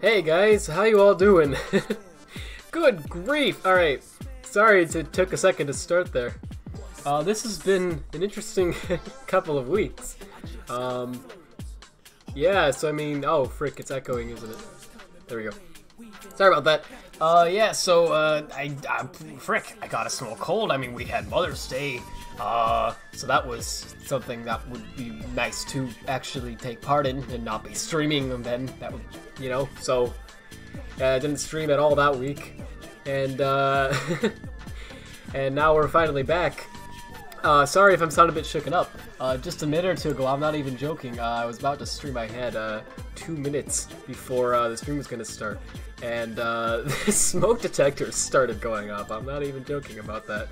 Hey guys, how you all doing? Good grief! Alright, sorry it took a second to start there. This has been an interesting couple of weeks. Yeah, so I mean, oh frick, it's echoing, isn't it? There we go. Sorry about that. Yeah, so, frick, I got a small cold. I mean, we had Mother's Day, so that was something that would be nice to actually take part in and not be streaming them then. That would, you know, so, I didn't stream at all that week. And, and now we're finally back. Sorry if I'm sounding a bit shooken up. Just a minute or two ago, I'm not even joking, I was about to stream. I had 2 minutes before the stream was going to start, and the smoke detectors started going off. I'm not even joking about that.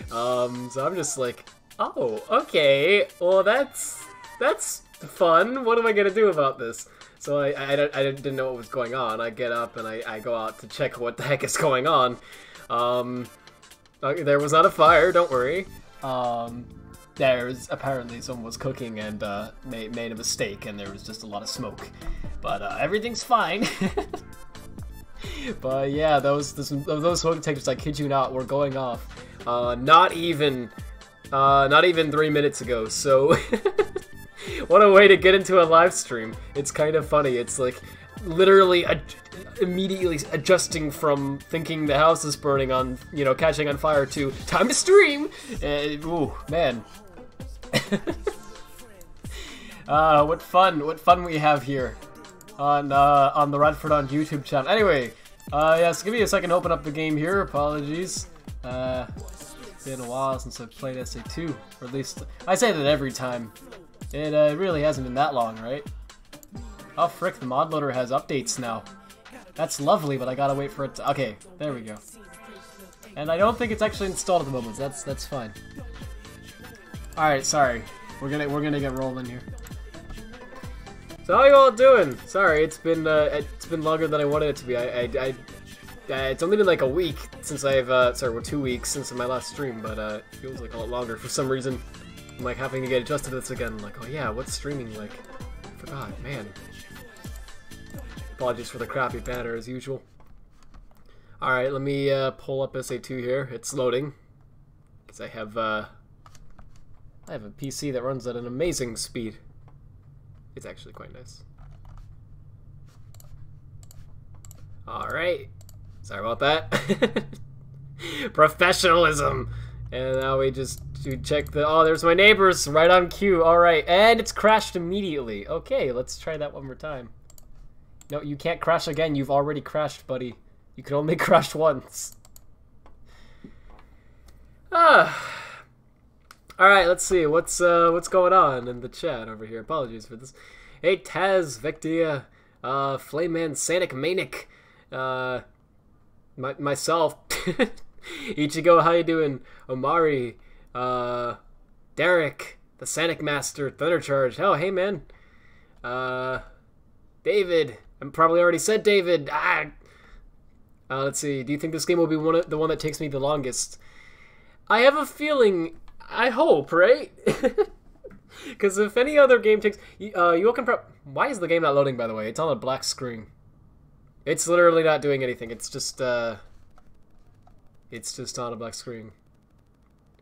So I'm just like, oh, okay, well that's fun. What am I going to do about this? So I didn't know what was going on. I get up and I go out to check what the heck is going on. There was not a fire, don't worry. There's apparently someone was cooking and made a mistake, and there was just a lot of smoke. But everything's fine. But yeah, those smoke detectors, I kid you not, were going off. Not even 3 minutes ago. So what a way to get into a live stream. It's kind of funny. It's like literally immediately adjusting from thinking the house is burning on, you know, catching on fire to time to stream. Ooh, man. What fun we have here on the Radfordhound YouTube channel. Anyway, yeah, so give me a second to open up the game here. Apologies. It's been a while since I've played SA2, or at least I say that every time. It really hasn't been that long, right? Oh frick, the mod loader has updates now. That's lovely, but I gotta wait for it to... Okay, there we go. And I don't think it's actually installed at the moment. That's fine. Alright, sorry. We're gonna get rolling here. So how you all doing? Sorry, it's been longer than I wanted it to be. It's only been like a week since I've sorry, well, 2 weeks since my last stream, but it feels like a lot longer for some reason. I'm like having to get adjusted to this again. Like, oh yeah, what's streaming like? I forgot, man. Apologies for the crappy banner as usual. Alright, let me pull up SA2 here. It's loading. Because I have a PC that runs at an amazing speed. It's actually quite nice. Alright. Sorry about that. Professionalism! And now we just check the... Oh, there's my neighbors right on cue. Alright, and it's crashed immediately. Okay, let's try that one more time. No, you can't crash again. You've already crashed, buddy. You can only crash once. Ah. Alright, let's see. What's going on in the chat over here? Apologies for this. Hey, Taz, Vectia, Flameman, Sanic, Manic, myself, Ichigo, how you doing? Omari, Derek, the Sanic Master, Thundercharge. Oh, hey, man. David. I probably already said David. Let's see. Do you think this game will be the one that takes me the longest? I have a feeling. I hope, right? Because if any other game takes... you all can Why is the game not loading, by the way? It's on a black screen. It's literally not doing anything. It's just on a black screen.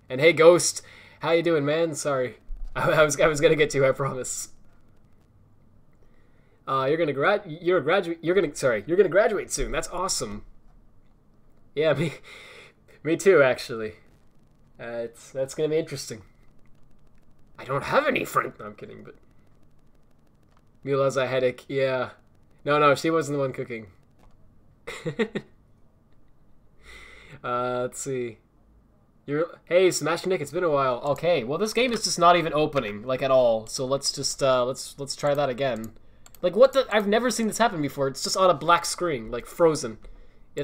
And hey, Ghost. How you doing, man? Sorry. I was gonna get to you, I promise. You're gonna graduate soon. That's awesome. Yeah, me too, actually. That's gonna be interesting. I don't have any friends. No, I'm kidding, but Mila's a headache. Yeah. No, she wasn't the one cooking. Let's see. Hey, Smash Nick, it's been a while. Okay, well this game is just not even opening, like, at all. So let's just let's try that again. Like, what the... I've never seen this happen before. It's just on a black screen, like frozen. It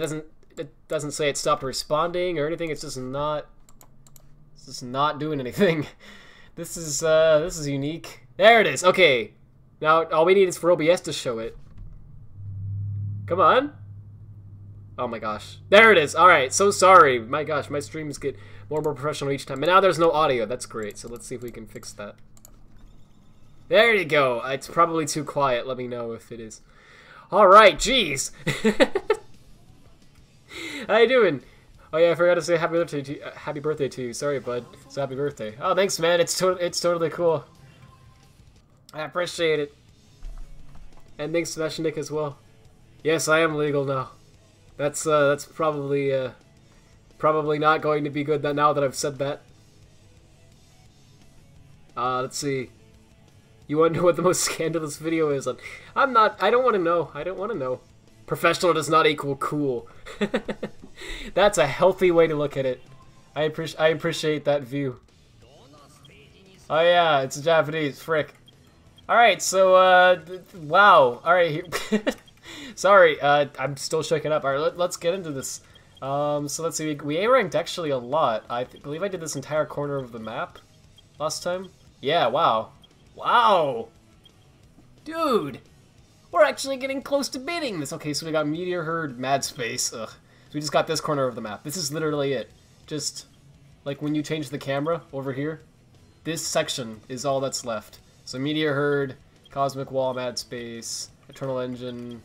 doesn't say it stopped responding or anything. It's just not doing anything. This is unique. There it is. Okay. Now all we need is for OBS to show it. Come on. Oh my gosh. There it is. All right. So sorry. My gosh, my streams get more and more professional each time. And now there's no audio. That's great. So let's see if we can fix that. There you go. It's probably too quiet. Let me know if it is. Alright, jeez! How you doing? Oh yeah, I forgot to say happy birthday to you. Sorry, bud. So happy birthday. Oh, thanks, man. It's totally cool. I appreciate it. And thanks to Nick as well. Yes, I am legal now. That's probably not going to be good now that I've said that. Let's see. You want to know what the most scandalous video is? I don't want to know. I don't want to know. Professional does not equal cool. That's a healthy way to look at it. I appreciate that view. Oh yeah, it's Japanese. Frick. Alright, so, wow. Alright, sorry, I'm still shaking up. Alright, let's get into this. So let's see, we A-ranked actually a lot. I believe I did this entire corner of the map last time. Yeah, wow. Wow! Dude! We're actually getting close to beating this. Okay, so we got Meteor Herd, Mad Space. Ugh. So we just got this corner of the map. This is literally it. Just, like, when you change the camera over here, this section is all that's left. So Meteor Herd, Cosmic Wall, Mad Space, Eternal Engine,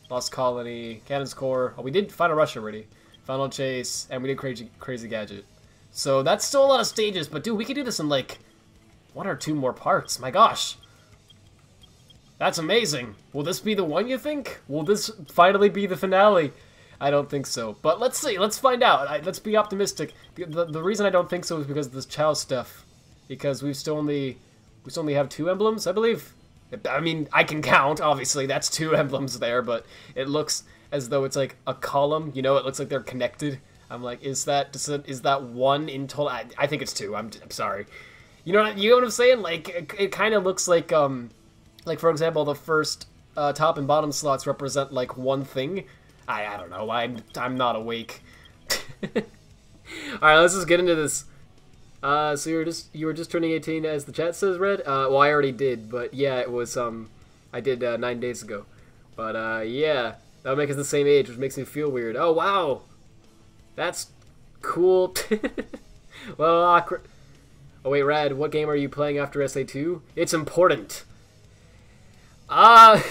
Lost Colony, Cannon's Core. Oh, we did Final Rush already. Final Chase, and we did Crazy Gadget. So that's still a lot of stages, but dude, we could do this in, like, 1 or 2 more parts. My gosh. That's amazing. Will this be the one, you think? Will this finally be the finale? I don't think so. But let's see. Let's find out. Let's be optimistic. The reason I don't think so is because of this Chow stuff. Because we still only have 2 emblems, I believe. I mean, I can count, obviously. That's 2 emblems there, but it looks as though it's like a column. You know, it looks like they're connected. I'm like, is that 1 in total? I think it's 2. I'm sorry. You know what I'm saying? Like, it kind of looks like for example, the first top and bottom slots represent like 1 thing. I don't know. I'm not awake. All right, let's just get into this. So you were just turning 18, as the chat says, Red. Well, I already did, but yeah, it was I did 9 days ago. But yeah, that would make us the same age, which makes me feel weird. Oh wow, that's cool. Well, awkward. Oh wait, Rad, what game are you playing after SA2? It's important. At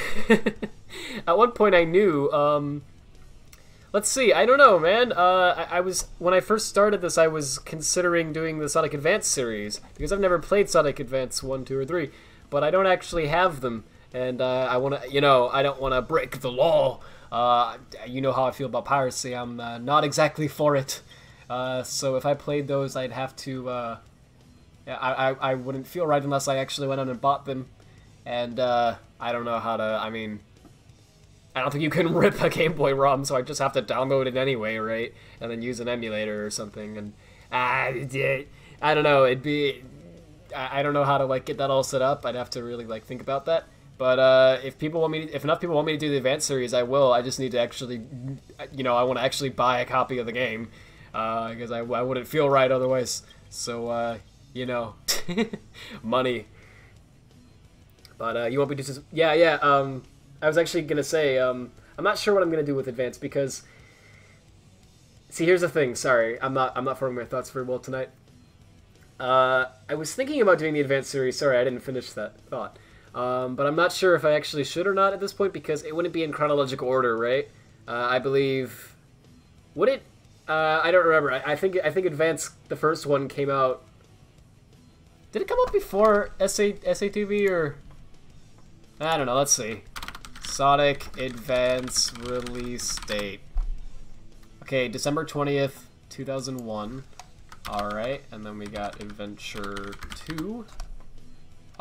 one point I knew, let's see, I don't know, man. When I first started this, I was considering doing the Sonic Advance series, because I've never played Sonic Advance 1, 2, or 3, but I don't actually have them, and I want to, I don't want to break the law. You know how I feel about piracy. I'm not exactly for it. So if I played those, I'd have to, yeah, I wouldn't feel right unless I actually went out and bought them. And, I don't know how to, I mean, I don't think you can rip a Game Boy ROM, so I just have to download it anyway, right? And then use an emulator or something, and, I don't know, I don't know how to, like, get that all set up. I'd have to really, like, think about that. But, if enough people want me to do the Advanced series, I will. I just need to actually, I want to actually buy a copy of the game, because I wouldn't feel right otherwise. So, money. But, you want me to just... Yeah, I was actually gonna say, I'm not sure what I'm gonna do with Advance, because... See, here's the thing, sorry, I'm not forming my thoughts very well tonight. I was thinking about doing the Advance series, sorry, I didn't finish that thought. But I'm not sure if I actually should or not at this point, because it wouldn't be in chronological order, right? I believe... Would it? I don't remember. I think Advance, the first one, came out... Did it come out before SA2B, or... I don't know, let's see. Sonic Advance release date. Okay, December 20th, 2001. Alright, and then we got Adventure 2.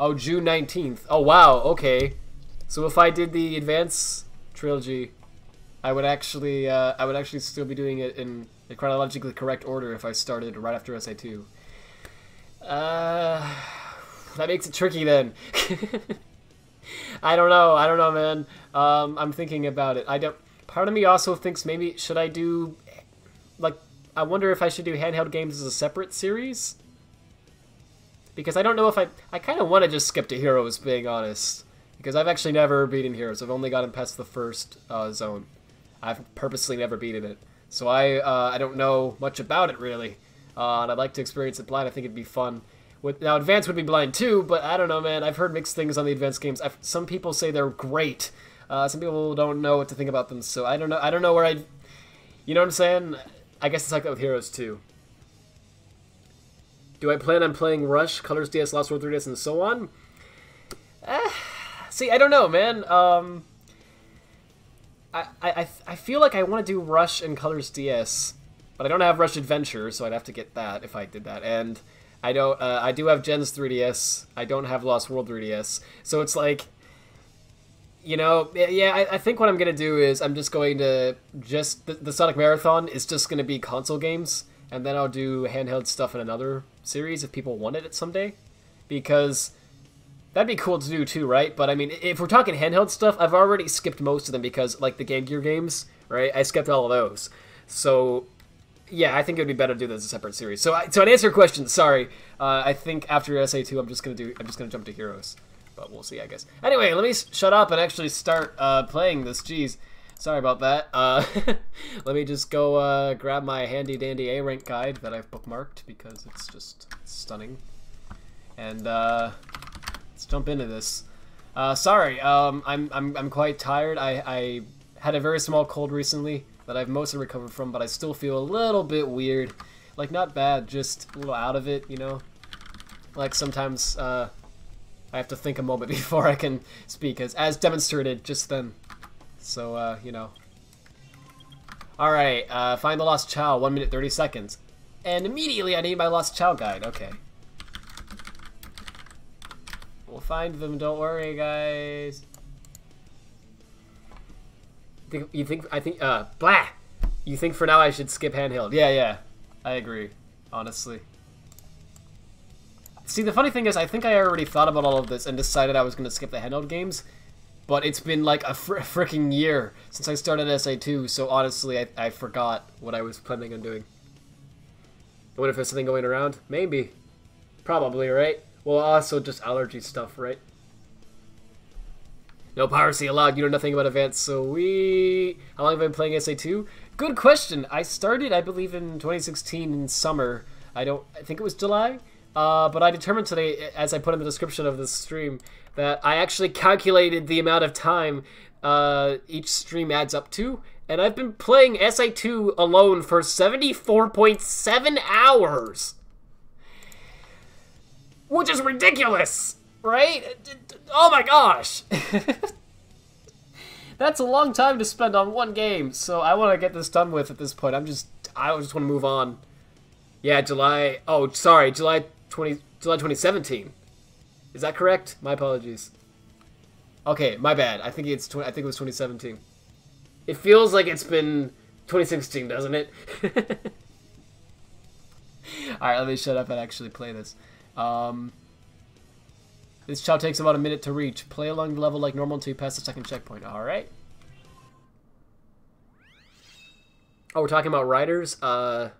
Oh, June 19th. Oh, wow, okay. So if I did the Advance trilogy, I would actually still be doing it in the chronologically correct order if I started right after SA2. That makes it tricky then. I don't know, man. I'm thinking about it. Part of me also thinks maybe, should I do, like, I wonder if I should do handheld games as a separate series? Because I don't know if I kind of want to just skip to Heroes, being honest. Because I've actually never beaten Heroes. I've only gotten past the first zone. I've purposely never beaten it. So I don't know much about it, really. And I'd like to experience it blind. I think it'd be fun. Now, Advance would be blind too, but I don't know, man. I've heard mixed things on the Advance games. Some people say they're great. Some people don't know what to think about them, so I don't know. I don't know where I... You know what I'm saying? I guess it's like that with Heroes too. Do I plan on playing Rush, Colors DS, Lost World 3DS, and so on? See, I don't know, man. I feel like I want to do Rush and Colors DS, but I don't have Rush Adventure, so I'd have to get that if I did that. And I don't. I do have Gens 3DS. I don't have Lost World 3DS, so it's like, you know, yeah. I think what I'm gonna do is I'm just going to the Sonic Marathon is just gonna be console games, and then I'll do handheld stuff in another series if people wanted it someday, because that'd be cool to do too, right? But I mean, if we're talking handheld stuff, I've already skipped most of them because, like, the Game Gear games, right? I skipped all of those. So, yeah, I think it would be better to do this as a separate series. So, to answer your question, sorry, I think after SA2, I'm just gonna jump to Heroes, but we'll see, I guess. Anyway, let me shut up and actually start playing this. Jeez, sorry about that. Let me just go grab my handy dandy A rank guide that I've bookmarked because it's just stunning, and let's jump into this. Sorry, I'm quite tired. I had a very small cold recently that I've mostly recovered from, but I still feel a little bit weird. Like, not bad, just a little out of it, you know? Like, sometimes I have to think a moment before I can speak, as demonstrated just then. So, you know. Alright, find the Lost Chow, 1 minute 30 seconds. And immediately I need my Lost Chow guide, okay. We'll find them, don't worry, guys. You think blah! You think for now I should skip handheld? Yeah, I agree, honestly. See, the funny thing is, I think I already thought about all of this and decided I was going to skip the handheld games, but it's been like a freaking year since I started SA2, so honestly, I forgot what I was planning on doing. I wonder if there's something going around? Maybe. Probably, right? Well, also just allergy stuff, right? No piracy allowed. You know nothing about Advance, so we... How long have I been playing SA2? Good question. I started, I believe, in 2016 in summer. I think it was July. But I determined today, as I put in the description of this stream, that I actually calculated the amount of time each stream adds up to, and I've been playing SA2 alone for 74.7 hours. Which is ridiculous, right? Oh my gosh! That's a long time to spend on one game, so I want to get this done with at this point. I just want to move on. Yeah, July. Oh, sorry, July 2017. Is that correct? My apologies. Okay, my bad. I think it was 2017. It feels like it's been 2016, doesn't it? All right, let me shut up and actually play this. This chow takes about a minute to reach. Play along the level like normal until you pass the second checkpoint. Alright. Oh, we're talking about riders? I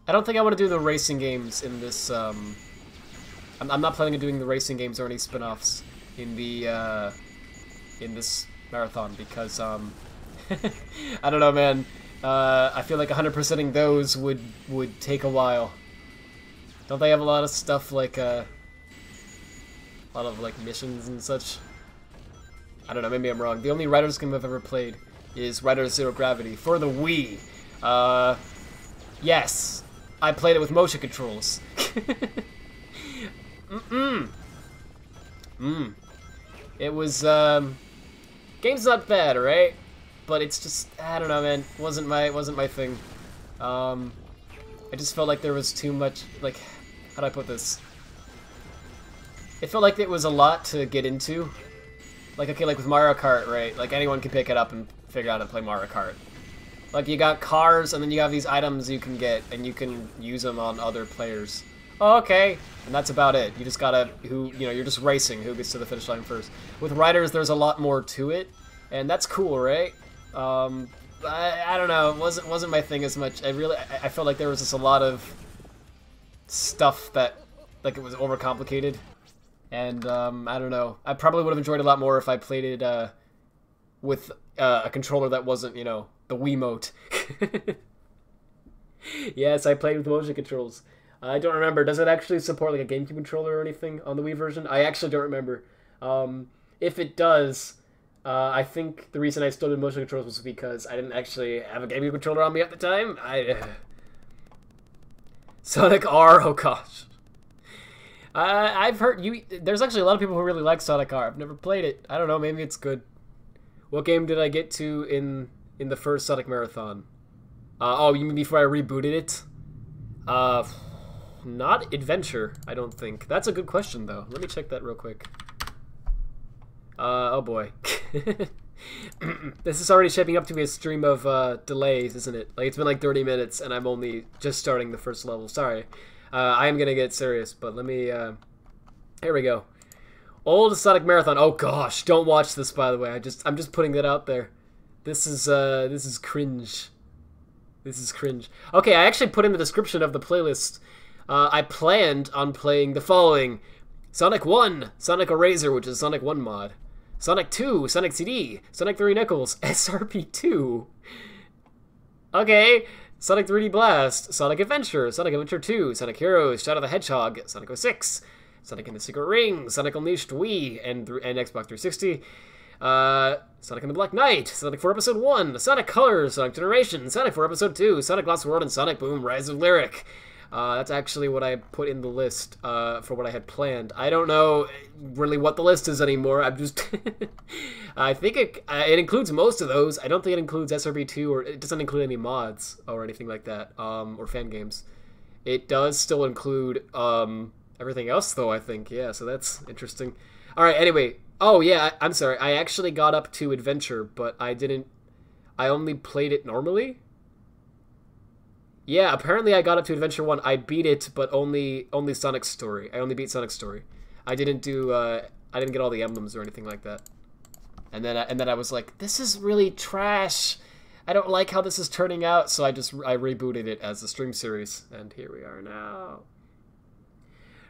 don't think I want to do the racing games in this, I'm not planning on doing the racing games or any spin-offs in the, in this marathon because, I don't know, man. I feel like 100%ing those would take a while. Don't they have a lot of stuff like, a lot of, like, missions and such? I don't know, maybe I'm wrong. The only Riders game I've ever played is Riders Zero Gravity for the Wii. Yes. I played it with motion controls. It was, game's not bad, right? But it's just, I don't know, man. Wasn't my thing. I just felt like there was too much, like, how do I put this? It felt like it was a lot to get into. Like, okay, like with Mario Kart, right? Like, anyone can pick it up and figure out how to play Mario Kart. Like, you got cars, and then you have these items you can get, and you can use them on other players. Oh, okay. And that's about it. You just gotta, you're just racing who gets to the finish line first. With Riders, there's a lot more to it, and that's cool, right? I don't know. It wasn't my thing as much. I felt like there was just a lot of stuff that, like, it was overcomplicated. And, I don't know. I probably would have enjoyed it a lot more if I played it, with, a controller that wasn't, you know, the Wiimote. Yes, I played with motion controls. I don't remember. Does it actually support, like, a GameCube controller or anything on the Wii version? I actually don't remember. If it does, I think the reason I still did motion controls was because I didn't actually have a GameCube controller on me at the time. Sonic R, oh gosh. I've heard there's actually a lot of people who really like Sonic R. I've never played it. I don't know, maybe it's good. What game did I get to in the first Sonic Marathon? Oh, you mean before I rebooted it? Not Adventure, I don't think. That's a good question, though. Let me check that real quick. Oh boy. This is already shaping up to be a stream of delays, isn't it? Like, it's been like 30 minutes, and I'm only just starting the first level. Sorry. I am gonna get serious, but let me, here we go. Old Sonic Marathon. Oh gosh, don't watch this, by the way. I'm just putting that out there. This is cringe. This is cringe. Okay, I actually put in the description of the playlist. I planned on playing the following: Sonic 1, Sonic Eraser, which is Sonic 1 mod. Sonic 2, Sonic CD, Sonic 3 Knuckles, SRP2. Okay, Sonic 3D Blast, Sonic Adventure, Sonic Adventure 2, Sonic Heroes, Shadow the Hedgehog, Sonic 06, Sonic and the Secret Ring, Sonic Unleashed Wii and Xbox 360, Sonic and the Black Knight, Sonic 4 Episode 1, Sonic Colors, Sonic Generation, Sonic 4 Episode 2, Sonic Lost World, and Sonic Boom Rise of Lyric. That's actually what I put in the list for what I had planned. I don't know really what the list is anymore. I'm just... I think it includes most of those. I don't think it includes SRB2, or it doesn't include any mods or anything like that, or fan games. It does still include everything else, though, I think. Yeah, so that's interesting. All right, anyway. Oh, yeah, I'm sorry. I actually got up to Adventure, but I didn't... I only played it normally. Yeah, apparently I got up to Adventure 1. I beat it, but only Sonic's Story. I only beat Sonic's Story. I didn't do, I didn't get all the emblems or anything like that. And then I was like, this is really trash. I don't like how this is turning out, so I rebooted it as a stream series, and here we are now.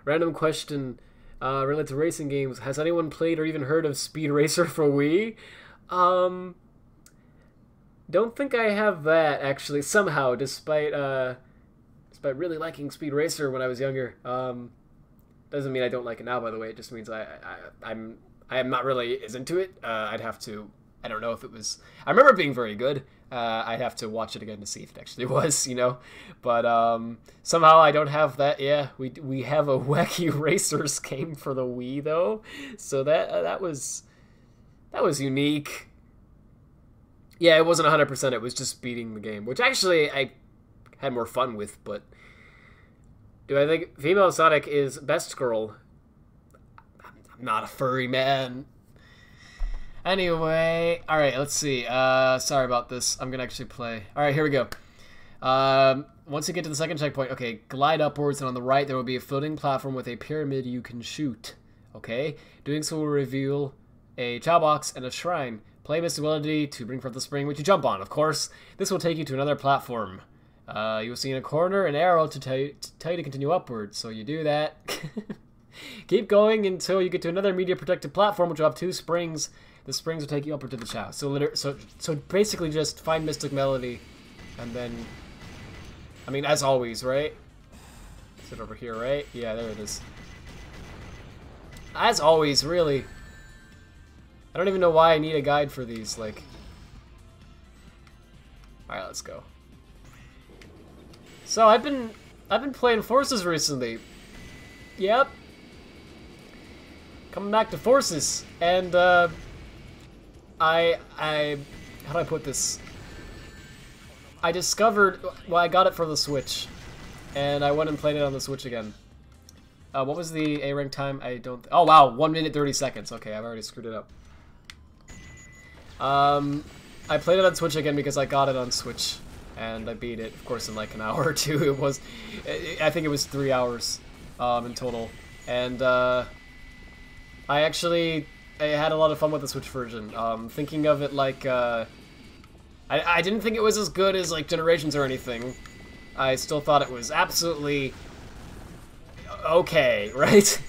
Random question related to racing games. Has anyone played or even heard of Speed Racer for Wii? Don't think I have that, actually, somehow, despite really liking Speed Racer when I was younger. Doesn't mean I don't like it now, by the way. It just means I am not really as into it. I'd have to... I don't know if it was... I remember it being very good. I'd have to watch it again to see if it actually was, you know? But somehow I don't have that. Yeah, we have a Wacky Racers game for the Wii, though. So that was unique. Yeah, it wasn't 100%, it was just beating the game, which actually I had more fun with, but... Do I think female Sonic is best girl? I'm not a furry man. Anyway, alright, let's see. Sorry about this. I'm gonna actually play. Alright, here we go. Once you get to the second checkpoint, okay, glide upwards, and on the right there will be a floating platform with a pyramid you can shoot. Okay? Doing so will reveal a chow box and a shrine. Play Mystic Melody to bring forth the spring, which you jump on, of course. This will take you to another platform. You will see in a corner an arrow to tell you to continue upward, so you do that. Keep going until you get to another media-protected platform, which will have 2 springs. The springs will take you upward to the chow. So basically just find Mystic Melody, and then... I mean, as always, right? Is it over here, right? Yeah, there it is. As always, really. I don't even know why I need a guide for these, like... Alright, let's go. So, I've been playing Forces recently. Yep. Coming back to Forces. And, how do I put this? I discovered... Well, I got it for the Switch. And I went and played it on the Switch again. What was the A-rank time? I don't... Oh, wow, 1 minute 30 seconds. Okay, I've already screwed it up. I played it on Switch again because I got it on Switch, and I beat it, of course, in like an hour or two. I think it was 3 hours, in total, and, I had a lot of fun with the Switch version, thinking of it like, I didn't think it was as good as, like, Generations or anything. I still thought it was absolutely okay, right?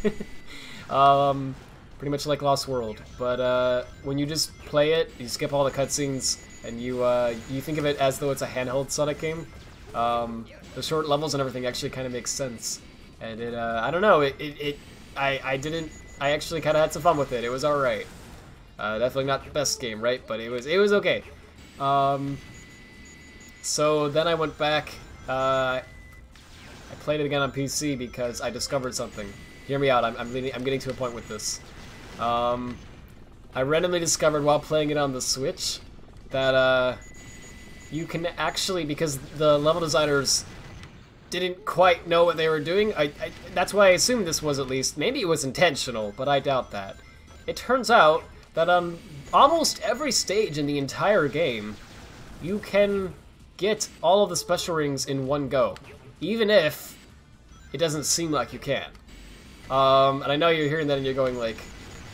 Pretty much like Lost World, but when you just play it, you skip all the cutscenes, and you think of it as though it's a handheld Sonic game. The short levels and everything actually kind of makes sense, and I don't know, I actually kind of had some fun with it. It was all right. Definitely not the best game, right? But it was okay. So then I went back. I played it again on PC because I discovered something. Hear me out. I'm getting to a point with this. I randomly discovered while playing it on the Switch that you can actually, because the level designers didn't quite know what they were doing. That's why I assumed this was, at least, maybe it was intentional, but I doubt that. It turns out that on almost every stage in the entire game, you can get all of the special rings in one go, even if it doesn't seem like you can. And I know you're hearing that and you're going like,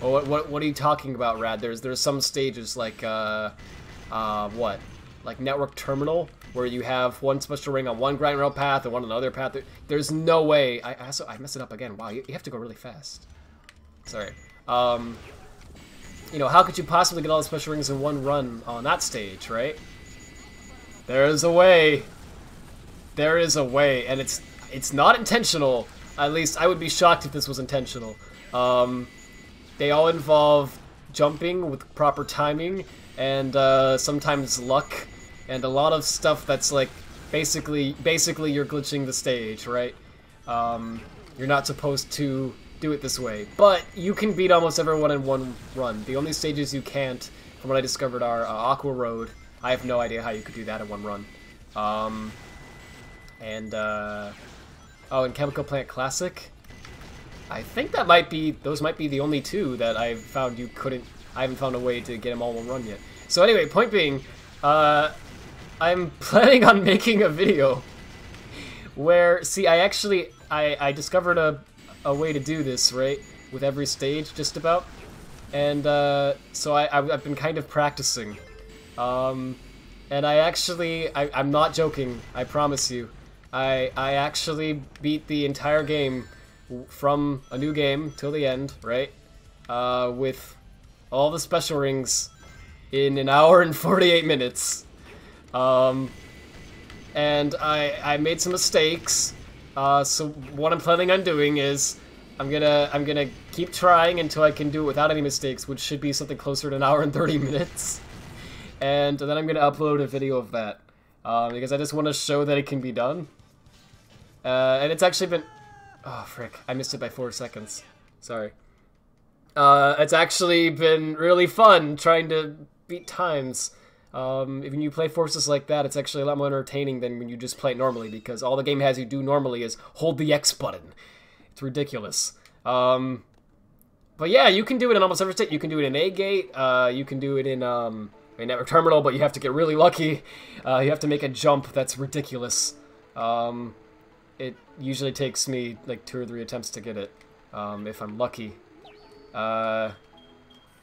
well, what are you talking about, Rad? There's some stages like what? Like Network Terminal, where you have one special ring on one grind rail path and one on the other path. There's no way. I messed it up again. Wow, you have to go really fast. Sorry. You know, how could you possibly get all the special rings in one run on that stage, right? There is a way. There is a way, and it's not intentional. At least I would be shocked if this was intentional. They all involve jumping with proper timing, and sometimes luck, and a lot of stuff that's like basically you're glitching the stage, right? You're not supposed to do it this way, but you can beat almost everyone in one run. The only stages you can't, from what I discovered, are Aqua Road. I have no idea how you could do that in one run. Oh, and Chemical Plant Classic. I think that those might be the only two that I've found you couldn't. I haven't found a way to get them all in one run yet. So anyway, point being, I'm planning on making a video where, see, I discovered a way to do this, right, with every stage, just about, and so I've been kind of practicing, and I'm not joking, I promise you, I actually beat the entire game from a new game till the end, right, with all the special rings in an hour and 48 minutes, and I made some mistakes. So what I'm planning on doing is I'm gonna keep trying until I can do it without any mistakes, which should be something closer to an hour and 30 minutes. And then I'm gonna upload a video of that because I just want to show that it can be done. And it's actually been, oh frick, I missed it by 4 seconds. Sorry. It's actually been really fun trying to beat times. If you play forces like that, it's actually a lot more entertaining than when you just play it normally, because all the game has you do normally is hold the X button. It's ridiculous. But yeah, you can do it in almost every state. You can do it in A-Gate, you can do it in Network Terminal, but you have to get really lucky. You have to make a jump that's ridiculous. It usually takes me like 2 or 3 attempts to get it, if I'm lucky.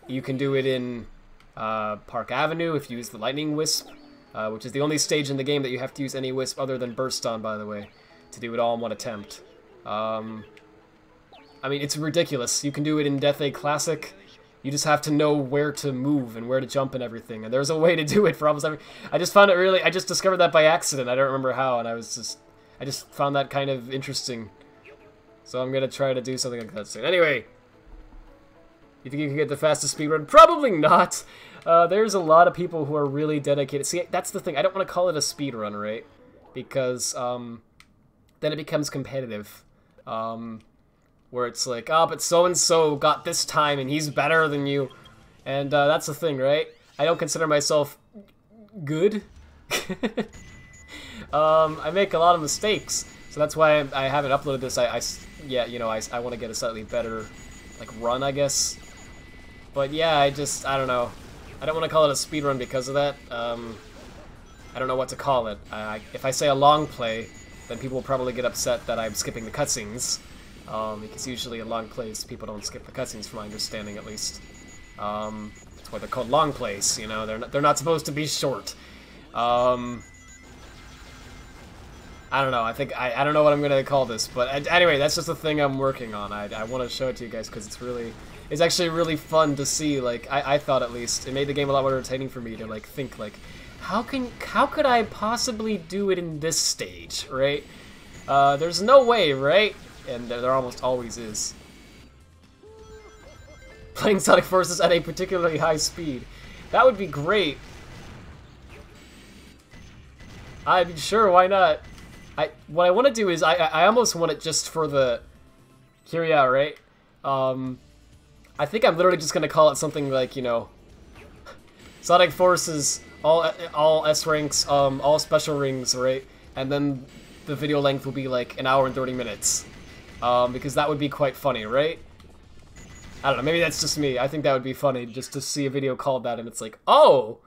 You can do it in Park Avenue if you use the Lightning Wisp, which is the only stage in the game that you have to use any wisp other than Burst on, by the way, to do it all in one attempt. I mean, it's ridiculous. You can do it in Death A Classic. You just have to know where to move and where to jump and everything, and there's a way to do it for almost every... I just found it really... I just discovered that by accident. I don't remember how, and I just found that kind of interesting. So I'm gonna try to do something like that soon. Anyway, you think you can get the fastest speedrun? Probably not. There's a lot of people who are really dedicated. See, that's the thing. I don't want to call it a speedrun, right? Because then it becomes competitive. Where it's like, oh, but so-and-so got this time and he's better than you. And that's the thing, right? I don't consider myself good. I make a lot of mistakes. So that's why I haven't uploaded this. Yeah, you know, I want to get a slightly better, like, run, I guess. But yeah, I don't know. I don't want to call it a speedrun because of that. I don't know what to call it. If I say a long play, then people will probably get upset that I'm skipping the cutscenes. Because usually in long plays, people don't skip the cutscenes, from my understanding, at least. That's why they're called long plays, you know? They're not supposed to be short. I don't know. I think I don't know what I'm gonna call this, but anyway, that's just the thing I'm working on. I want to show it to you guys because it's actually really fun to see. Like I thought, at least it made the game a lot more entertaining for me to like think like, how could I possibly do it in this stage, right? There's no way, right? And there almost always is. playing Sonic Forces at a particularly high speed. That would be great. I mean, sure, why not? What I want to do is, I almost want it just for the... Here we are, right? I think I'm literally just going to call it something like, you know... Sonic Forces, all S ranks, all special rings, right? And then the video length will be like an hour and 30 minutes. Because that would be quite funny, right? I don't know, maybe that's just me. I think that would be funny, just to see a video called that and it's like, oh!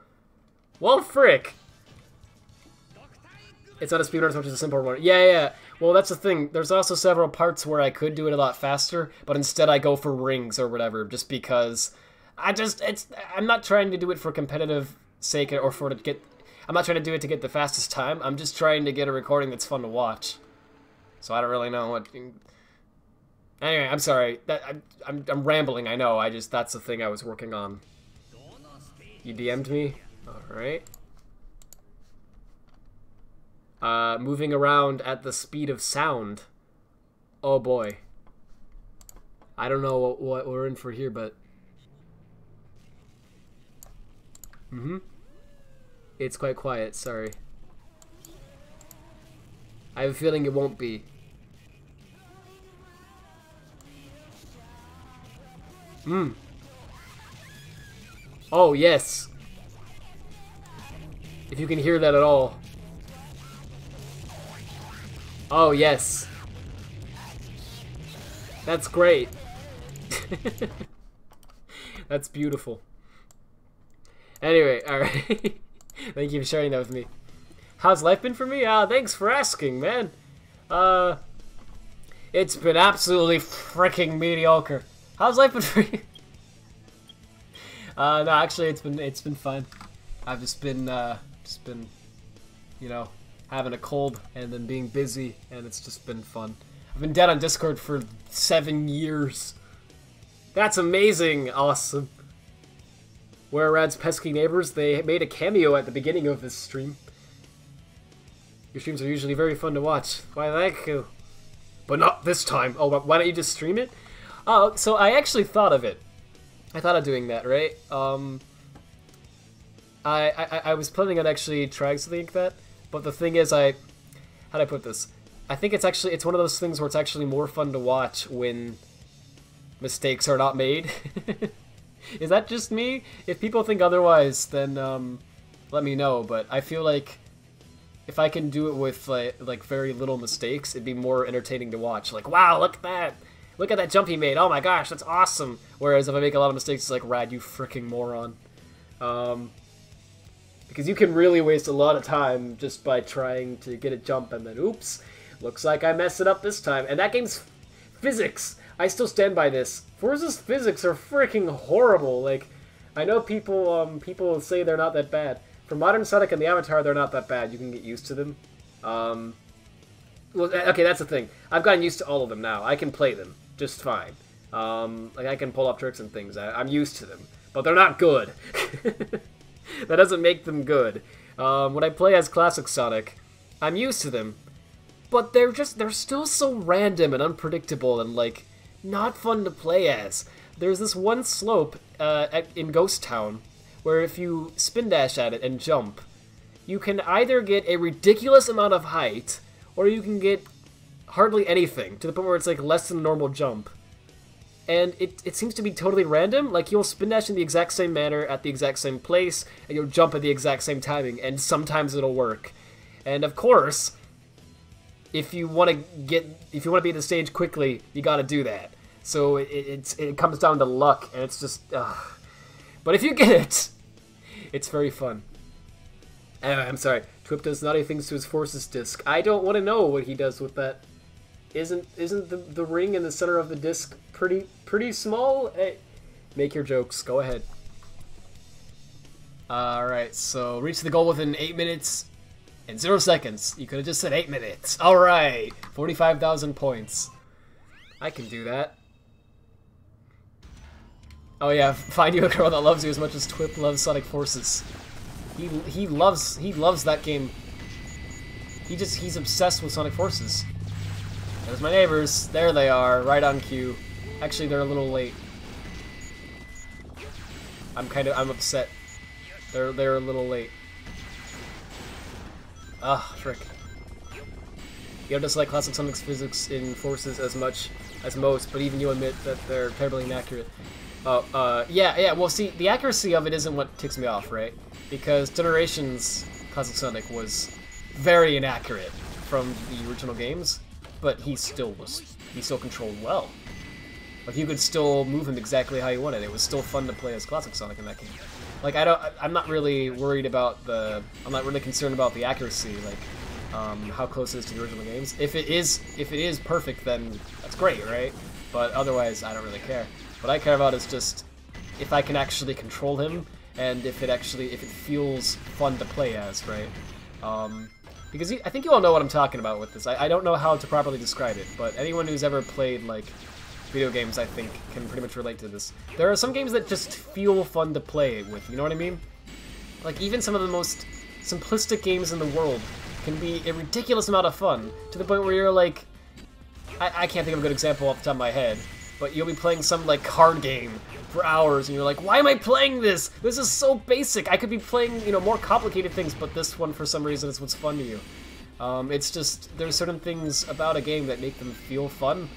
Well, frick! It's not a speedrun as much as a simple one. Yeah. Well, that's the thing. There's also several parts where I could do it a lot faster, but instead I go for rings or whatever, just because I'm not trying to do it for competitive sake or for to get. I'm not trying to do it to get the fastest time. I'm just trying to get a recording that's fun to watch. So I don't really know what. Anyway, I'm sorry. I'm rambling. I know. That's the thing I was working on. You DM'd me. All right. Moving around at the speed of sound. Oh boy. I don't know what we're in for here, but... It's quite quiet, sorry. I have a feeling it won't be. Oh, yes. If you can hear that at all. Oh, yes. That's great. That's beautiful. Anyway, alright. Thank you for sharing that with me. How's life been for me? Thanks for asking, man. It's been absolutely freaking mediocre. How's life been for you? No, actually, it's been fun. I've just been, you know, having a cold and then being busy, and it's just been fun. I've been dead on Discord for 7 years. That's amazing. Awesome. Where Rad's pesky neighbors, they made a cameo at the beginning of this stream. Your streams are usually very fun to watch. Why, thank you. But not this time. Oh, why don't you just stream it? Oh, so I actually thought of it. I thought of doing that, right? I was planning on actually trying something like that, but the thing is, how'd I put this? I think it's one of those things where it's actually more fun to watch when mistakes are not made. Is that just me? If people think otherwise, then let me know. But I feel like if I can do it with like very little mistakes, it'd be more entertaining to watch. Like, wow, look at that! Look at that jump he made! Oh my gosh, that's awesome! Whereas if I make a lot of mistakes, it's like, Rad, you freaking moron. Because you can really waste a lot of time just by trying to get a jump and then, oops, looks like I messed it up this time. And that game's physics. I still stand by this. Forza's physics are freaking horrible. Like, I know people say they're not that bad. For Modern Sonic and the Avatar, they're not that bad. You can get used to them. Well, okay, that's the thing. I've gotten used to all of them now. I can play them just fine. Like, I can pull up tricks and things. I'm used to them. But they're not good. That doesn't make them good. When I play as Classic Sonic, I'm used to them. But they're still so random and unpredictable and, like, not fun to play as. There's this one slope in Ghost Town where if you spin dash at it and jump, you can either get a ridiculous amount of height or you can get hardly anything, to the point where it's like less than a normal jump. And it seems to be totally random. Like, you'll spin dash in the exact same manner at the exact same place, and you'll jump at the exact same timing, and sometimes it'll work. And of course, if you want to be at the stage quickly, you got to do that. So it comes down to luck, and it's just, but if you get it, it's very fun. I'm sorry. Twip does naughty things to his Forces disc. I don't want to know what he does with that. Isn't the ring in the center of the disc pretty small? Hey, make your jokes. Go ahead. Alright, so reach the goal within 8 minutes and 0 seconds. You could have just said 8 minutes. Alright, 45,000 points. I can do that. Oh yeah, find you a girl that loves you as much as Twip loves Sonic Forces. He loves that game. He's obsessed with Sonic Forces. There's my neighbors. There they are, right on cue. Actually, they're a little late. I'm upset. They're a little late. Ah, frick. You don't dislike classic Sonic's physics in forces as much as most, but even you admit that they're terribly inaccurate. Yeah, well, see, the accuracy of it isn't what ticks me off, right? Because Generations Classic Sonic was very inaccurate from the original games, but he still controlled well. Like, you could still move him exactly how you wanted. It was still fun to play as Classic Sonic in that game. Like, I'm not really worried about I'm not really concerned about the accuracy, like, how close it is to the original games. If it is perfect, then that's great, right? But otherwise, I don't really care. What I care about is just if I can actually control him, and if it feels fun to play as, right? Because I think you all know what I'm talking about with this. I don't know how to properly describe it, but anyone who's ever played, like, video games, I think, can pretty much relate to this. There are some games that just feel fun to play with, you know what I mean? Like, even some of the most simplistic games in the world can be a ridiculous amount of fun, to the point where you're like... I can't think of a good example off the top of my head, but you'll be playing some, like, card game for hours, and you're like, why am I playing this? This is so basic! I could be playing, you know, more complicated things, but this one, for some reason, is what's fun to you. It's just, there's certain things about a game that make them feel fun.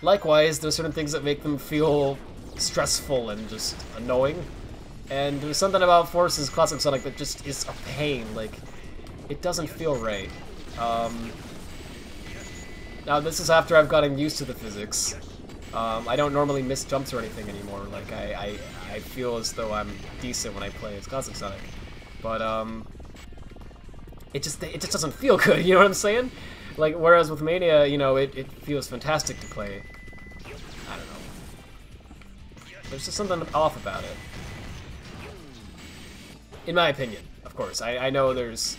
Likewise, there's certain things that make them feel stressful and just annoying. And there's something about Forces Classic Sonic that just is a pain. Like, it doesn't feel right. Now, this is after I've gotten used to the physics. I don't normally miss jumps or anything anymore. Like, I feel as though I'm decent when I play as Classic Sonic. But, it just doesn't feel good, you know what I'm saying? Like, whereas with Mania, you know, it feels fantastic to play. I don't know. There's just something off about it. In my opinion, of course. I know there's,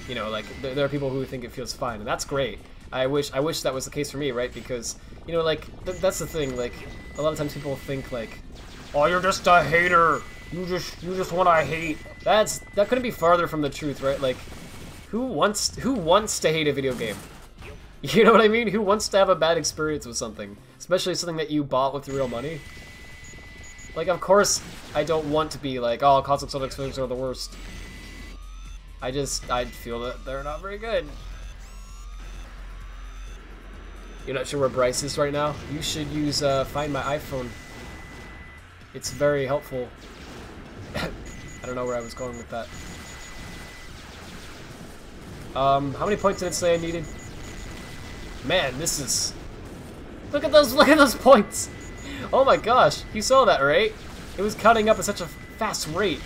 you know, like, there are people who think it feels fine, and that's great. I wish that was the case for me, right? Because, you know, like, that's the thing, like, a lot of times people think, like, oh, you're just a hater! You just wanna hate! That couldn't be farther from the truth, right? Like, who wants to hate a video game? You know what I mean? Who wants to have a bad experience with something? Especially something that you bought with real money? Like, of course, I don't want to be like, oh, Classic Sonic's physics are the worst. I feel that they're not very good. You're not sure where Bryce is right now? You should use Find My iPhone. It's very helpful. I don't know where I was going with that. How many points did it say I needed? Man, this is... Look at those points! Oh my gosh, you saw that, right? It was counting up at such a fast rate.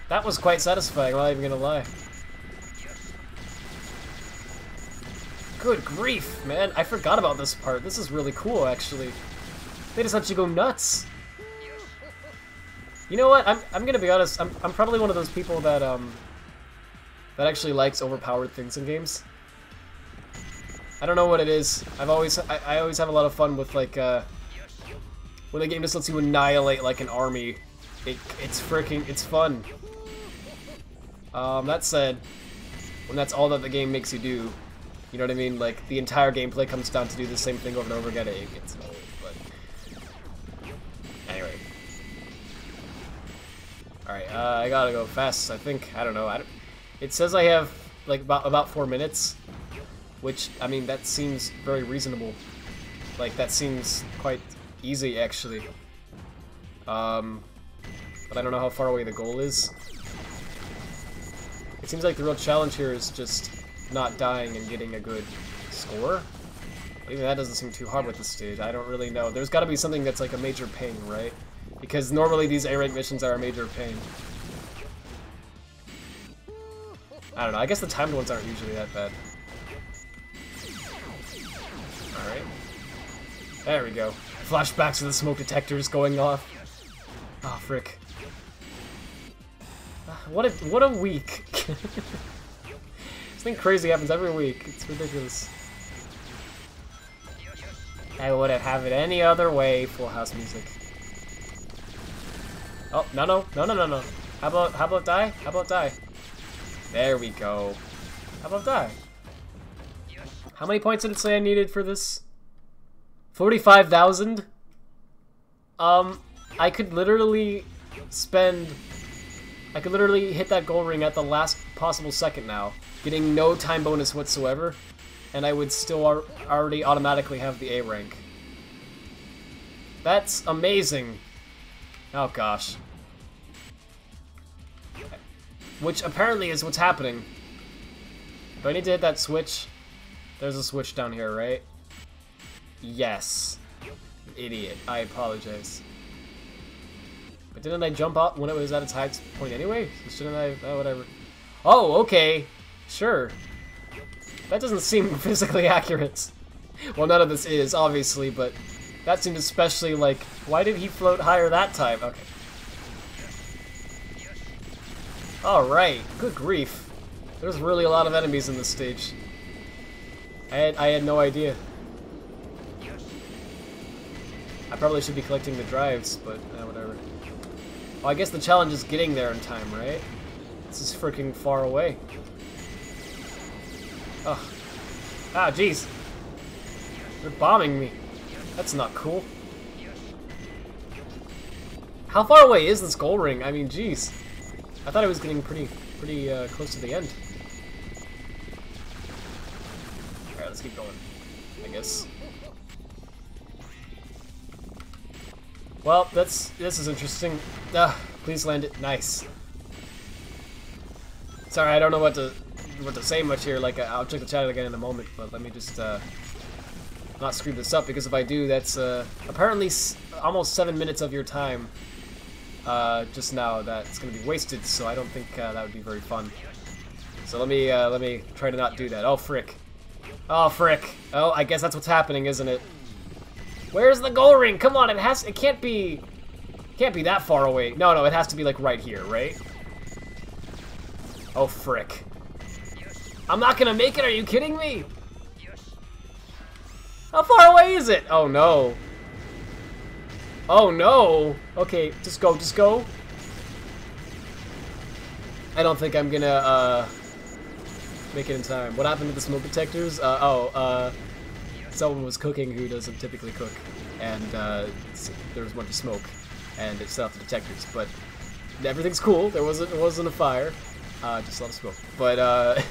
That was quite satisfying, I'm not even gonna lie. Good grief, man. I forgot about this part. This is really cool, actually. They just let you go nuts. You know what? I'm gonna be honest. I'm probably one of those people that that actually likes overpowered things in games. I don't know what it is. I always have a lot of fun with, like, when the game just lets you annihilate, like, an army. It's fun. That said, when that's all that the game makes you do, you know what I mean? Like, the entire gameplay comes down to do the same thing over and over again, it gets old, but... Anyway. Alright, I gotta go fast, I think. I don't know. It says I have, like, about 4 minutes. Which, I mean, that seems very reasonable. Like, that seems quite easy, actually. But I don't know how far away the goal is. It seems like the real challenge here is just not dying and getting a good score. But even that doesn't seem too hard with this stage. I don't really know. There's gotta be something that's like a major pain, right? Because normally these A-rank missions are a major pain. I don't know. I guess the timed ones aren't usually that bad. Alright. There we go. Flashbacks of the smoke detectors going off. Ah, oh, frick. What a week. Something crazy happens every week. It's ridiculous. I wouldn't have it any other way. Full house music. Oh, no. How about die? How about die? There we go. How about die? How many points did it say I needed for this? 45,000? I could literally spend... I could literally hit that gold ring at the last possible second now, getting no time bonus whatsoever, and I would still already automatically have the A rank. That's amazing. Oh gosh. Which apparently is what's happening. Do I need to hit that switch? There's a switch down here, right? Yes. Idiot. I apologize. But didn't I jump up when it was at its highest point anyway? So shouldn't I? Oh, whatever. Oh, okay. Sure. That doesn't seem physically accurate. Well, none of this is, obviously, but that seemed especially like, why did he float higher that time? Okay. Alright. Good grief. There's really a lot of enemies in this stage. I had no idea. I probably should be collecting the drives, but whatever. Well, I guess the challenge is getting there in time, right? This is freaking far away. Oh. Ah, jeez. They're bombing me. That's not cool. How far away is this gold ring? I mean, jeez. I thought it was getting pretty close to the end. Alright, let's keep going, I guess. Well, this is interesting. Please land it. Nice. Sorry, I don't know what to say much here. Like, I'll check the chat again in a moment, but let me just not screw this up, because if I do, that's apparently almost 7 minutes of your time just now that's going to be wasted. So I don't think that would be very fun. So let me try to not do that. Oh frick! Oh frick! Oh, I guess that's what's happening, isn't it? Where's the gold ring? Come on, it can't be that far away. No, it has to be like right here, right? Oh frick. I'm not gonna make it, are you kidding me? How far away is it? Oh no. Oh no. Okay, just go. I don't think I'm gonna make it in time. What happened to the smoke detectors? Someone was cooking who doesn't typically cook, and there was a bunch of smoke, and it set off the detectors. But everything's cool. It wasn't a fire, just a lot of smoke. But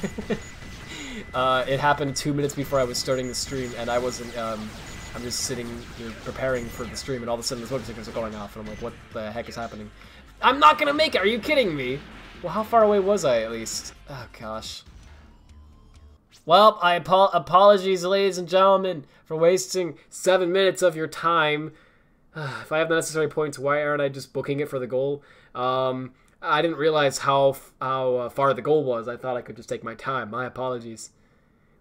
it happened 2 minutes before I was starting the stream, and I wasn't. I'm just sitting here preparing for the stream, and all of a sudden the smoke detectors are going off, and I'm like, what the heck is happening? I'm not gonna make it. Are you kidding me? Well, how far away was I at least? Oh gosh. Well, apologies, ladies and gentlemen, for wasting 7 minutes of your time. If I have the necessary points, why aren't I just booking it for the goal? I didn't realize how far the goal was. I thought I could just take my time. My apologies.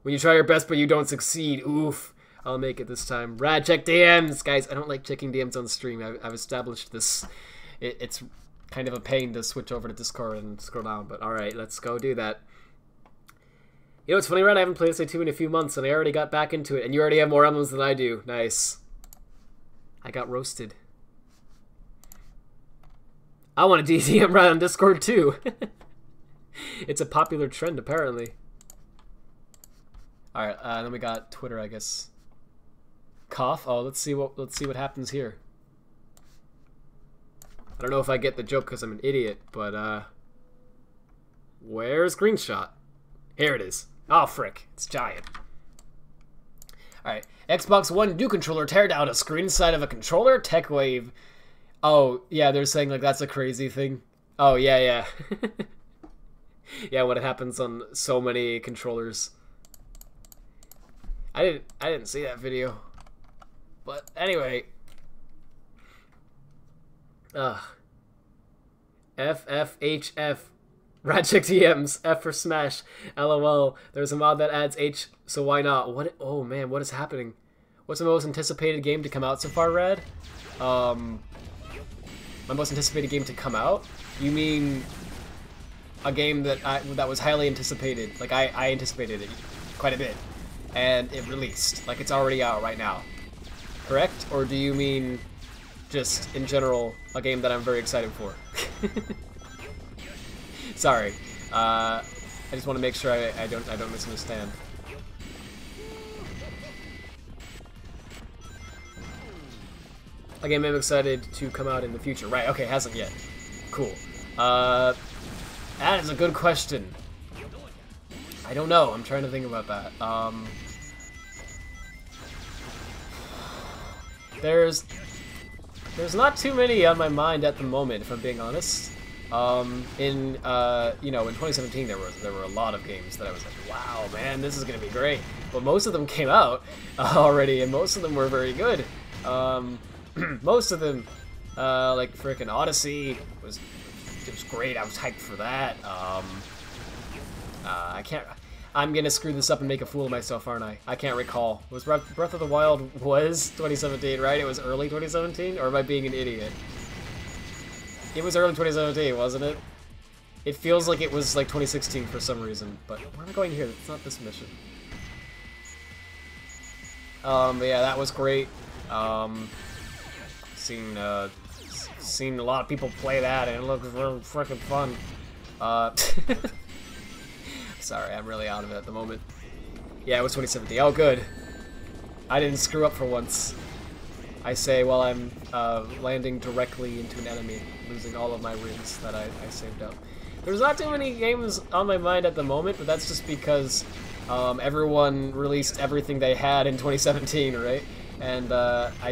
When you try your best but you don't succeed, oof. I'll make it this time. Rad, check DMs! Guys, I don't like checking DMs on stream. I've established this. It's kind of a pain to switch over to Discord and scroll down, but alright, let's go do that. You know, it's funny, Red, I haven't played SA2 in a few months, and I already got back into it, and you already have more emblems than I do. Nice. I got roasted. I want a DTM right on Discord, too. It's a popular trend, apparently. Alright, then we got Twitter, I guess. Cough? Oh, let's see what happens here. I don't know if I get the joke because I'm an idiot, but, where's Greenshot? Here it is. Oh, frick. It's giant. Alright. Xbox One new controller tear down a screen inside of a controller? Tech wave. Oh, yeah, they're saying, like, that's a crazy thing. Oh, yeah. Yeah, when it happens on so many controllers. I didn't see that video. But, anyway. FFHF. Radcheck TMs, F for Smash, LOL. There's a mod that adds H, so why not? What? Oh man, what is happening? What's the most anticipated game to come out so far, Rad? My most anticipated game to come out? You mean a game that was highly anticipated? Like I anticipated it quite a bit, and it released. Like it's already out right now. Correct? Or do you mean just in general a game that I'm very excited for? Sorry, I just want to make sure I don't misunderstand. A game I'm excited to come out in the future. Right, okay, hasn't yet. Cool. That is a good question. I don't know. I'm trying to think about that. There's not too many on my mind at the moment, if I'm being honest. In 2017 there were a lot of games that I was like, wow, man, this is gonna be great. But most of them came out already, and most of them were very good. Most of them, like frickin' Odyssey was great. I was hyped for that. I'm gonna screw this up and make a fool of myself, aren't I? I can't recall. Was Breath of the Wild was 2017, right? It was early 2017, or am I being an idiot? It was early 2017, wasn't it? It feels like it was like 2016 for some reason, but where am I going here? It's not this mission. But yeah, that was great. Seen a lot of people play that, and it looks really freaking fun. Sorry, I'm really out of it at the moment. Yeah, it was 2017. Oh, good. I didn't screw up for once. I say while I'm landing directly into an enemy, losing all of my rings that I saved up. There's not too many games on my mind at the moment, but that's just because everyone released everything they had in 2017, right? And I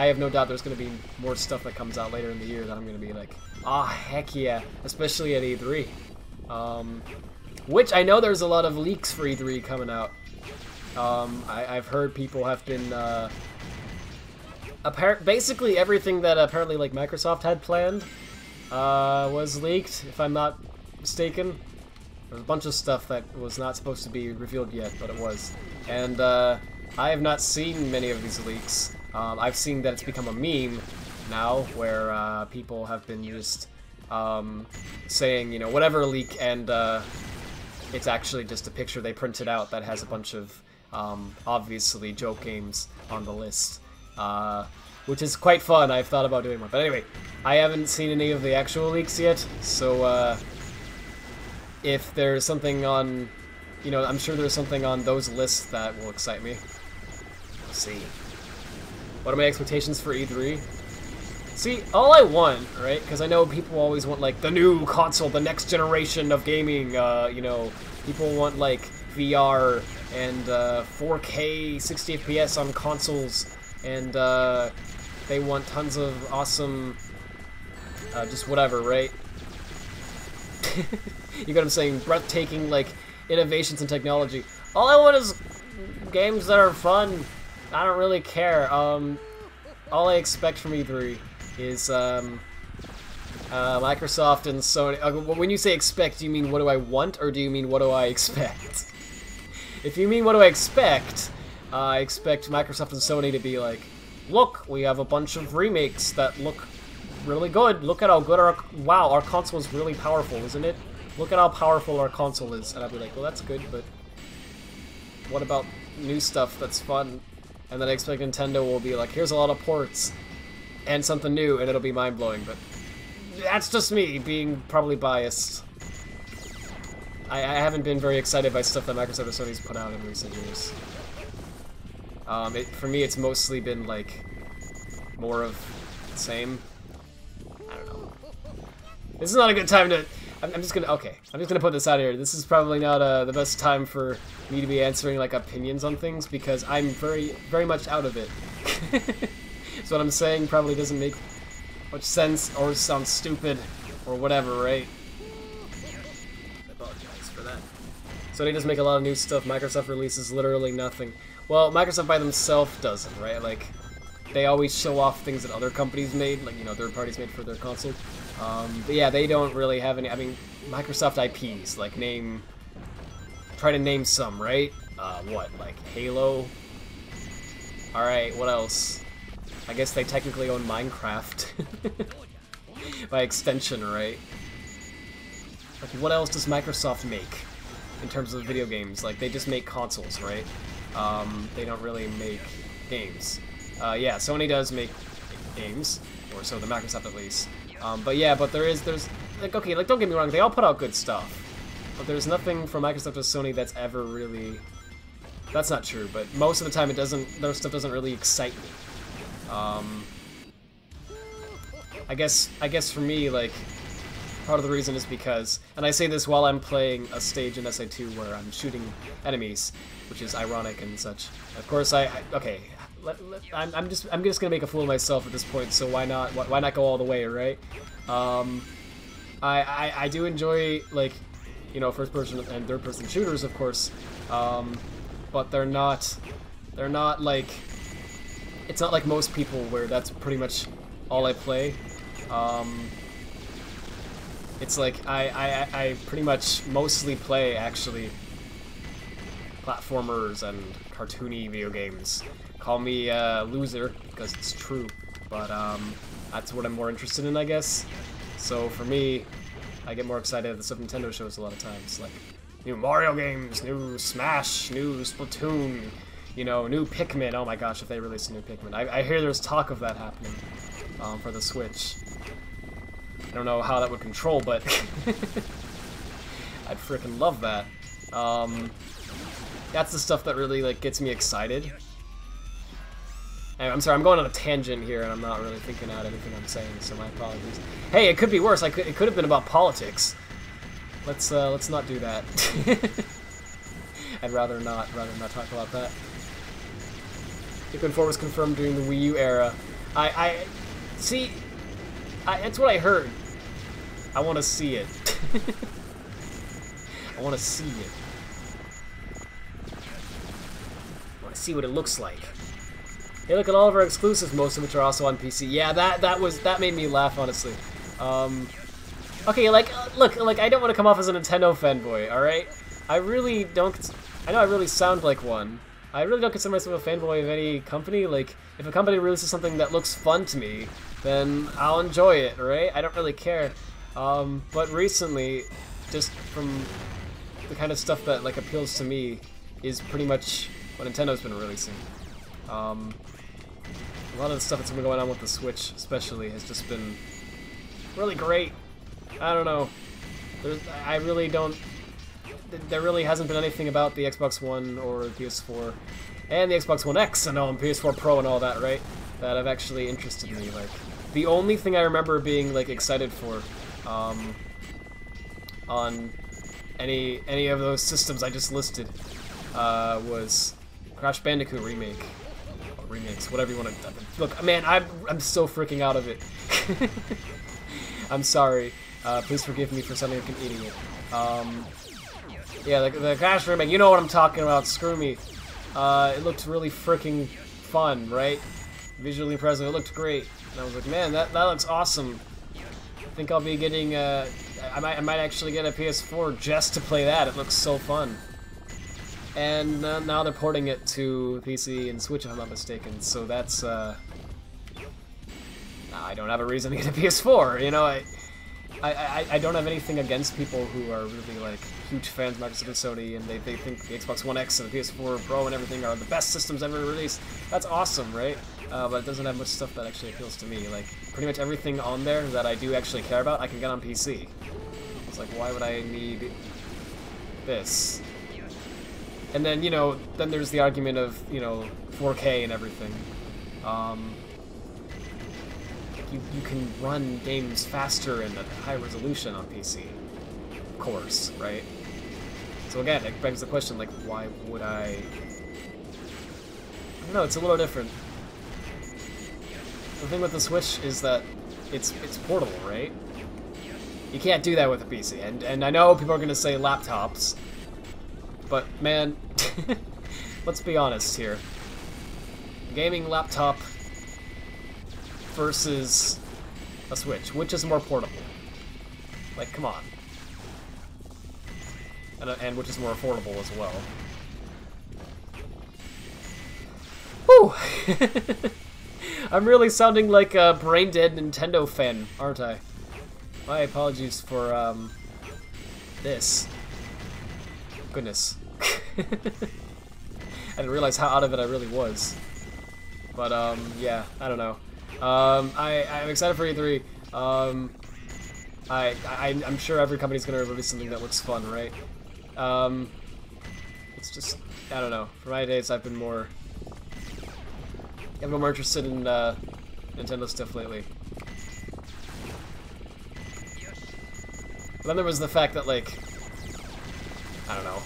have no doubt there's going to be more stuff that comes out later in the year that I'm going to be like, ah, heck yeah, especially at E3. Which I know there's a lot of leaks for E3 coming out. I've heard people have been basically everything that apparently like Microsoft had planned was leaked, if I'm not mistaken. There's a bunch of stuff that was not supposed to be revealed yet, but it was. And I have not seen many of these leaks. I've seen that it's become a meme now, where people have been just saying, you know, whatever leak, and it's actually just a picture they printed out that has a bunch of obviously joke games on the list, which is quite fun. I've thought about doing one, but anyway, I haven't seen any of the actual leaks yet, so if there's something on, you know, I'm sure there's something on those lists that will excite me. We'll see. What are my expectations for E3? See, all I want, right, because I know people always want, like, the new console, the next generation of gaming, you know, people want, like, VR and 4K 60 FPS on consoles, and they want tons of awesome, just whatever, right? You get what I'm saying? Breathtaking, like, innovations in technology. All I want is games that are fun. I don't really care. All I expect from E3 is Microsoft and Sony. When you say expect, do you mean what do I want, or do you mean what do I expect? If you mean what do I expect Microsoft and Sony to be like, look, we have a bunch of remakes that look really good. Look at how good our console is really powerful, isn't it? Look at how powerful our console is. And I'd be like, well, that's good, but what about new stuff that's fun? And then I expect Nintendo will be like, here's a lot of ports and something new, and it'll be mind-blowing, but that's just me being probably biased. I haven't been very excited by stuff that Microsoft or Sony's put out in recent years. For me, it's mostly been, like, more of the same. I don't know. This is not a good time to... I'm just gonna put this out here. This is probably not the best time for me to be answering, like, opinions on things, because I'm very, very much out of it. So what I'm saying probably doesn't make much sense, or sounds stupid, or whatever, right? I apologize for that. Sony does make a lot of new stuff. Microsoft releases literally nothing. Well, Microsoft by themselves doesn't, right? Like, they always show off things that other companies made, like, you know, third parties made for their console. But yeah, they don't really have any, I mean, Microsoft IPs, like, try to name some, right? What, like, Halo? Alright, what else? I guess they technically own Minecraft. By extension, right? Like, what else does Microsoft make in terms of video games? Like, they just make consoles, right? They don't really make games. Yeah, Sony does make games, or so the Microsoft at least. But yeah, but there's, like, okay, like, don't get me wrong, they all put out good stuff. But there's nothing from Microsoft or Sony that's ever really... That's not true, but most of the time their stuff doesn't really excite me. I guess for me, like, part of the reason is because, and I say this while I'm playing a stage in SA2 where I'm shooting enemies, which is ironic and such. Of course, okay, I'm just gonna make a fool of myself at this point. So why not go all the way, right? I do enjoy, like, you know, first person and third person shooters, of course, but they're not like, it's not like most people where that's pretty much all I play. It's like I pretty much mostly play, actually, platformers and cartoony video games. Call me a loser, because it's true, but that's what I'm more interested in, I guess. So for me, I get more excited at the Super Nintendo shows a lot of times, like new Mario games, new Smash, new Splatoon, you know, new Pikmin. Oh my gosh, if they release a new Pikmin. I hear there's talk of that happening for the Switch. I don't know how that would control, but I'd freaking love that. That's the stuff that really, like, gets me excited. I'm sorry, I'm going on a tangent here, and I'm not really thinking out anything I'm saying, so my apologies. Hey, it could be worse. It could have been about politics. Let's not do that. I'd rather not talk about that. Pikmin 4 was confirmed during the Wii U era. See, that's what I heard. I want to see it. I want to see it. I want to see what it looks like. Hey, look at all of our exclusives, most of which are also on PC. Yeah, that made me laugh, honestly. Okay, like, look, like, I don't want to come off as a Nintendo fanboy, alright? I really don't, I know I really sound like one. I really don't consider myself a fanboy of any company. Like, if a company releases something that looks fun to me, then I'll enjoy it, right? I don't really care. But recently, just from the kind of stuff that, like, appeals to me is pretty much what Nintendo's been releasing. A lot of the stuff that's been going on with the Switch, especially, has just been really great. I don't know. I really don't... There really hasn't been anything about the Xbox One or the PS4 and the Xbox One X and PS4 Pro and all that, right? That have actually interested me. Like, the only thing I remember being, like, excited for on any of those systems I just listed was Crash Bandicoot remake. Or remakes, whatever you want to... Look, man, I'm so freaking out of it. I'm sorry. Please forgive me for sounding like an idiot. Yeah, the Crash remake, you know what I'm talking about, screw me. It looked really freaking fun, right? Visually impressive, it looked great. And I was like, man, that looks awesome. I think I'll be getting, I might actually get a PS4 just to play that, it looks so fun. And now they're porting it to PC and Switch, if I'm not mistaken, so that's, I don't have a reason to get a PS4, you know, I don't have anything against people who are really, like, huge fans of Microsoft and Sony, and they think the Xbox One X and the PS4 Pro and everything are the best systems ever released. That's awesome, right? But it doesn't have much stuff that actually appeals to me. Like, pretty much everything on there that I do actually care about, I can get on PC. It's like, why would I need this? And then, you know, then there's the argument of, you know, 4K and everything. You can run games faster and at high resolution on PC, of course, right? So again, it begs the question, like, why would I don't know, it's a little different. The thing with the Switch is that it's portable, right? You can't do that with a PC, and I know people are gonna say laptops, but man, let's be honest here. A gaming laptop versus a Switch, which is more portable? Like, come on. And which is more affordable as well. Whew! I'm really sounding like a brain-dead Nintendo fan, aren't I? My apologies for, this. Goodness. I didn't realize how out of it I really was. But, yeah, I don't know. I'm excited for E3. I'm sure every company's gonna release something that looks fun, right? It's just, I don't know. For my days, I've been more I've been more interested in Nintendo stuff lately. But then there was the fact that, like, I don't know.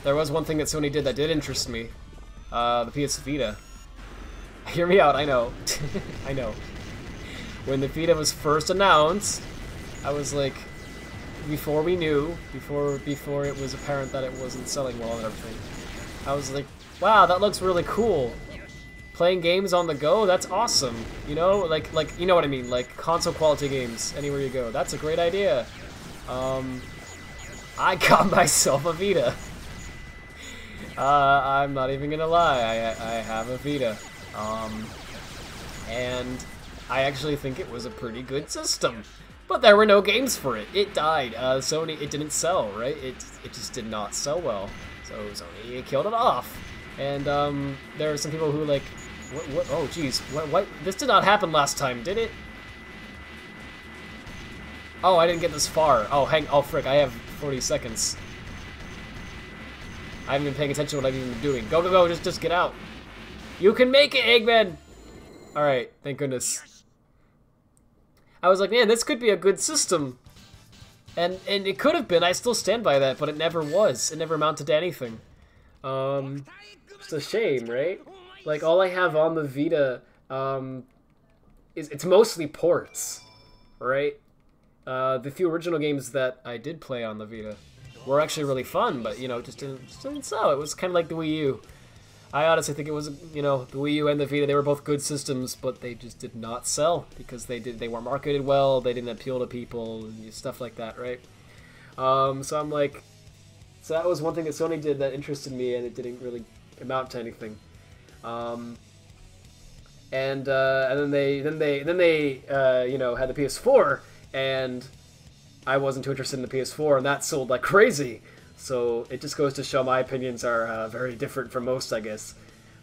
There was one thing that Sony did that did interest me. The PS Vita. Hear me out, I know. I know. When the Vita was first announced, I was like, before we knew, before it was apparent that it wasn't selling well and everything, I was like, wow, that looks really cool. Playing games on the go, that's awesome. You know, like you know what I mean, like console quality games anywhere you go. That's a great idea. I got myself a Vita. I'm not even gonna lie, I have a Vita. And I actually think it was a pretty good system. But there were no games for it. It died. Sony, it didn't sell, right? It just did not sell well. So Sony killed it off. And there are some people who like, what oh geez, what, this did not happen last time, did it? Oh, I didn't get this far. Oh frick, I have 40 seconds. I haven't been paying attention to what I've even been doing. Go, go, go, just get out. You can make it, Eggman! Alright, thank goodness. I was like, man, this could be a good system. And it could have been, I still stand by that, but it never was. It never amounted to anything. It's a shame, right? Like, all I have on the Vita, it's mostly ports, right? The few original games that I did play on the Vita were actually really fun, but, you know, just didn't sell. It was kind of like the Wii U. I honestly think it was, you know, the Wii U and the Vita, they were both good systems, but they just did not sell because they weren't marketed well, they didn't appeal to people, and stuff like that, right? So I'm like, so that was one thing that Sony did that interested me, and it didn't really amount to anything. And then they you know, had the PS4, and I wasn't too interested in the PS4, and that sold like crazy. So it just goes to show my opinions are very different from most, I guess.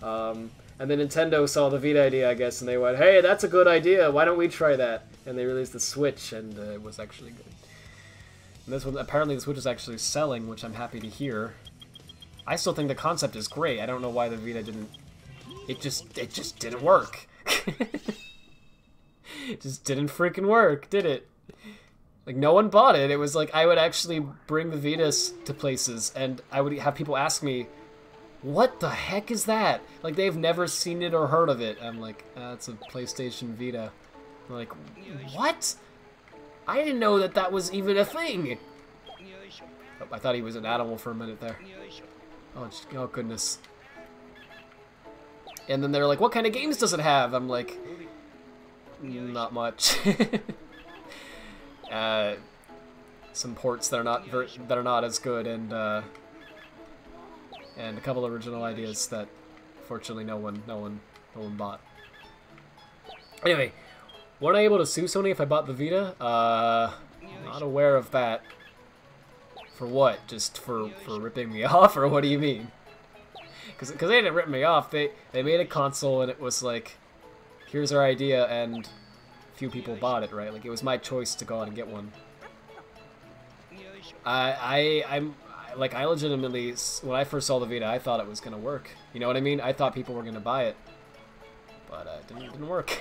And then Nintendo saw the Vita idea, I guess, and they went, hey, that's a good idea, why don't we try that? And they released the Switch, and it was actually good. And this one, apparently the Switch is actually selling, which I'm happy to hear. I still think the concept is great. I don't know why the Vita didn't... It just didn't work. It just didn't freaking work, did it? Like, no one bought it. It was like, I would actually bring the Vitas to places, and I would have people ask me, what the heck is that? Like, they've never seen it or heard of it. I'm like, it's a PlayStation Vita. I'm like, what? I didn't know that that was even a thing. Oh, I thought he was an animal for a minute there. Oh, goodness. And then they're like, what kind of games does it have? I'm like, not much. Some ports that are not as good, and a couple original ideas that fortunately no one bought. Anyway, weren't I able to sue Sony if I bought the Vita? Not aware of that. For what? Just for ripping me off, or what do you mean? Because they didn't rip me off. They made a console, and it was like, here's our idea, and few people bought it, right? Like, it was my choice to go out and get one. I'm I legitimately, when I first saw the Vita, I thought it was gonna work. You know what I mean? I thought people were gonna buy it, but it didn't work.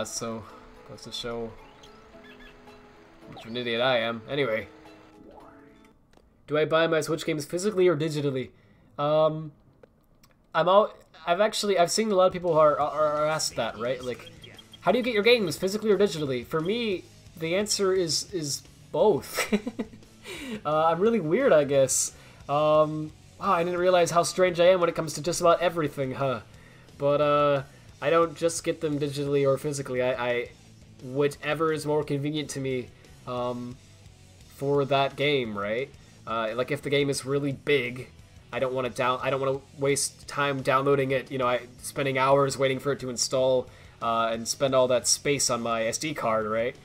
So goes to show how much of an idiot I am. Anyway, do I buy my Switch games physically or digitally? I've seen a lot of people who are asked that, right? Like, how do you get your games, physically or digitally? For me, the answer is both. I'm really weird, I guess. Wow, I didn't realize how strange I am when it comes to just about everything, huh? But I don't just get them digitally or physically. I whichever is more convenient to me for that game, right? Like, if the game is really big, I don't want to waste time downloading it. You know, spending hours waiting for it to install. And spend all that space on my SD card, right?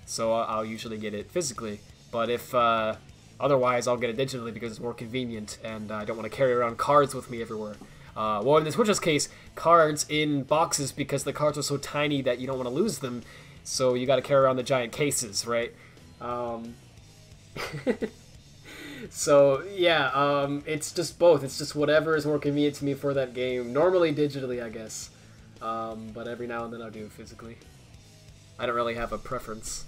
So I'll usually get it physically. But if otherwise, I'll get it digitally because it's more convenient, and I don't want to carry around cards with me everywhere. Well, in the Switch's case, cards in boxes because the cards are so tiny that you don't want to lose them. So you got to carry around the giant cases, right? So yeah, it's just both. It's just whatever is more convenient to me for that game. Normally digitally, I guess, but every now and then I'll do physically. I don't really have a preference.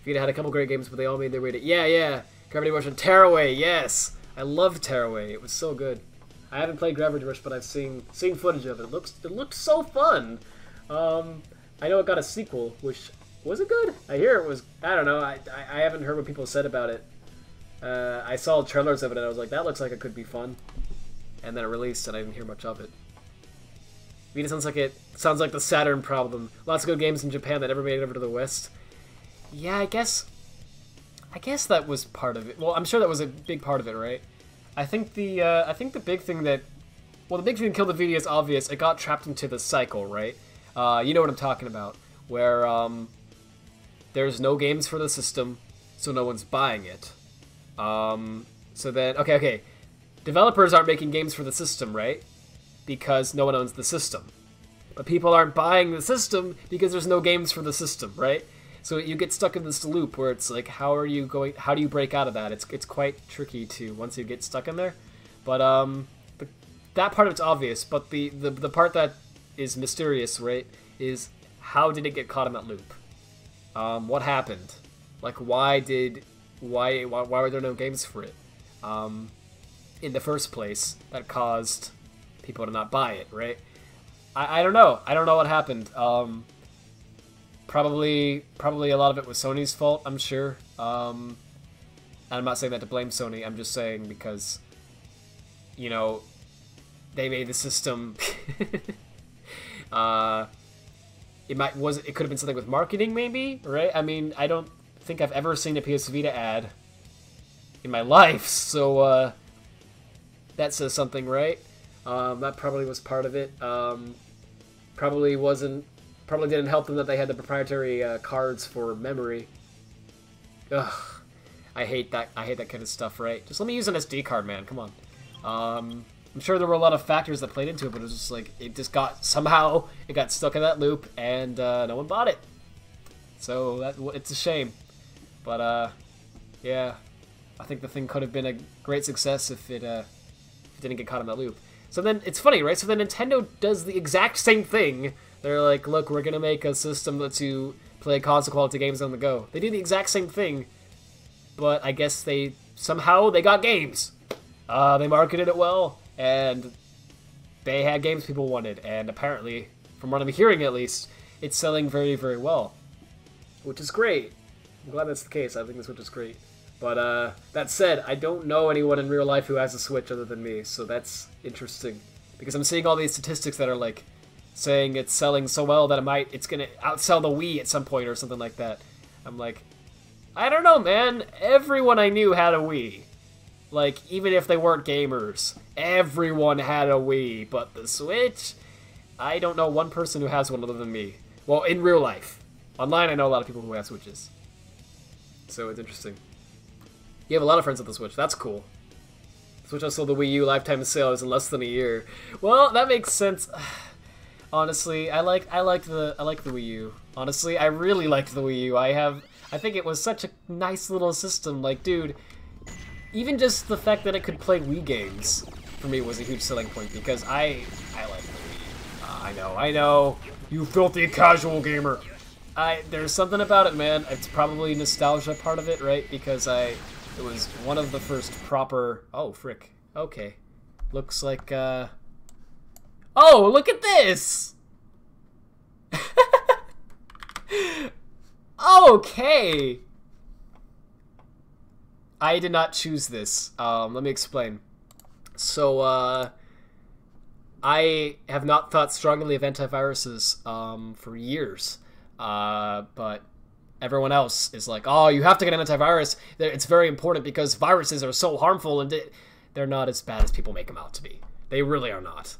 Vita had a couple great games, but they all made their way to yeah. Gravity Rush and Tearaway, yes, I love Tearaway. It was so good. I haven't played Gravity Rush, but I've seen footage of it. It looked so fun. I know it got a sequel, which was it good? I hear it was. I don't know. I haven't heard what people said about it. I saw trailers of it and I was like, that looks like it could be fun. And then it released and I didn't hear much of it. Vita sounds like the Saturn problem. Lots of good games in Japan that never made it over to the West. Yeah, I guess that was part of it. Well, I'm sure that was a big part of it, right? I think the big thing that, well, the big thing that killed the Vita is obvious. It got trapped into the cycle, right? You know what I'm talking about, where there's no games for the system, so no one's buying it. So then, okay, developers aren't making games for the system, right? Because no one owns the system. But people aren't buying the system because there's no games for the system, right? So you get stuck in this loop where it's like, how do you break out of that? It's quite tricky to once you get stuck in there. But that part of it's obvious, but the part that is mysterious, right, is how did it get caught in that loop? What happened? Like why were there no games for it in the first place that caused people to not buy it, right? I don't know. I don't know what happened. Probably a lot of it was Sony's fault, I'm sure. And I'm not saying that to blame Sony. I'm just saying because, you know, they made the system. It could have been something with marketing, maybe, right? I mean, I don't think I've ever seen a PS Vita ad in my life, so that says something, right? That probably was part of it. Probably didn't help them that they had the proprietary cards for memory. Ugh, I hate that kind of stuff, right? Just let me use an SD card, man. Come on. I'm sure there were a lot of factors that played into it, but it was just like it got stuck in that loop, and no one bought it. So it's a shame. But yeah, I think the thing could have been a great success if it didn't get caught in that loop. So then it's funny, right? So then Nintendo does the exact same thing. They're like, look, we're gonna make a system that lets you play console quality games on the go. They do the exact same thing, but I guess they got games. They marketed it well, and they had games people wanted, and apparently, from what I'm hearing at least, it's selling very, very well, which is great. I'm glad that's the case. I think the Switch is great. But that said, I don't know anyone in real life who has a Switch other than me, so that's interesting. Because I'm seeing all these statistics that are like saying it's selling so well that it's gonna outsell the Wii at some point or something like that. I'm like, I don't know, man. Everyone I knew had a Wii. Like, even if they weren't gamers, everyone had a Wii. But the Switch, I don't know one person who has one other than me. Well, in real life. Online, I know a lot of people who have Switches. So it's interesting. You have a lot of friends with the Switch. That's cool. Switch also the Wii U lifetime sale is in less than a year. Well, that makes sense. Honestly, I like the Wii U. Honestly, I really liked the Wii U. I think it was such a nice little system. Like, dude, even just the fact that it could play Wii games for me was a huge selling point because I like the Wii U. I know. You filthy casual gamer. There's something about it, man. It's probably nostalgia part of it, right? Because it was one of the first proper... Oh, frick. Okay. Looks like, Oh, look at this! Okay! I did not choose this. Let me explain. So, I have not thought strongly of antiviruses, for years. But everyone else is like, oh, you have to get an antivirus. It's very important because viruses are so harmful and they're not as bad as people make them out to be. They really are not.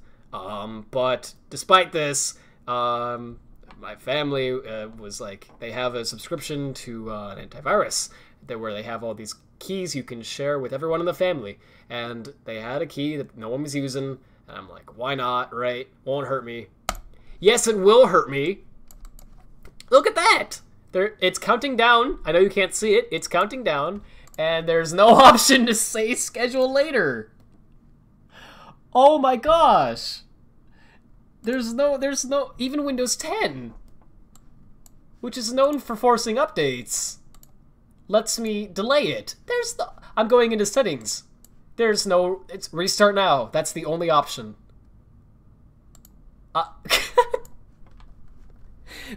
But despite this, my family was like, they have a subscription to an antivirus where they have all these keys you can share with everyone in the family. And they had a key that no one was using. And I'm like, why not, right? Won't hurt me. Yes, it will hurt me. Look at that! It's counting down. I know you can't see it. It's counting down. And there's no option to say schedule later. Oh my gosh. There's no, even Windows 10, which is known for forcing updates, lets me delay it. I'm going into settings. It's restart now. That's the only option.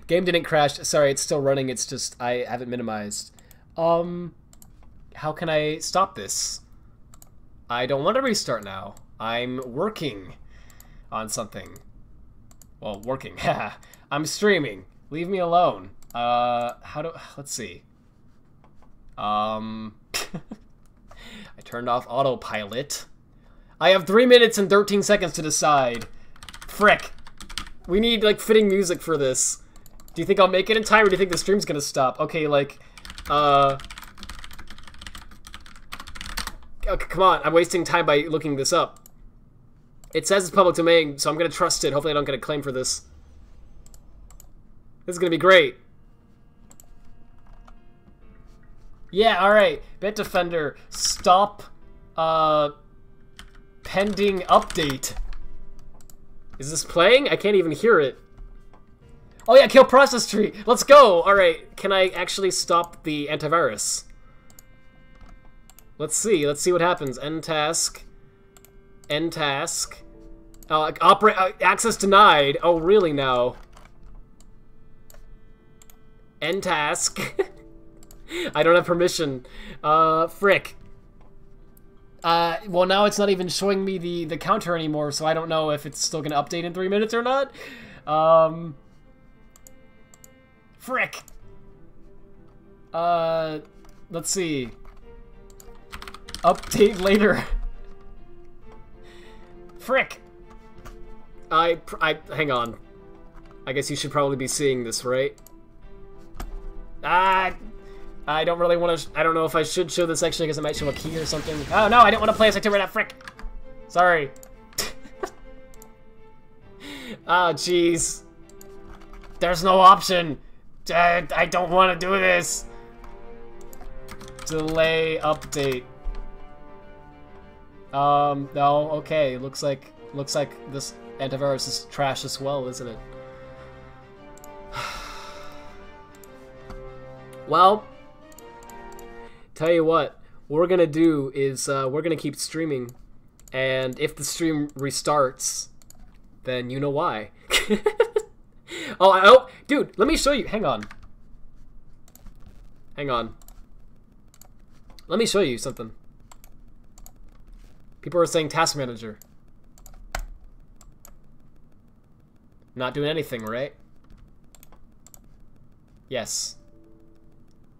Game didn't crash. Sorry, it's still running. It's just, I haven't minimized. How can I stop this? I don't want to restart now. I'm working on something. Well, working. I'm streaming. Leave me alone. Let's see. I turned off autopilot. I have 3 minutes and 13 seconds to decide. Frick. We need, like, fitting music for this. Do you think I'll make it in time, or do you think the stream's gonna stop? Okay, like, okay, come on, I'm wasting time by looking this up. It says it's public domain, so I'm gonna trust it. Hopefully I don't get a claim for this. This is gonna be great. Yeah, alright. Bitdefender, stop, pending update. Is this playing? I can't even hear it. Oh yeah, kill process tree. Let's go. Alright, can I actually stop the antivirus? Let's see what happens. End task. End task. Access denied. Oh, really now? End task. I don't have permission. Frick. Well, now it's not even showing me the counter anymore, so I don't know if it's still gonna update in 3 minutes or not. Frick. Let's see. Update later. Frick. Hang on. I guess you should probably be seeing this, right? I don't really want to. I don't know if I should show this actually, because it might show a key or something. Oh no, I didn't want to play this activity right now. Frick. Sorry. Oh jeez. There's no option. I don't want to do this. Delay update. No. Okay. Looks like this antivirus is trash as well, isn't it? Well, tell you what we're gonna do is we're gonna keep streaming, and if the stream restarts, then you know why. Oh, dude, let me show you. Hang on. Let me show you something. People are saying task manager. Not doing anything, right? Yes.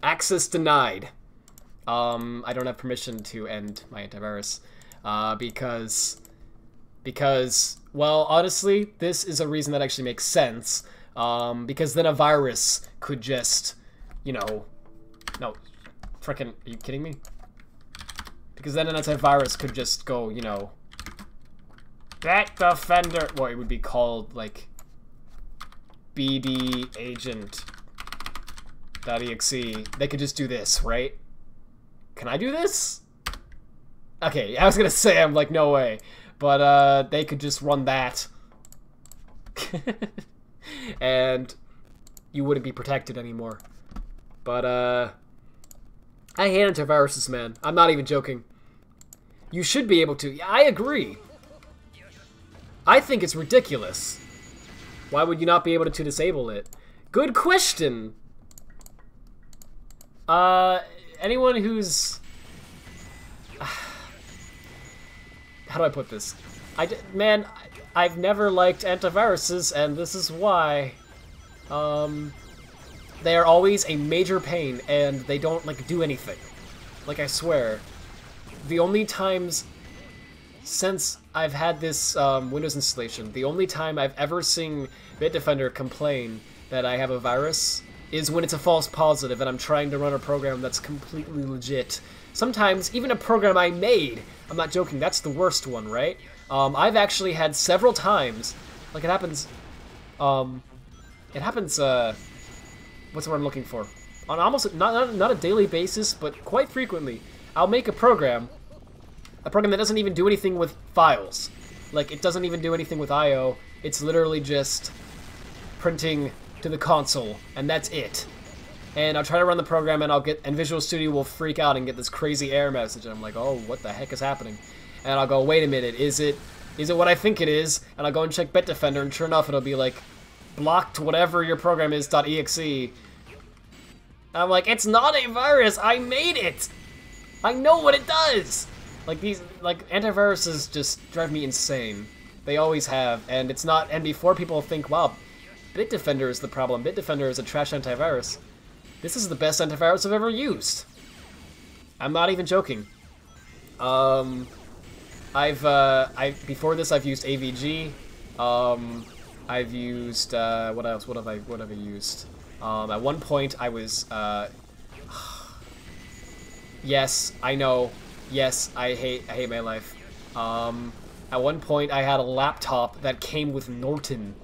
Access denied. I don't have permission to end my antivirus, because, well, honestly, this is a reason that actually makes sense, because then a virus could just, you know, no, frickin', are you kidding me? Because then an antivirus could just go, you know, Bitdefender, well, it would be called, like, BD agent. .exe. They could just do this, right? Can I do this? Okay, I was gonna say, I'm like, no way. But, they could just run that. And you wouldn't be protected anymore. But, I hate antiviruses, man. I'm not even joking. You should be able to. Yeah, I agree. I think it's ridiculous. Why would you not be able to disable it? Good question. Anyone who's... How do I put this? Man, I've never liked antiviruses, and this is why. They are always a major pain, and they don't, like, do anything. Like, I swear. The only times since I've had this Windows installation, the only time I've ever seen Bitdefender complain that I have a virus is when it's a false positive and I'm trying to run a program that's completely legit. Sometimes, even a program I made, I'm not joking, that's the worst one, right? I've actually had several times, like it happens, what's the word I'm looking for? On almost not a daily basis, but quite frequently, I'll make a program that doesn't even do anything with files. Like, it doesn't even do anything with I/O. It's literally just printing to the console, and that's it. And I'll try to run the program, and Visual Studio will freak out and get this crazy error message, and I'm like, oh, what the heck is happening? And I'll go, wait a minute, is it what I think it is? And I'll go and check Bitdefender, and sure enough, it'll be like, blocked whatever your program is .exe. And I'm like, it's not a virus, I made it! I know what it does! Like, antiviruses just drive me insane. They always have, and it's not, and before people think, wow, Bitdefender is the problem. Bitdefender is a trash antivirus. This is the best antivirus I've ever used. I'm not even joking. Before this I've used AVG. I've used, what else? What have I used? At one point I was, yes, I know. Yes, I hate my life. At one point I had a laptop that came with Norton.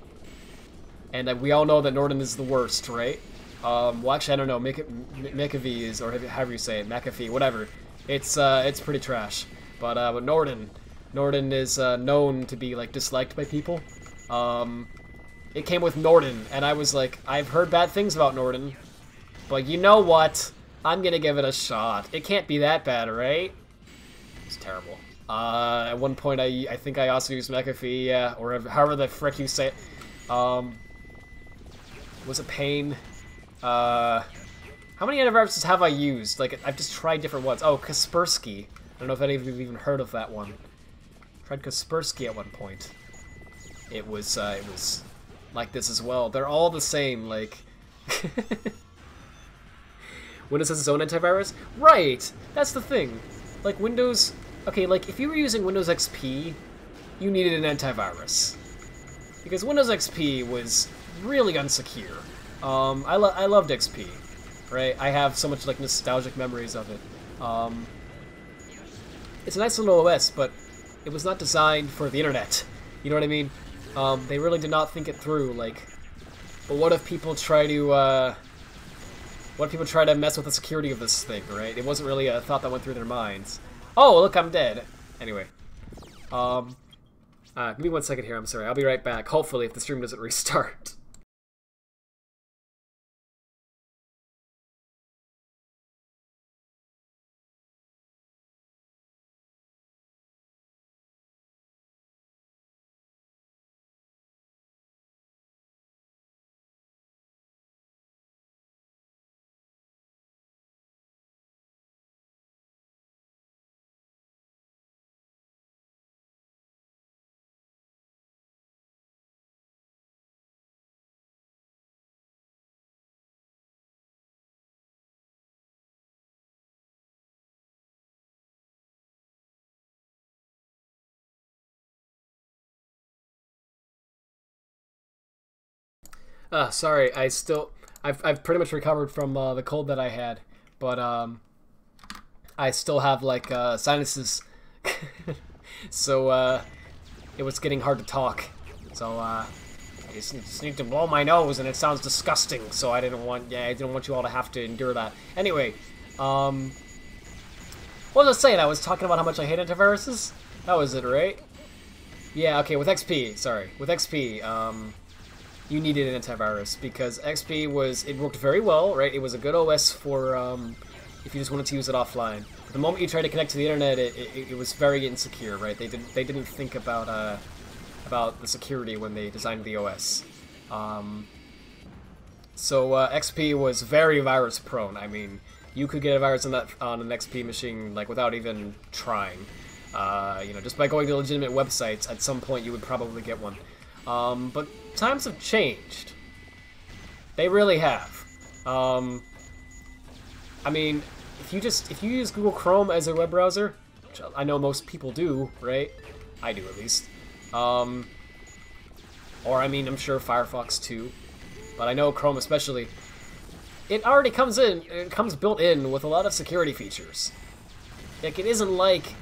And we all know that Norton is the worst, right? Well, actually, I don't know. McAfee is, or however you say it, McAfee, whatever. It's pretty trash. But Norton is known to be like disliked by people. It came with Norton, and I was like, I've heard bad things about Norton, but you know what? I'm gonna give it a shot. It can't be that bad, right? It's terrible. At one point, I think I also used McAfee, yeah, or however the frick you say it. Was it Pain? How many antiviruses have I used? Like, I've just tried different ones. Oh, Kaspersky. I don't know if any of you have even heard of that one. Tried Kaspersky at one point. It was like this as well. They're all the same, like... Windows has its own antivirus? Right! That's the thing. Like, Windows... Okay, like, if you were using Windows XP, you needed an antivirus. Because Windows XP was really unsecure. I loved XP, right? I have so much, like, nostalgic memories of it. It's a nice little OS, but it was not designed for the internet. You know what I mean? They really did not think it through, like... But what if people try to, mess with the security of this thing, right? It wasn't really a thought that went through their minds. Oh, look, I'm dead. Anyway. Give me 1 second here, I'm sorry. I'll be right back. Hopefully, if the stream doesn't restart. Sorry, I've pretty much recovered from the cold that I had, but I still have like sinuses, so it was getting hard to talk. So I just need to blow my nose, and it sounds disgusting. So I didn't want you all to have to endure that. Anyway, what was I saying? I was talking about how much I hate antiviruses. That was it, right? Yeah. Okay. With XP, sorry. With XP, you needed an antivirus because XP worked very well, right? It was a good OS for if you just wanted to use it offline. But the moment you tried to connect to the internet, it was very insecure, right? They didn't think about the security when they designed the OS. So XP was very virus prone. I mean, you could get a virus on an XP machine like without even trying. You know, just by going to legitimate websites, at some point you would probably get one. But times have changed. They really have. I mean, if you use Google Chrome as a web browser, which I know most people do, right? I do at least. Or I mean, I'm sure Firefox too, but I know Chrome especially. It already comes built in with a lot of security features. Like, it isn't like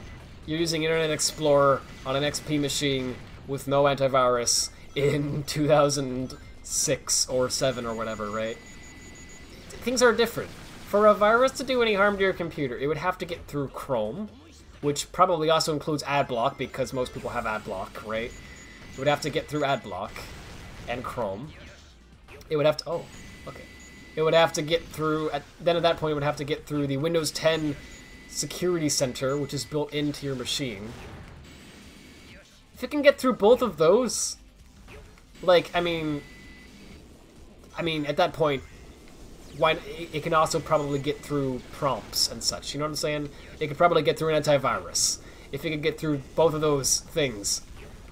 you're using Internet Explorer on an XP machine with no antivirus in 2006 or 7 or whatever, right? things are different. For a virus to do any harm to your computer, it would have to get through Chrome, which probably also includes AdBlock, because most people have AdBlock, right? It would have to get through AdBlock and Chrome. It would have to... Oh, okay. It would have to get through... Then at that point, it would have to get through the Windows 10 Security Center, which is built into your machine. If it can get through both of those... Like, I mean, at that point... Why it can also probably get through prompts and such, you know what I'm saying? It could probably get through an antivirus. If it could get through both of those things,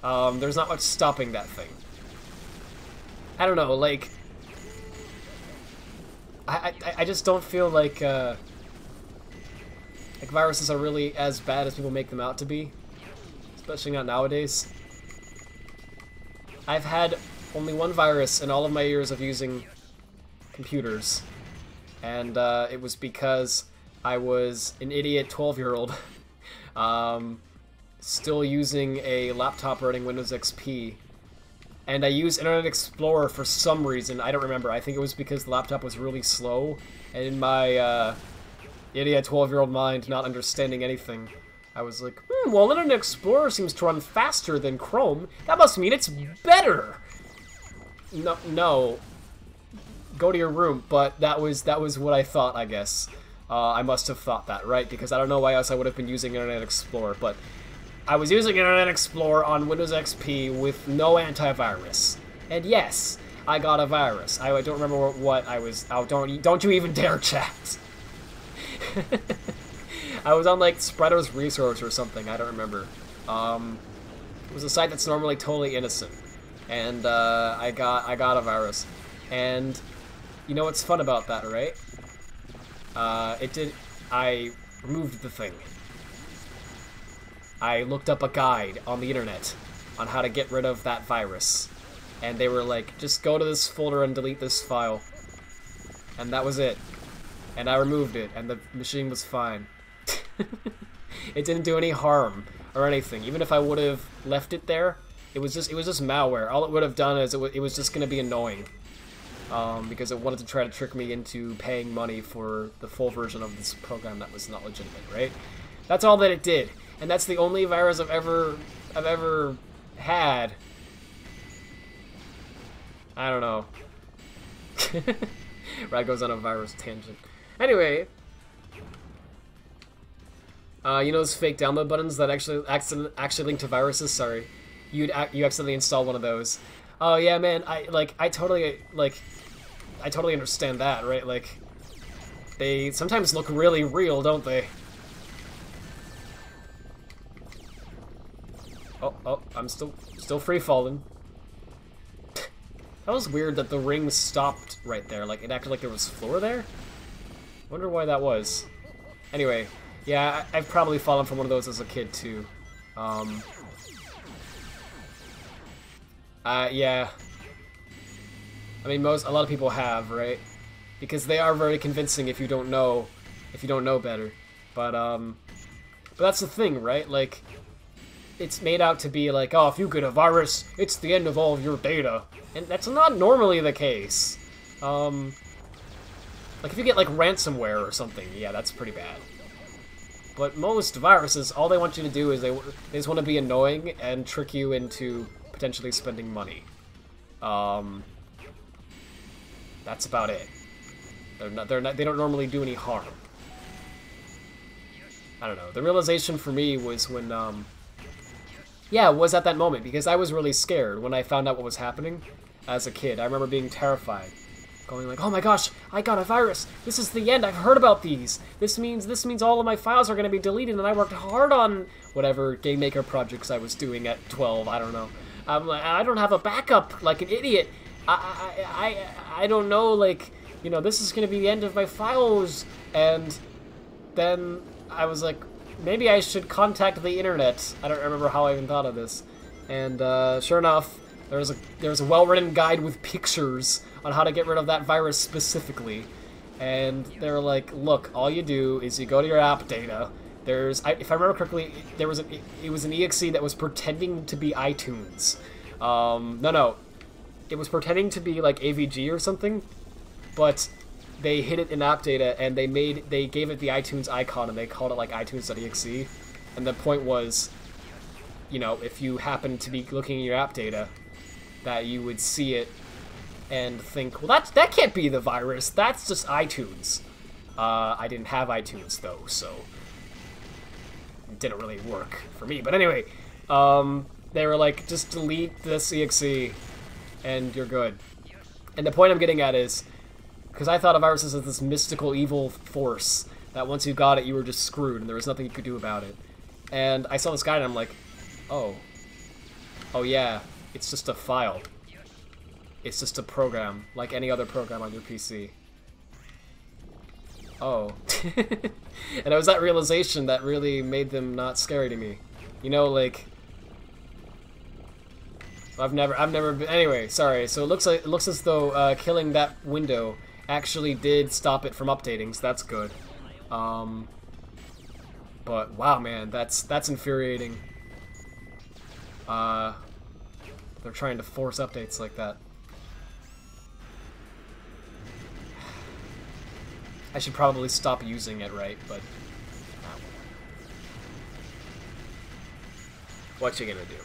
there's not much stopping that thing. I don't know, like... I just don't feel like viruses are really as bad as people make them out to be. Especially not nowadays. I've had only one virus in all of my years of using computers, and it was because I was an idiot 12-year-old still using a laptop running Windows XP, and I used Internet Explorer for some reason. I don't remember. I think it was because the laptop was really slow, and in my idiot 12-year-old mind, not understanding anything, I was like, well, Internet Explorer seems to run faster than Chrome. That must mean it's better. No. Go to your room, but that was what I thought, I guess. I must have thought that, right? Because I don't know why else I would have been using Internet Explorer, but I was using Internet Explorer on Windows XP with no antivirus. And yes, I got a virus. I don't remember what I was... Oh, don't you even dare chat! I was on, like, Spreader's Resource or something, I don't remember. It was a site that's normally totally innocent. And, I got a virus. And... You know what's fun about that, right? I removed the thing. I looked up a guide on the internet on how to get rid of that virus. And they were like, just go to this folder and delete this file. And that was it. And I removed it, and the machine was fine. It didn't do any harm or anything. Even if I would have left it there, it was just malware. All it would have done is it was just going to be annoying. Because it wanted to try to trick me into paying money for the full version of this program that was not legitimate, right? That's all that it did, and that's the only virus I've ever had. I don't know. Rad goes on a virus tangent. Anyway, you know those fake download buttons that actually link to viruses? Sorry, you accidentally installed one of those. Oh yeah, man. I totally understand that, right? Like, they sometimes look really real, don't they? Oh, I'm still free falling. That was weird that the ring stopped right there. Like, it acted like there was floor there. Wonder why that was. Anyway, yeah, I've probably fallen from one of those as a kid too. Yeah. I mean, a lot of people have, right? Because they are very convincing if you don't know better. But that's the thing, right? Like, it's made out to be like, oh, if you get a virus, it's the end of all of your data. And that's not normally the case. Like, if you get, like, ransomware or something, yeah, that's pretty bad. But most viruses, all they want you to do is they just want to be annoying and trick you into potentially spending money. That's about it. They don't normally do any harm. I don't know. The realization for me was when, yeah, it was at that moment, because I was really scared when I found out what was happening as a kid. I remember being terrified. Going like, oh my gosh, I got a virus. This is the end. I've heard about these. This means all of my files are going to be deleted, and I worked hard on whatever game maker projects I was doing at 12. I don't know. I don't have a backup like an idiot. I don't know, like, you know, this is going to be the end of my files. And then I was like, maybe I should contact the internet. I don't remember how I even thought of this. And sure enough, there's a well-written guide with pictures on how to get rid of that virus specifically. And they're like, look, all you do is you go to your app data. If I remember correctly, it was an exe that was pretending to be iTunes. No, it was pretending to be like AVG or something, but they hid it in app data and they gave it the iTunes icon and they called it like iTunes.exe. And the point was, you know, if you happen to be looking at your app data, that you would see it and think, well, that can't be the virus. That's just iTunes. I didn't have iTunes though, so it didn't really work for me. But anyway, they were like, just delete this exe and you're good. And the point I'm getting at is, because I thought of viruses as this mystical evil force that once you got it, you were just screwed and there was nothing you could do about it. And I saw this guide and I'm like, oh yeah, it's just a file. It's just a program, like any other program on your PC. Oh. And it was that realization that really made them not scary to me. You know, like, I've never been, anyway, sorry. So it looks as though killing that window actually did stop it from updating, so that's good. But wow, man, that's infuriating. They're trying to force updates like that. I should probably stop using it, right? But what you gonna do?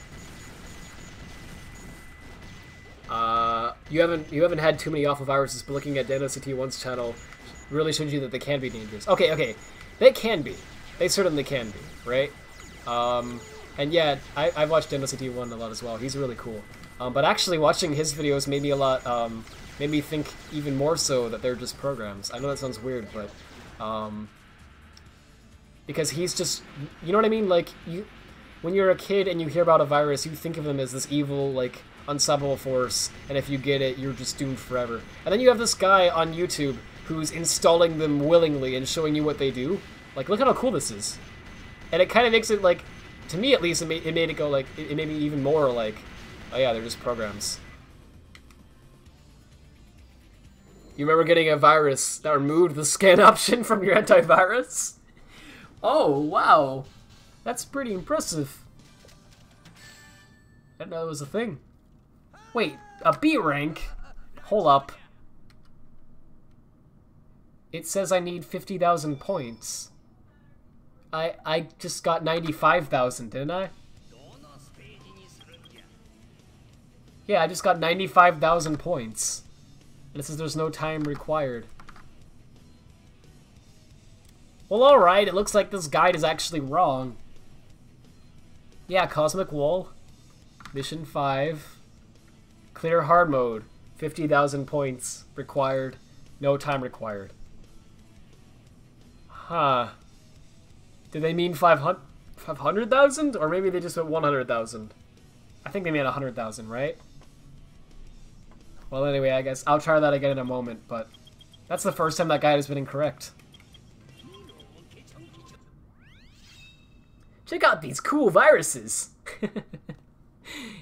You haven't had too many awful viruses, but looking at DanoCT1's channel really shows you that they can be dangerous. Okay, they can be. They certainly can be, right? And yeah, I've watched DanoCT1 a lot as well. He's really cool. But actually, watching his videos made me made me think even more so that they're just programs. I know that sounds weird, but because he's just, you know what I mean? Like, when you're a kid and you hear about a virus, you think of them as this evil, like, unstoppable force, and if you get it, you're just doomed forever. And then you have this guy on YouTube who's installing them willingly and showing you what they do. Like, look at how cool this is. And it kind of makes it, like, to me at least, it made it go, like, it made me even more like, oh yeah, they're just programs. You remember getting a virus that removed the scan option from your antivirus? Oh, wow. That's pretty impressive. I didn't know that was a thing. Wait, a B rank? Hold up. It says I need 50,000 points. I just got 95,000, didn't I? Yeah, I just got 95,000 points. And it says there's no time required. Well, alright, it looks like this guide is actually wrong. Yeah, Cosmic Wall. Mission 5. Clear hard mode. 50,000 points required. No time required. Huh. Did they mean 500,000? Or maybe they just meant 100,000. I think they meant 100,000, right? Well, anyway, I guess I'll try that again in a moment, but that's the first time that guide has been incorrect. Check out these cool viruses!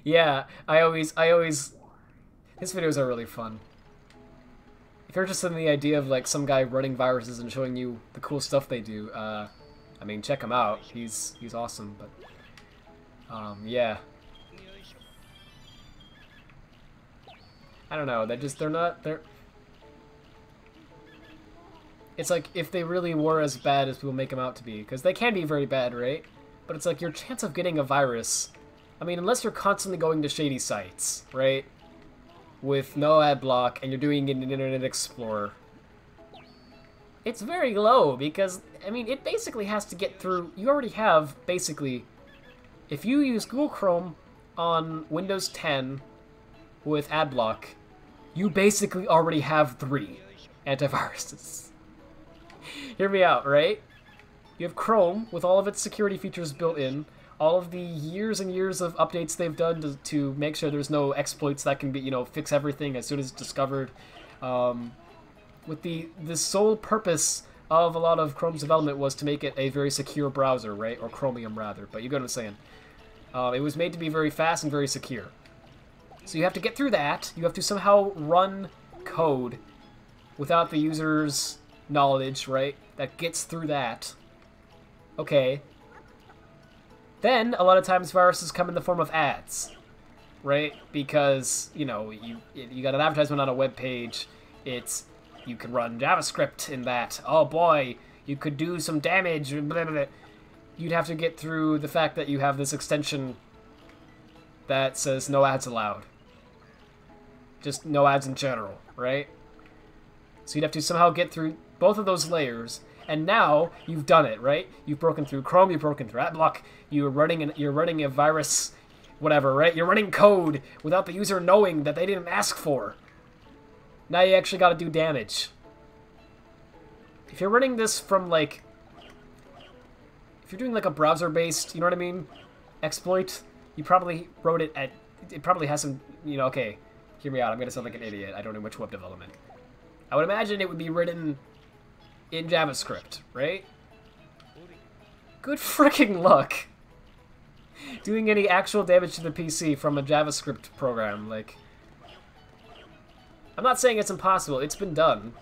Yeah, I always... His videos are really fun. If you're interested in the idea of, like, some guy running viruses and showing you the cool stuff they do, I mean, check him out. He's awesome, but... yeah. I don't know, they're... It's like, if they really were as bad as people make them out to be, because they can be very bad, right? But it's like, your chance of getting a virus, I mean, unless you're constantly going to shady sites, right? With no ad block, and you're doing it in Internet Explorer. It's very low, because, I mean, it basically has to get through... You already have, basically... If you use Google Chrome on Windows 10 with ad block, you basically already have 3 antiviruses. Hear me out, right? You have Chrome with all of its security features built in, all of the years and years of updates they've done to make sure there's no exploits that can be, you know, fix everything as soon as it's discovered. With the sole purpose of a lot of Chrome's development was to make it a very secure browser, right? Or Chromium, rather, but you get what I'm saying. It was made to be very fast and very secure. So you have to get through that. You have to somehow run code without the user's knowledge, right? That gets through that. Okay. Then, a lot of times, viruses come in the form of ads, right? Because, you know, you got an advertisement on a web page. It's you can run JavaScript in that. Oh boy, you could do some damage. Blah, blah, blah. You'd have to get through the fact that you have this extension that says no ads allowed. Just no ads in general, right? So you'd have to somehow get through both of those layers, and now you've done it, right? You've broken through Chrome, you've broken through AdBlock, you're running a virus, whatever, right? You're running code without the user knowing that they didn't ask for. Now you actually got to do damage. If you're running this from, like, if you're doing, like, a browser-based, you know what I mean, exploit, you probably wrote it at, it probably has some, you know, okay, hear me out, I'm going to sound like an idiot, I don't know much web development. I would imagine it would be written in JavaScript, right? Good freaking luck doing any actual damage to the PC from a JavaScript program, like... I'm not saying it's impossible, it's been done.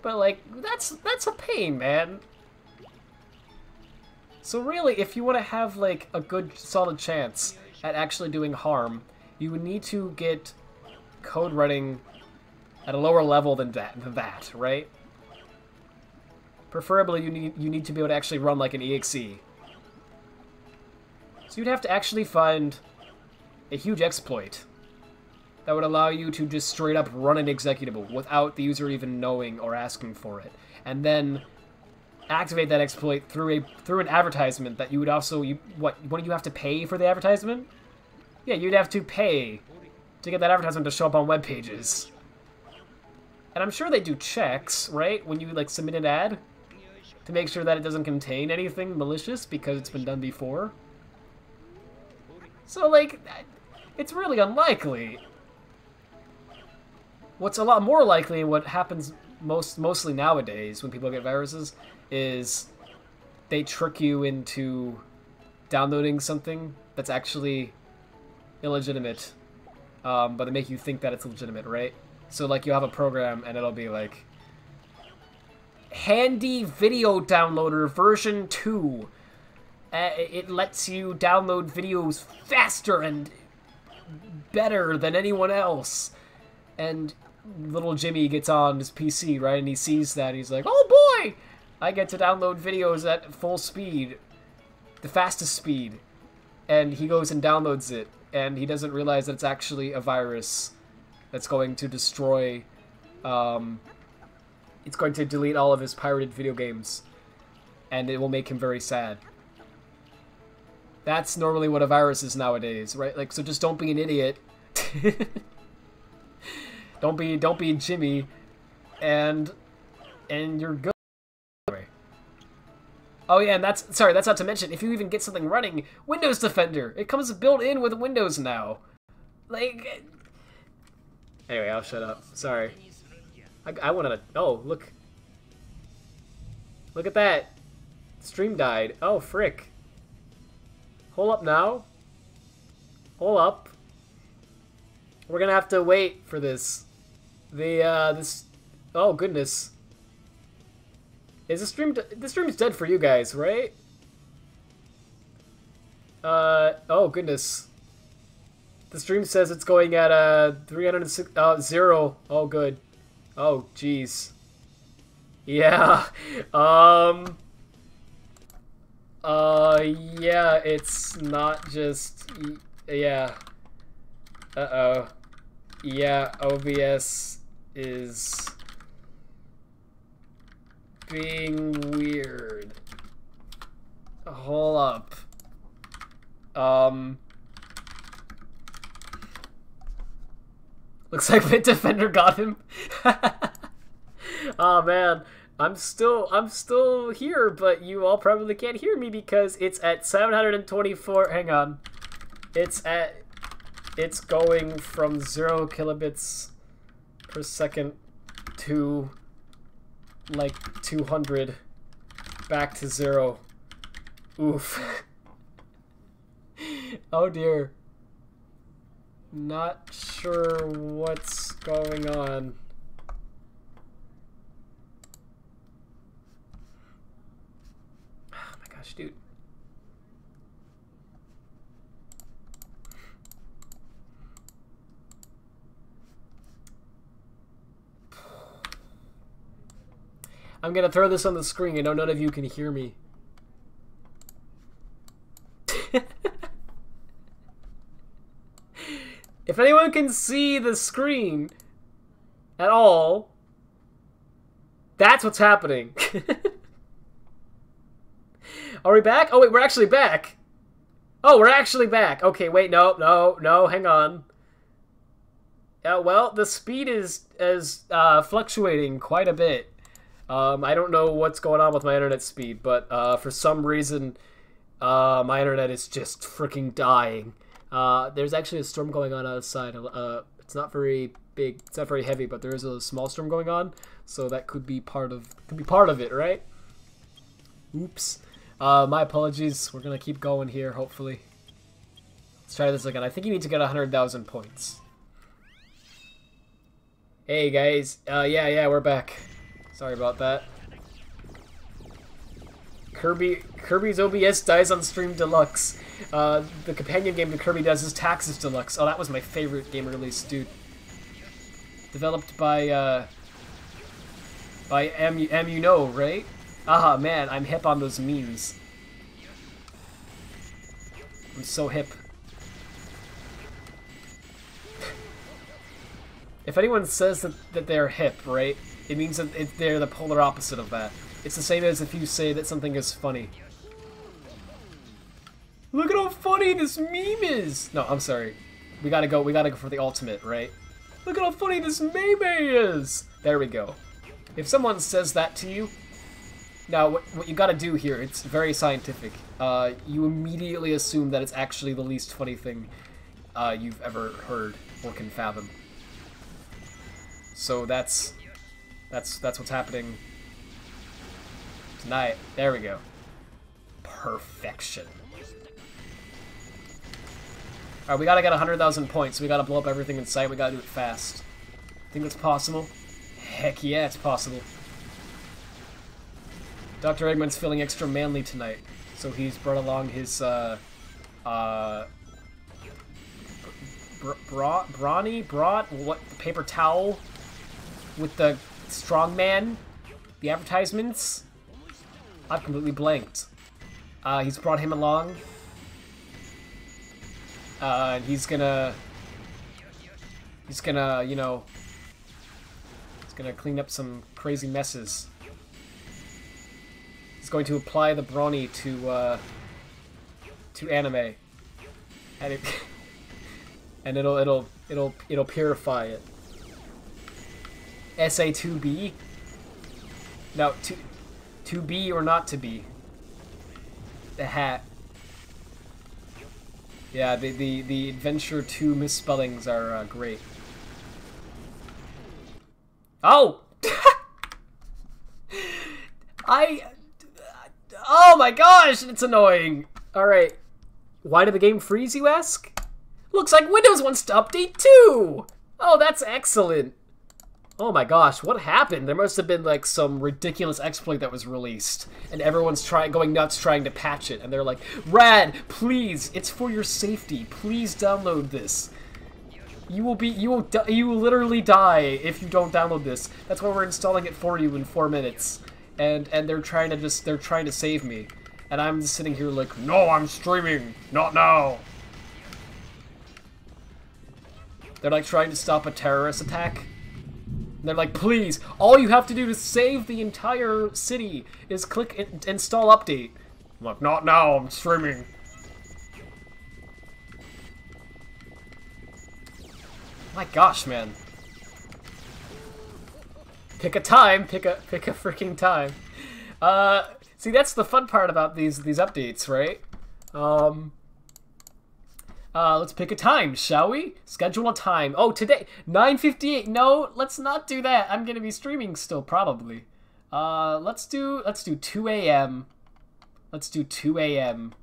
But, like, that's a pain, man. So really, if you want to have, like, a good, solid chance at actually doing harm, you would need to get code running at a lower level than that, right? Preferably, you need to be able to actually run like an exe. So you'd have to actually find a huge exploit that would allow you to just straight up run an executable without the user even knowing or asking for it, and then activate that exploit through an advertisement that you would also wouldn't you have to pay for the advertisement? Yeah, you'd have to pay to get that advertisement to show up on web pages. And I'm sure they do checks, right, when you like submit an ad to make sure that it doesn't contain anything malicious because it's been done before. So like, it's really unlikely. What's a lot more likely, and what happens mostly nowadays when people get viruses, is they trick you into downloading something that's actually illegitimate, but they make you think that it's legitimate, right? So like you have a program and it'll be like, handy video downloader version 2. It lets you download videos faster and better than anyone else. And little Jimmy gets on his PC, right? And he sees that and he's like, oh boy! I get to download videos at full speed. The fastest speed. And he goes and downloads it. And he doesn't realize that it's actually a virus that's going to destroy... it's going to delete all of his pirated video games. And it will make him very sad. That's normally what a virus is nowadays, right? Like, so just don't be an idiot. Don't be Jimmy, and you're good. Oh yeah, and that's not to mention, if you even get something running, Windows Defender, it comes built in with Windows now. Like, anyway, I'll shut up. Sorry. I wanted to. Oh, look at that. Stream died. Oh frick. Hold up now. Hold up. We're gonna have to wait for this. This... Oh, goodness. Is the stream... The stream's dead for you guys, right? Oh, goodness. The stream says it's going at, 306... 0. Oh, good. Oh, jeez. Yeah. Yeah, it's not just... Yeah. Uh-oh. Yeah, OBS is being weird. Hold up. Looks like Bitdefender got him. Oh man, I'm still here, but you all probably can't hear me because it's at 724. Hang on. It's going from 0 kilobits per second to like 200 back to 0. Oof. Oh dear. Not sure what's going on. Oh my gosh, dude. I'm gonna throw this on the screen. I know none of you can hear me. If anyone can see the screen at all, that's what's happening. Are we back? Oh wait, we're actually back. Oh, we're actually back. Okay, wait, no, hang on. Well, the speed is fluctuating quite a bit. I don't know what's going on with my internet speed, but for some reason, my internet is just freaking dying. There's actually a storm going on outside. It's not very big. It's not very heavy, but there is a small storm going on, so that could be part of it, right? Oops. My apologies. We're gonna keep going here. Hopefully, let's try this again. I think you need to get 100,000 points. Hey guys. Yeah, we're back. Sorry about that. Kirby's OBS dies on Stream Deluxe. The companion game that Kirby does is Taxes Deluxe. Oh, that was my favorite game release, dude. Developed by you know, right? Ah, man, I'm hip on those memes. I'm so hip. If anyone says that they're hip, right, it means that they're the polar opposite of that. It's the same as if you say that something is funny. Look at how funny this meme is! No, I'm sorry. We gotta go for the ultimate, right? Look at how funny this meme is! There we go. If someone says that to you, now what you gotta do here, it's very scientific. You immediately assume that it's actually the least funny thing you've ever heard or can fathom. So that's what's happening tonight. There we go. Perfection. Alright, we gotta get 100,000 points. We gotta blow up everything in sight. We gotta do it fast. Think that's possible? Heck yeah, it's possible. Dr. Eggman's feeling extra manly tonight, so he's brought along his paper towel with the strongman, the advertisements. I've completely blanked. He's brought him along. He's gonna, you know, he's gonna clean up some crazy messes. He's going to apply the brawny to anime, and and it'll purify it. SA2B? No, to be or not to be. The hat. Yeah, the Adventure 2 misspellings are great. Oh! Oh my gosh, it's annoying. Alright. Why did the game freeze, you ask? Looks like Windows wants to update too! Oh, that's excellent. Oh my gosh, what happened? There must have been like some ridiculous exploit that was released, and everyone's going nuts trying to patch it, and they're like, Rad, please, it's for your safety. Please download this. You will literally die if you don't download this. That's why we're installing it for you in 4 minutes. And they're trying to save me. And I'm just sitting here like, no, I'm streaming, not now. They're like trying to stop a terrorist attack. And they're like, please, all you have to do to save the entire city is click install update. I'm like, not now, I'm streaming. My gosh, man. Pick a time, pick a freaking time. See, that's the fun part about these updates, right? Let's pick a time, shall we? Schedule a time. Oh, today, 9:58. No, let's not do that. I'm gonna be streaming still, probably. Let's do 2 a.m. Let's do 2 a.m.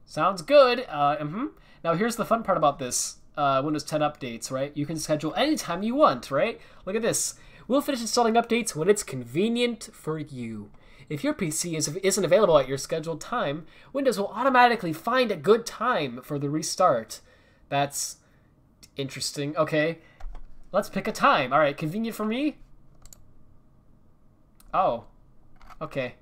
Sounds good. Now, here's the fun part about this Windows 10 updates, right? You can schedule anytime you want, right? Look at this. We'll finish installing updates when it's convenient for you. If your PC isn't available at your scheduled time, Windows will automatically find a good time for the restart. That's interesting. Okay, let's pick a time. All right, convenient for me? Oh. Okay.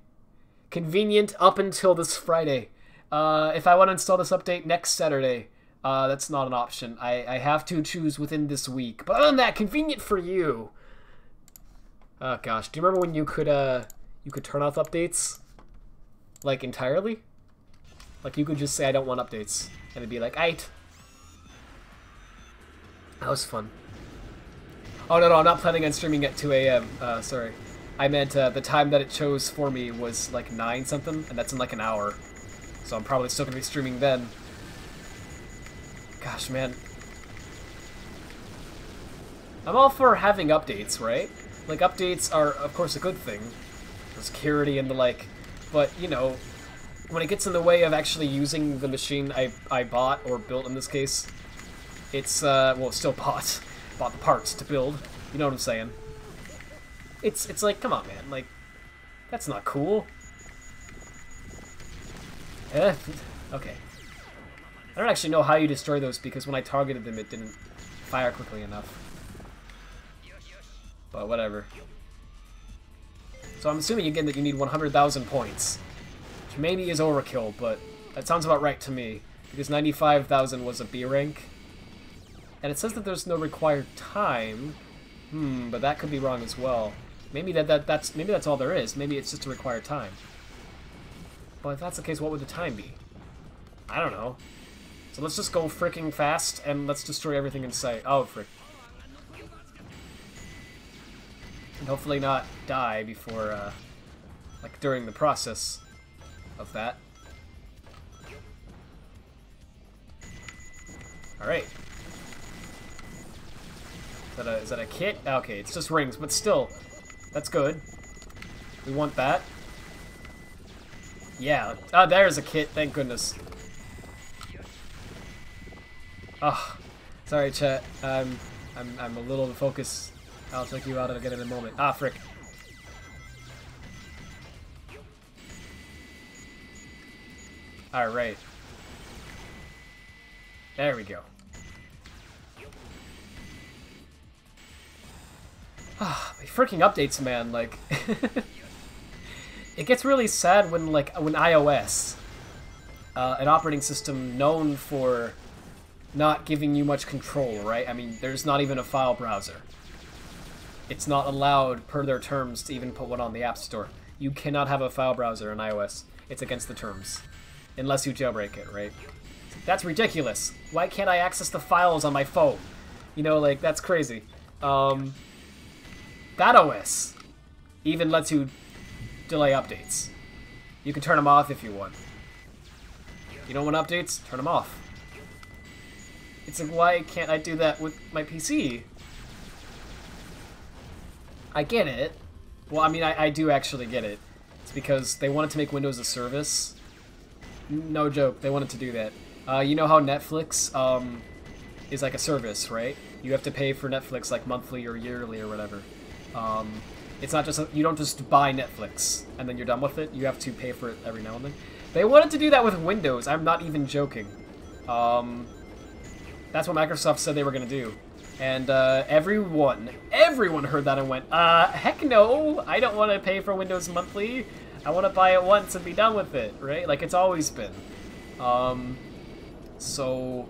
Convenient up until this Friday. If I want to install this update next Saturday, that's not an option. I have to choose within this week. But other than that, convenient for you. Oh gosh, do you remember when you could turn off updates? Like, entirely? Like, you could just say, I don't want updates. And it'd be like, aight. That was fun. Oh, no, I'm not planning on streaming at 2 a.m. Sorry. I meant the time that it chose for me was like 9 something, and that's in like an hour. So I'm probably still going to be streaming then. Gosh, man. I'm all for having updates, right? Like, updates are, of course, a good thing. For security and the like. But, you know, when it gets in the way of actually using the machine I bought, or built in this case, it's, well, still bought the parts to build. You know what I'm saying? It's like, come on, man. Like, that's not cool. Okay. I don't actually know how you destroy those, because when I targeted them, it didn't fire quickly enough. But whatever. So I'm assuming, again, that you need 100,000 points. Which maybe is overkill, but that sounds about right to me. Because 95,000 was a B rank. And it says that there's no required time. But that could be wrong as well. Maybe that's all there is. Maybe it's just a required time. But if that's the case, what would the time be? I don't know. So let's just go freaking fast and let's destroy everything in sight. Oh, frick. And hopefully not die before, like, during the process of that. Alright. Is that a kit? Okay, it's just rings, but still, that's good. We want that. Yeah. Oh, there's a kit, thank goodness. Oh, sorry, chat. I'm a little focused. I'll check you out again in a moment. Ah, frick. Alright. There we go. Ah, freaking updates, man, like... It gets really sad when iOS, an operating system known for not giving you much control, right? I mean, there's not even a file browser. It's not allowed, per their terms, to even put one on the App Store. You cannot have a file browser in iOS. It's against the terms. Unless you jailbreak it, right? That's ridiculous. Why can't I access the files on my phone? You know, like, that's crazy. That OS even lets you delay updates. You can turn them off if you want. You don't want updates? Turn them off. It's like, why can't I do that with my PC? I get it. Well, I mean, I do actually get it. It's because they wanted to make Windows a service. No joke, they wanted to do that. You know how Netflix is like a service, right? You have to pay for Netflix like monthly or yearly or whatever. It's not just, you don't just buy Netflix and then you're done with it. You have to pay for it every now and then. They wanted to do that with Windows. I'm not even joking. That's what Microsoft said they were going to do. And everyone heard that and went, heck no, I don't want to pay for Windows monthly. I want to buy it once and be done with it, right? Like it's always been. So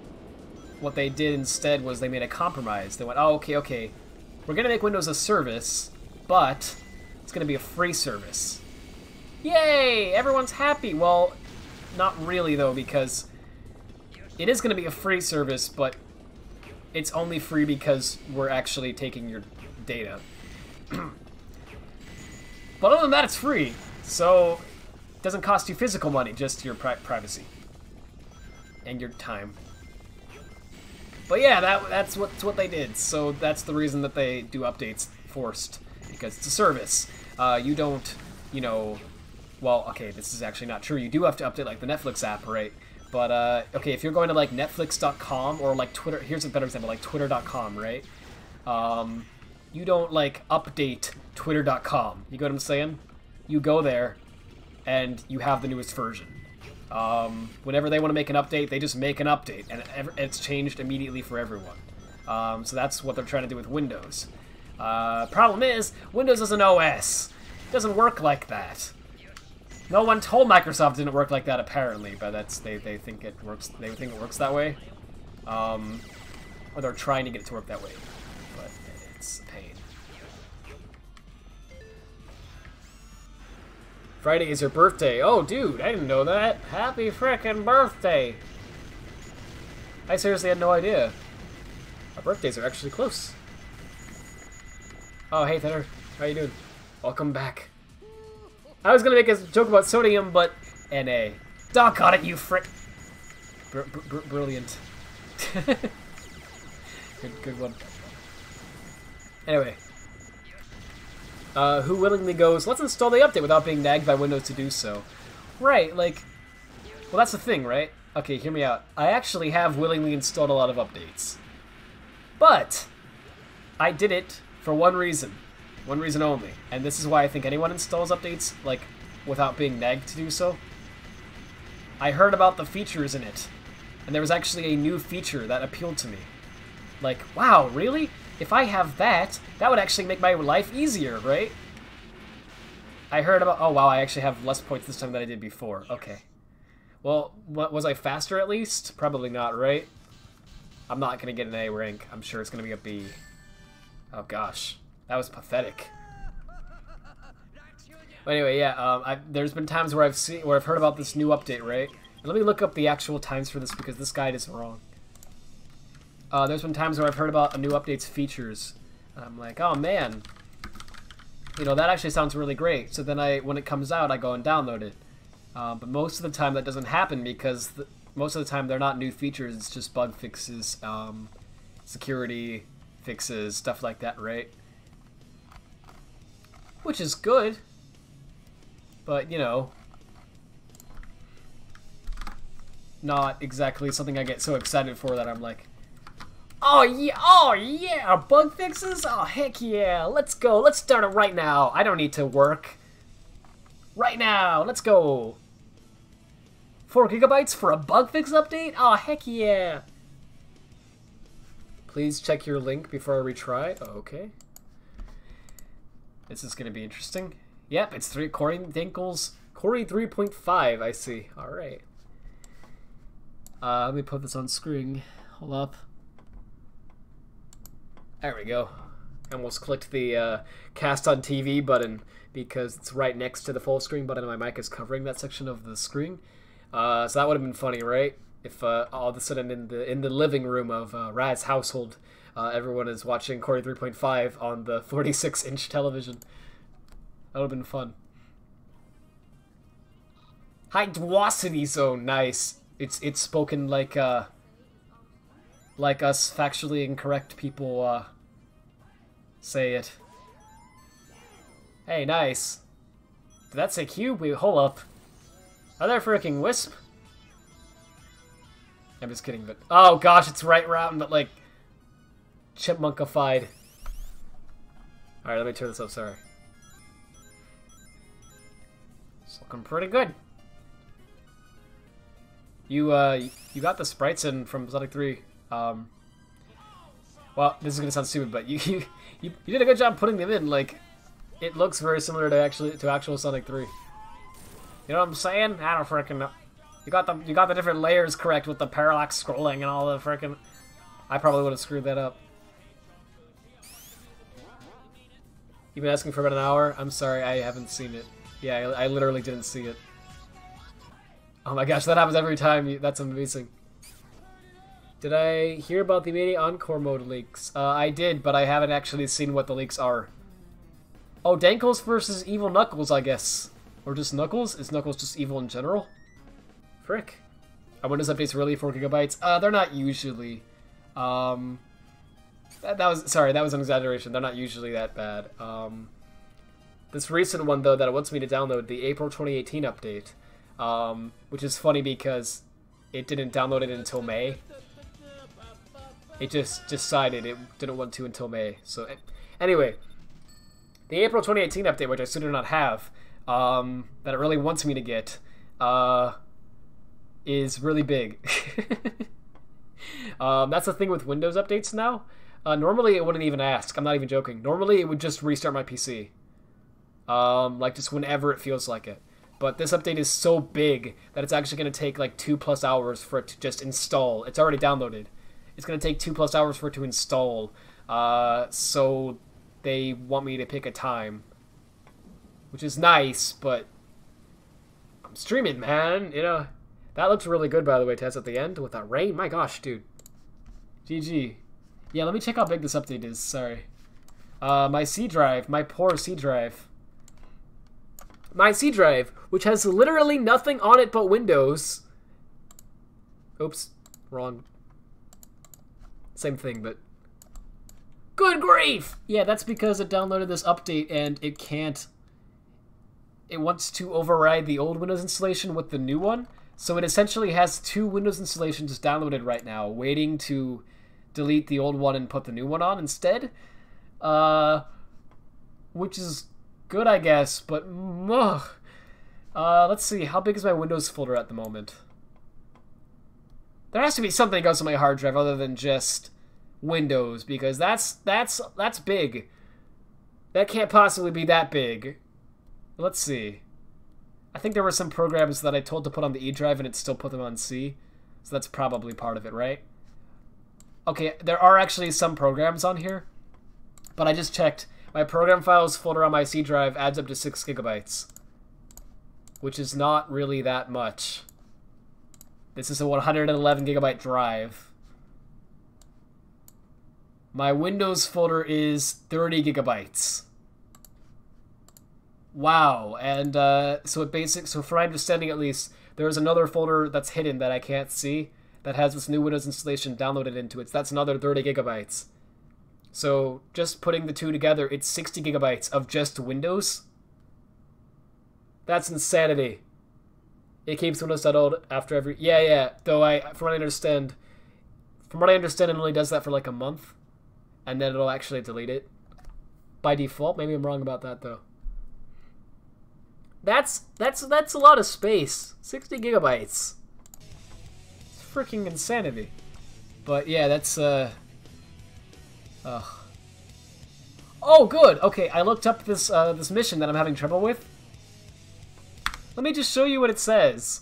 what they did instead was they made a compromise. They went, oh, okay. We're going to make Windows a service, but it's going to be a free service. Yay! Everyone's happy. Well, not really, though, because it is going to be a free service, but it's only free because we're actually taking your data. But other than that, it's free. So it doesn't cost you physical money, just your privacy. And your time. But yeah, that's what they did. So that's the reason that they do updates forced, because it's a service. You don't, you know, well, okay, this is actually not true. You do have to update like the Netflix app, right? But okay, if you're going to like Netflix.com or like Twitter, here's a better example, like Twitter.com, right? You don't like update Twitter.com. You get what I'm saying? You go there, and you have the newest version. Whenever they want to make an update, they just make an update, and it's changed immediately for everyone. So that's what they're trying to do with Windows. Problem is, Windows is an OS. doesn't work like that. No one told Microsoft it didn't work like that, apparently, but that's they think it works. They think it works that way, or they're trying to get it to work that way, but it's a pain. Friday is your birthday. Oh, dude, I didn't know that. Happy frickin' birthday! I seriously had no idea. Our birthdays are actually close. Oh, hey, Thinner. How you doing? Welcome back. I was gonna make a joke about sodium, but NA. Doggone it, you frick! Brilliant. good one. Anyway. Who willingly goes, let's install the update without being nagged by Windows to do so. Right, like... Well, that's the thing, right? Okay, hear me out. I actually have willingly installed a lot of updates. But, I did it for one reason. One reason only. And this is why I think anyone installs updates, like, without being nagged to do so. I heard about the features in it. And there was actually a new feature that appealed to me. Like, wow, really? If I have that, that would actually make my life easier, right? I heard about... Oh, wow, I actually have less points this time than I did before. Okay. Well, what, was I faster at least? Probably not, right? I'm not going to get an A rank. I'm sure it's going to be a B. Oh, gosh. That was pathetic. But anyway, yeah, there's been times where I've heard about this new update, right? And let me look up the actual times for this because this guide is wrong. There's been times where I've heard about a new update's features. And I'm like, oh man, you know, that actually sounds really great. So then when it comes out, I go and download it. But most of the time that doesn't happen because most of the time they're not new features. It's just bug fixes, security fixes, stuff like that, right? Which is good. But, you know, not exactly something I get so excited for that I'm like, oh yeah, bug fixes? Oh, heck yeah, let's go, let's start it right now. I don't need to work. Right now, let's go. 4 gigabytes for a bug fix update? Oh, heck yeah. Please check your link before I retry. Oh, okay. This is going to be interesting. Yep, it's Corey 3.5, I see. Alright. Let me put this on screen. Hold up. There we go. I almost clicked the cast on TV button because it's right next to the full screen button and my mic is covering that section of the screen. So that would have been funny, right? If all of a sudden in the living room of Rad's household, everyone is watching Corey 3.5 on the 46-inch television. That would have been fun. Hydrosity zone, nice. It's spoken like us factually incorrect people say it. Hey, nice. Did that say cube? Wait, hold up. Are there freaking wisp? I'm just kidding, but oh gosh, it's right round, but like chipmunkified. All right, let me turn this up. Sorry. It's looking pretty good. You got the sprites in from Sonic 3. Well, this is gonna sound stupid, but you did a good job putting them in. Like, it looks very similar to actual Sonic 3. You know what I'm saying? I don't freaking know. You got the different layers correct with the parallax scrolling and all the freaking. I probably would have screwed that up. You've been asking for about an hour? I'm sorry, I haven't seen it. Yeah, I literally didn't see it. Oh my gosh, that happens every time. That's amazing. Did I hear about the immediate Encore mode leaks? I did, but I haven't actually seen what the leaks are. Oh, Dankles versus Evil Knuckles, I guess. Or just Knuckles? Is Knuckles just evil in general? Frick. Are Windows updates really 4 gigabytes? They're not usually. That was an exaggeration. They're not usually that bad. This recent one, though, that it wants me to download, the April 2018 update, which is funny because it didn't download it until May. It just decided it didn't want to until May. So, anyway, the April 2018 update, which I still do not have, that it really wants me to get, is really big. That's the thing with Windows updates now. Normally it wouldn't even ask. I'm not even joking. Normally it would just restart my PC. like just whenever it feels like it. But this update is so big that it's actually going to take like 2+ hours for it to just install. It's already downloaded. It's going to take 2+ hours for it to install. So they want me to pick a time, which is nice, but I'm streaming, man. You know, that looks really good, by the way, Tess, at the end with that rain. My gosh, dude. GG. Yeah, let me check how big this update is. Sorry. My C drive, my poor C drive. My C drive, which has literally nothing on it but Windows. Oops, wrong. Same thing, but... Good grief! Yeah, that's because it downloaded this update and it can't... It wants to override the old Windows installation with the new one. So it essentially has 2 Windows installations downloaded right now, waiting to delete the old one and put the new one on instead. Which is good, I guess, but... let's see, how big is my Windows folder at the moment? There has to be something else on my hard drive other than just Windows, because that's big. That can't possibly be that big. Let's see. I think there were some programs that I told to put on the E drive and it still put them on C. So that's probably part of it, right? Okay, there are actually some programs on here, but I just checked. My program files folder on my C drive adds up to 6 gigabytes, which is not really that much. This is a 111 gigabyte drive. My Windows folder is 30 gigabytes. Wow, and so for my understanding at least, there's another folder that's hidden that I can't see that has this new Windows installation downloaded into it. So that's another 30 gigabytes. So just putting the two together, it's 60 gigabytes of just Windows. That's insanity. It keeps Windows old after every... Yeah. Though from what I understand, it only does that for like a month, and then it'll actually delete it by default. Maybe I'm wrong about that though. That's a lot of space. 60 gigabytes. It's freaking insanity. But yeah, that's Oh, good. Okay, I looked up this this mission that I'm having trouble with. Let me just show you what it says.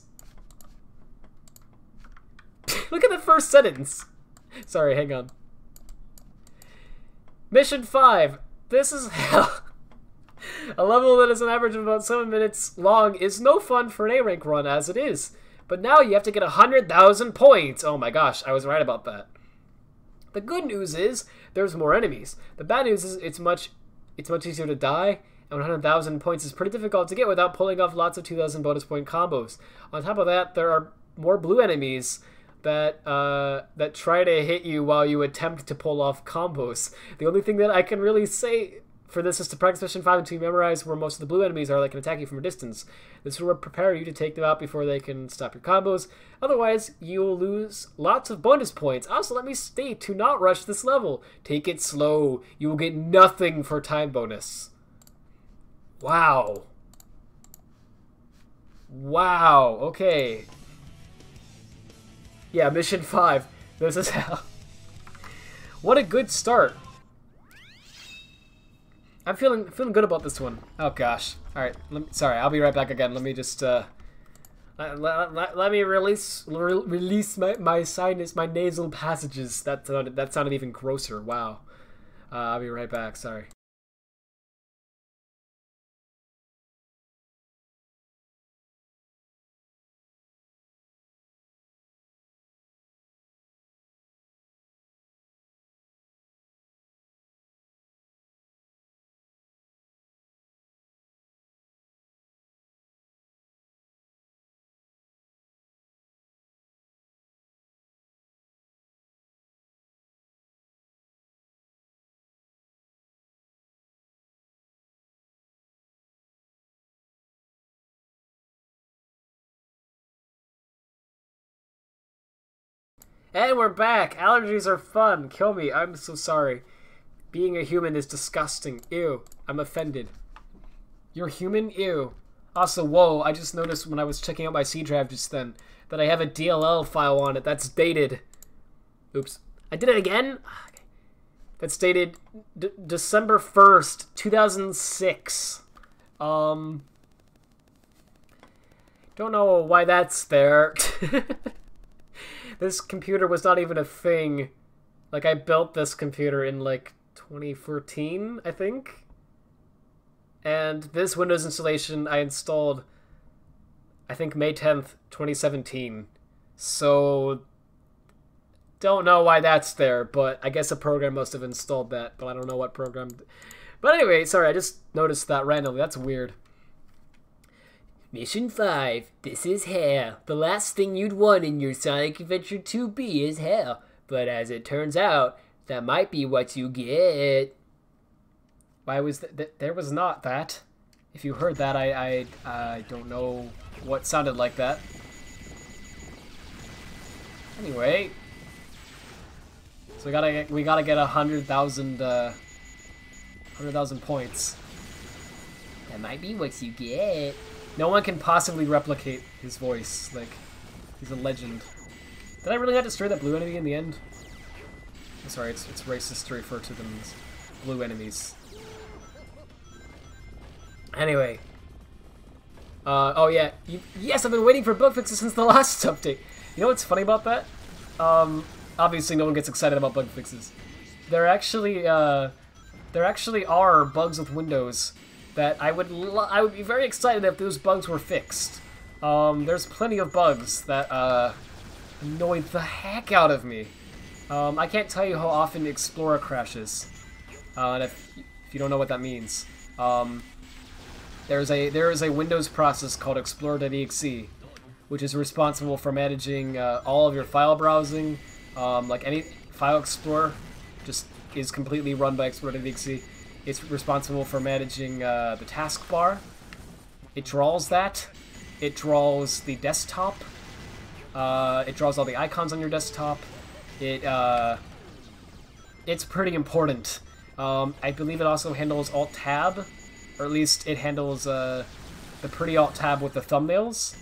Look at the first sentence. Sorry, hang on. Mission 5. This is hell. A level that is an average of about 7 minutes long is no fun for an A-rank run as it is. But now you have to get 100,000 points. Oh my gosh, I was right about that. The good news is there's more enemies. The bad news is it's much easier to die, and 100,000 points is pretty difficult to get without pulling off lots of 2,000 bonus point combos. On top of that, there are more blue enemies that that try to hit you while you attempt to pull off combos. The only thing that I can really say for this is to practice Mission 5 until you memorize where most of the blue enemies are that can attack you from a distance. This will prepare you to take them out before they can stop your combos. Otherwise, you'll lose lots of bonus points. Also, let me state, to not rush this level. Take it slow. You will get nothing for time bonus. Wow. Wow, okay. Yeah, Mission 5. This is hell. What a good start. I'm feeling good about this one. Oh gosh. All right. Sorry, I'll be right back again. Let me just let me release my sinus, my nasal passages. That sounded even grosser. Wow. I'll be right back. Sorry. And we're back! Allergies are fun! Kill me, I'm so sorry. Being a human is disgusting. Ew. I'm offended. You're human? Ew. Also, whoa, I just noticed when I was checking out my C drive just then that I have a DLL file on it that's dated. Oops. I did it again? Okay. That's dated December 1st, 2006. Don't know why that's there. This computer was not even a thing. Like, I built this computer in, like, 2014, I think? And this Windows installation I installed, I think, May 10th, 2017. So, don't know why that's there, but I guess a program must have installed that, but I don't know what program. But anyway, sorry, I just noticed that randomly. That's weird. Mission 5. This is hair. The last thing you'd want in your Sonic Adventure 2B is hair. But as it turns out, that might be what you get. Why was that? There was not that. If you heard that, I don't know what sounded like that. Anyway, so we gotta get 100,000 points. That might be what you get. No one can possibly replicate his voice. Like, he's a legend. Did I really have to destroy that blue enemy in the end? I'm sorry, it's racist to refer to them as blue enemies. Anyway. Oh yeah. Yes, I've been waiting for bug fixes since the last update. You know what's funny about that? Obviously no one gets excited about bug fixes. There actually are bugs with Windows that I would be very excited if those bugs were fixed. There's plenty of bugs that annoy the heck out of me. I can't tell you how often Explorer crashes. And if you don't know what that means, there is a Windows process called Explorer.exe, which is responsible for managing all of your file browsing. Like any file explorer, just is completely run by Explorer.exe. It's responsible for managing the taskbar. It draws that. It draws the desktop. It draws all the icons on your desktop. It's pretty important. I believe it also handles Alt-Tab, or at least it handles the pretty Alt-Tab with the thumbnails.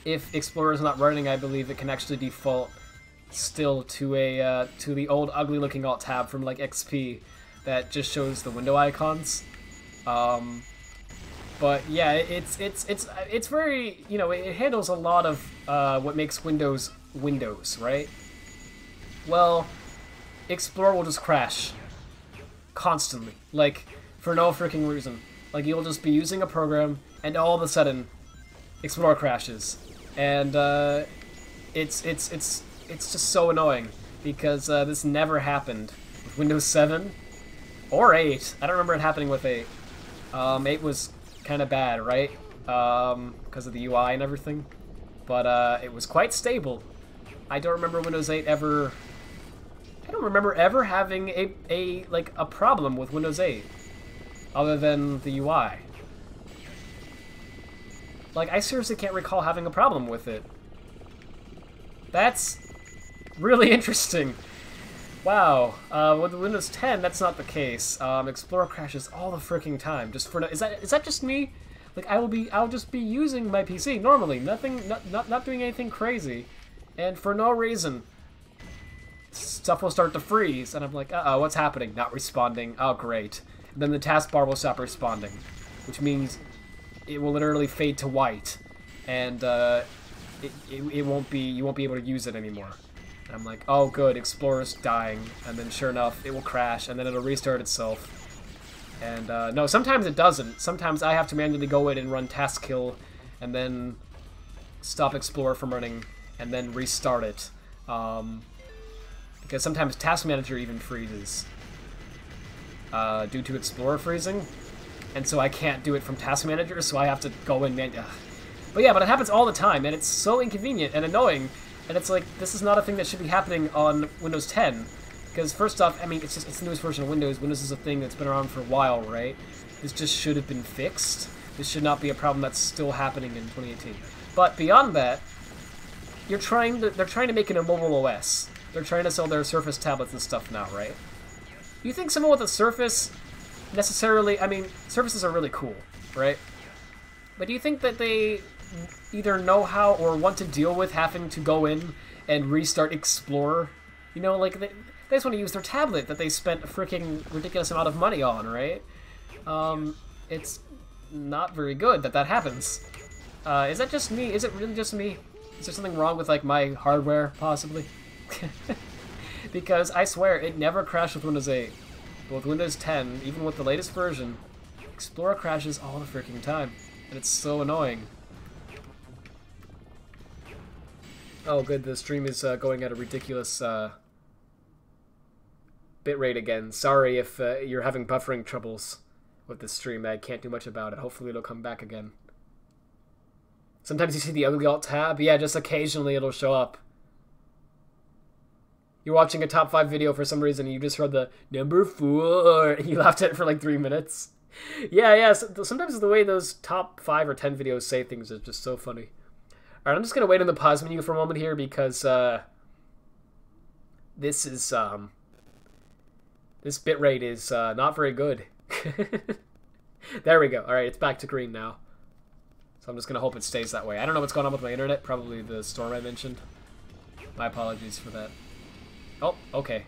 If Explorer is not running, I believe it can actually default still to the old ugly-looking Alt-Tab from like XP that just shows the window icons. But yeah, it's very, you know, it handles a lot of what makes Windows Windows, right? Well, Explorer will just crash constantly, like for no freaking reason. Like you'll just be using a program and all of a sudden Explorer crashes, and it's just so annoying because this never happened with Windows 7 or 8. I don't remember it happening with 8. 8 was kind of bad, right? Because of the UI and everything. But it was quite stable. I don't remember Windows 8 ever. I don't remember ever having a problem with Windows 8, other than the UI. Like, I seriously can't recall having a problem with it. That's really interesting. Wow. With Windows 10, that's not the case. Explorer crashes all the freaking time. Just for is that just me? Like, I'll just be using my PC normally, not doing anything crazy, and for no reason, stuff will start to freeze, and I'm like, uh-oh, what's happening? Not responding. Oh, great. And then the taskbar will stop responding, which means it will literally fade to white, and you won't be able to use it anymore. And I'm like, oh good, Explorer's dying, and then sure enough, it will crash, and then it'll restart itself. And no, sometimes it doesn't. Sometimes I have to manually go in and run task kill, and then stop Explorer from running, and then restart it. Because sometimes Task Manager even freezes due to Explorer freezing. And so I can't do it from Task Manager, so I have to go in manually. But yeah, but it happens all the time, and it's so inconvenient and annoying. And it's like, this is not a thing that should be happening on Windows 10. Because first off, I mean, it's the newest version of Windows. Windows is a thing that's been around for a while, right? This just should have been fixed. This should not be a problem that's still happening in 2018. But beyond that, they're trying to make it a mobile OS. They're trying to sell their Surface tablets and stuff now, right? You think someone with a Surface necessarily... I mean, Surfaces are really cool, right? But do you think that they either know how or want to deal with having to go in and restart Explorer? You know, like, they just want to use their tablet that they spent a freaking ridiculous amount of money on, right? it's not very good that happens. Is that just me? Is it really just me? Is there something wrong with, like, my hardware, possibly? Because I swear, it never crashed with Windows 8. But with Windows 10, even with the latest version, Explorer crashes all the freaking time. And it's so annoying. Oh, good, the stream is going at a ridiculous bitrate again. Sorry if you're having buffering troubles with the stream. I can't do much about it. Hopefully it'll come back again. Sometimes you see the ugly alt tab. Yeah, just occasionally it'll show up. You're watching a top 5 video for some reason and you just heard the number 4 and you laughed at it for like 3 minutes. Yeah, sometimes the way those top 5 or 10 videos say things is just so funny. Alright, I'm just gonna wait on the pause menu for a moment here because this bitrate is not very good. There we go. Alright, it's back to green now. So I'm just gonna hope it stays that way. I don't know what's going on with my internet. Probably the storm I mentioned. My apologies for that. Oh, okay.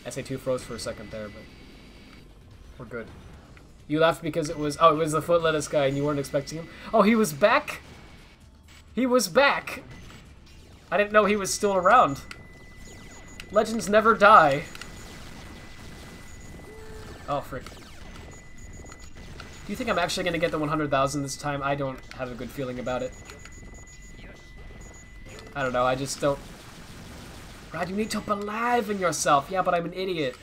SA2 froze for a second there, but we're good. You laughed because it was the foot lettuce guy and you weren't expecting him? Oh, he was back? He was back! I didn't know he was still around. Legends never die. Oh, frick. Do you think I'm actually going to get the 100,000 this time? I don't have a good feeling about it. I don't know, I just don't... Rod, you need to believe in yourself. Yeah, but I'm an idiot.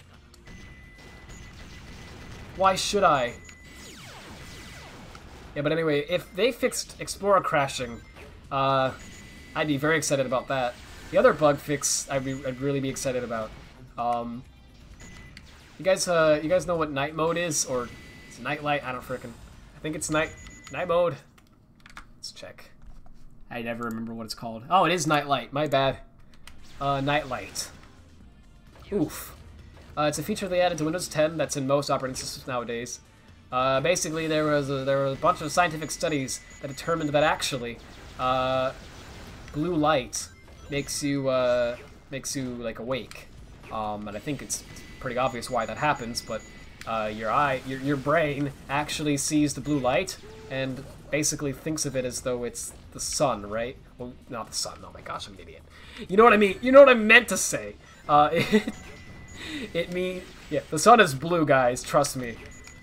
Why should I? Yeah, but anyway, if they fixed Explorer crashing, I'd be very excited about that. The other bug fix, I'd really be excited about. You guys know what night mode is, or it's night light? I don't frickin'. I think it's night mode. Let's check. I never remember what it's called. Oh, it is night light. My bad. Night light. Oof. It's a feature they added to Windows 10 that's in most operating systems nowadays. Basically, there were a bunch of scientific studies that determined that actually, blue light makes you like awake. And I think it's pretty obvious why that happens, but your brain actually sees the blue light and basically thinks of it as though it's the sun, right? Well, not the sun. Oh my gosh, I'm an idiot. You know what I mean? You know what I meant to say. Yeah, the sun is blue, guys. Trust me.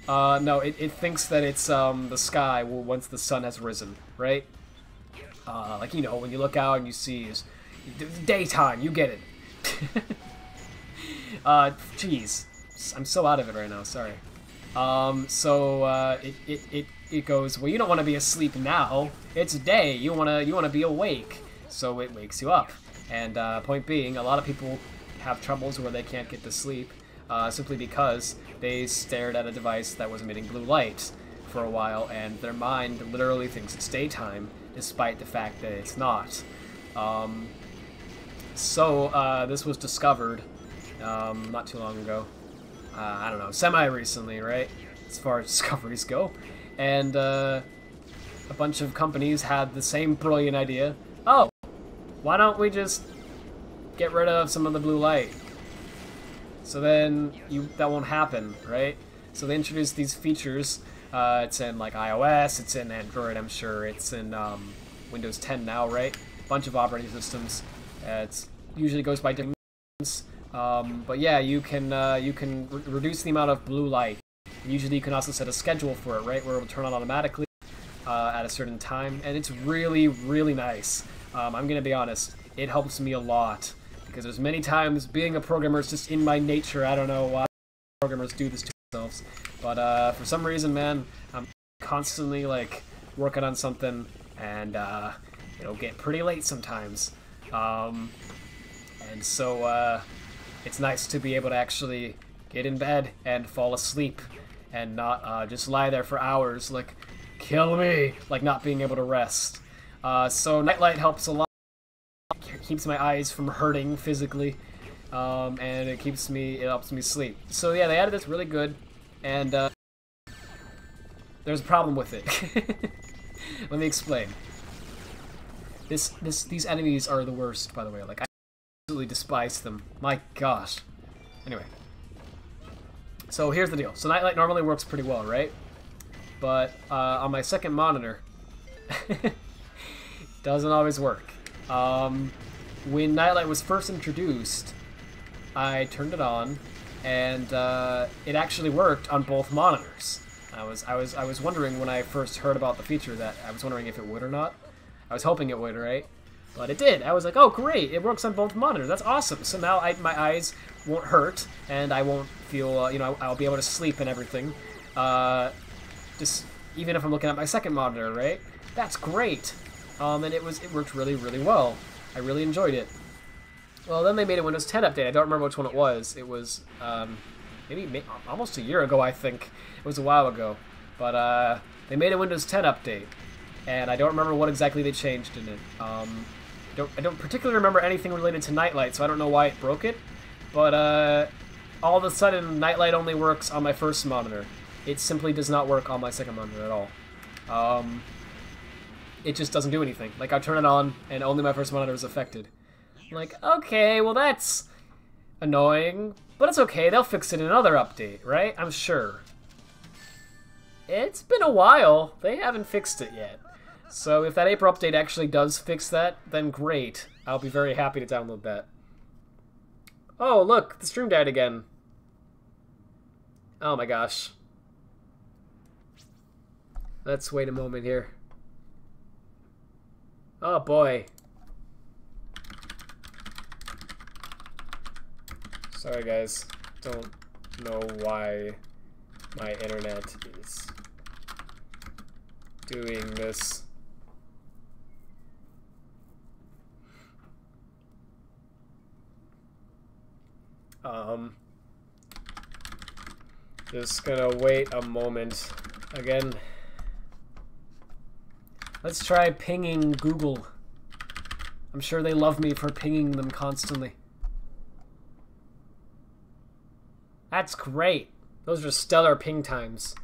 No, it thinks that it's the sky once the sun has risen, right? Like, you know, when you look out and you see is daytime, you get it. Jeez, I'm so out of it right now. Sorry. It goes, well, you don't want to be asleep now. It's day. You wanna be awake. So it wakes you up. And point being, a lot of people have troubles where they can't get to sleep simply because they stared at a device that was emitting blue light for a while, and their mind literally thinks it's daytime, despite the fact that it's not. This was discovered not too long ago. I don't know, semi-recently, right? As far as discoveries go. And a bunch of companies had the same brilliant idea. Oh, why don't we just get rid of some of the blue light? So then that won't happen, right? So they introduced these features. It's in like iOS, it's in Android, I'm sure. It's in Windows 10 now, right? Bunch of operating systems. It usually goes by different names. But yeah, you can reduce the amount of blue light. Usually you can also set a schedule for it, right? Where it will turn on automatically at a certain time. And it's really, really nice. I'm gonna be honest, it helps me a lot. Because there's many times, being a programmer is just in my nature. I don't know why programmers do this to themselves. But for some reason, man, I'm constantly like working on something, and it'll get pretty late sometimes. And so it's nice to be able to actually get in bed and fall asleep and not just lie there for hours, like, kill me, like not being able to rest. So nightlight helps a lot. It keeps my eyes from hurting physically, and it helps me sleep. So yeah, they added this really good, and there's a problem with it. Let me explain. These enemies are the worst, by the way. Like, I absolutely despise them. My gosh. Anyway, So here's the deal. So Nightlight normally works pretty well, right? But on my second monitor, doesn't always work. When Nightlight was first introduced, I turned it on, and it actually worked on both monitors. I was wondering when I first heard about the feature that I was wondering if it would or not. I was hoping it would, right? But it did. I was like, oh great, it works on both monitors. That's awesome. So now my eyes won't hurt, and I won't feel, you know, I'll be able to sleep and everything. Just even if I'm looking at my second monitor, right? That's great. And it worked really, really well. I really enjoyed it. Well, then they made a Windows 10 update. I don't remember which one it was. It was maybe almost a year ago, I think. It was a while ago. But they made a Windows 10 update, and I don't remember what exactly they changed in it. I don't particularly remember anything related to Nightlight, so I don't know why it broke it. But all of a sudden, Nightlight only works on my first monitor. It simply does not work on my second monitor at all. It just doesn't do anything. Like, I turn it on, and only my first monitor is affected. I'm like, okay, well that's annoying, but it's okay. They'll fix it in another update, right? I'm sure. It's been a while. They haven't fixed it yet. So if that April update actually does fix that, then great. I'll be very happy to download that. Oh, look, the stream died again. Oh my gosh. Let's wait a moment here. Oh boy. Sorry guys, don't know why my internet is doing this. Just gonna wait a moment. Again, let's try pinging Google. I'm sure they love me for pinging them constantly. That's great. Those are stellar ping times.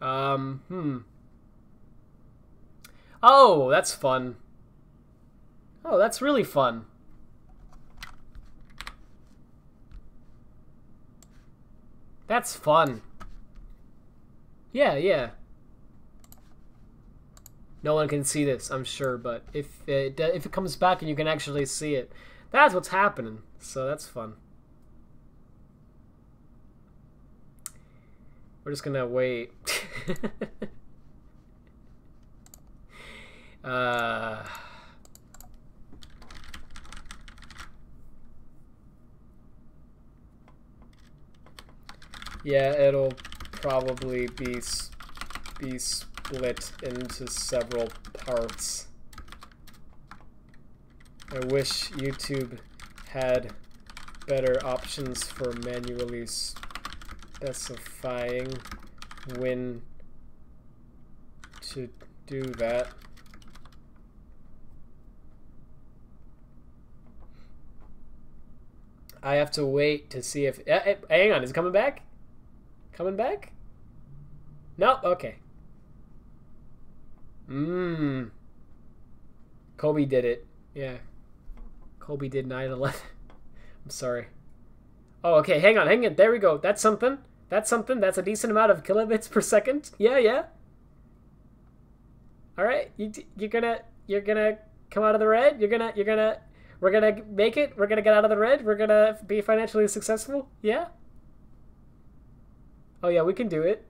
Oh, that's fun. Oh, that's really fun. That's fun. Yeah, yeah. No one can see this, I'm sure, but if it comes back and you can actually see it, that's what's happening. So that's fun. We're just gonna wait. Yeah, it'll probably be split into several parts. I wish YouTube had better options for manually specifying when to do that. I have to wait to see if... hang on, is it coming back? Coming back? Nope, okay. Kobe did it. Yeah. Kobe did 9/11. I'm sorry. Oh, okay, hang on. There we go. That's something. That's something. That's a decent amount of kilobits per second. Yeah, yeah. All right. You're gonna come out of the red. We're gonna make it. We're gonna get out of the red. We're gonna be financially successful. Yeah. Oh yeah, we can do it.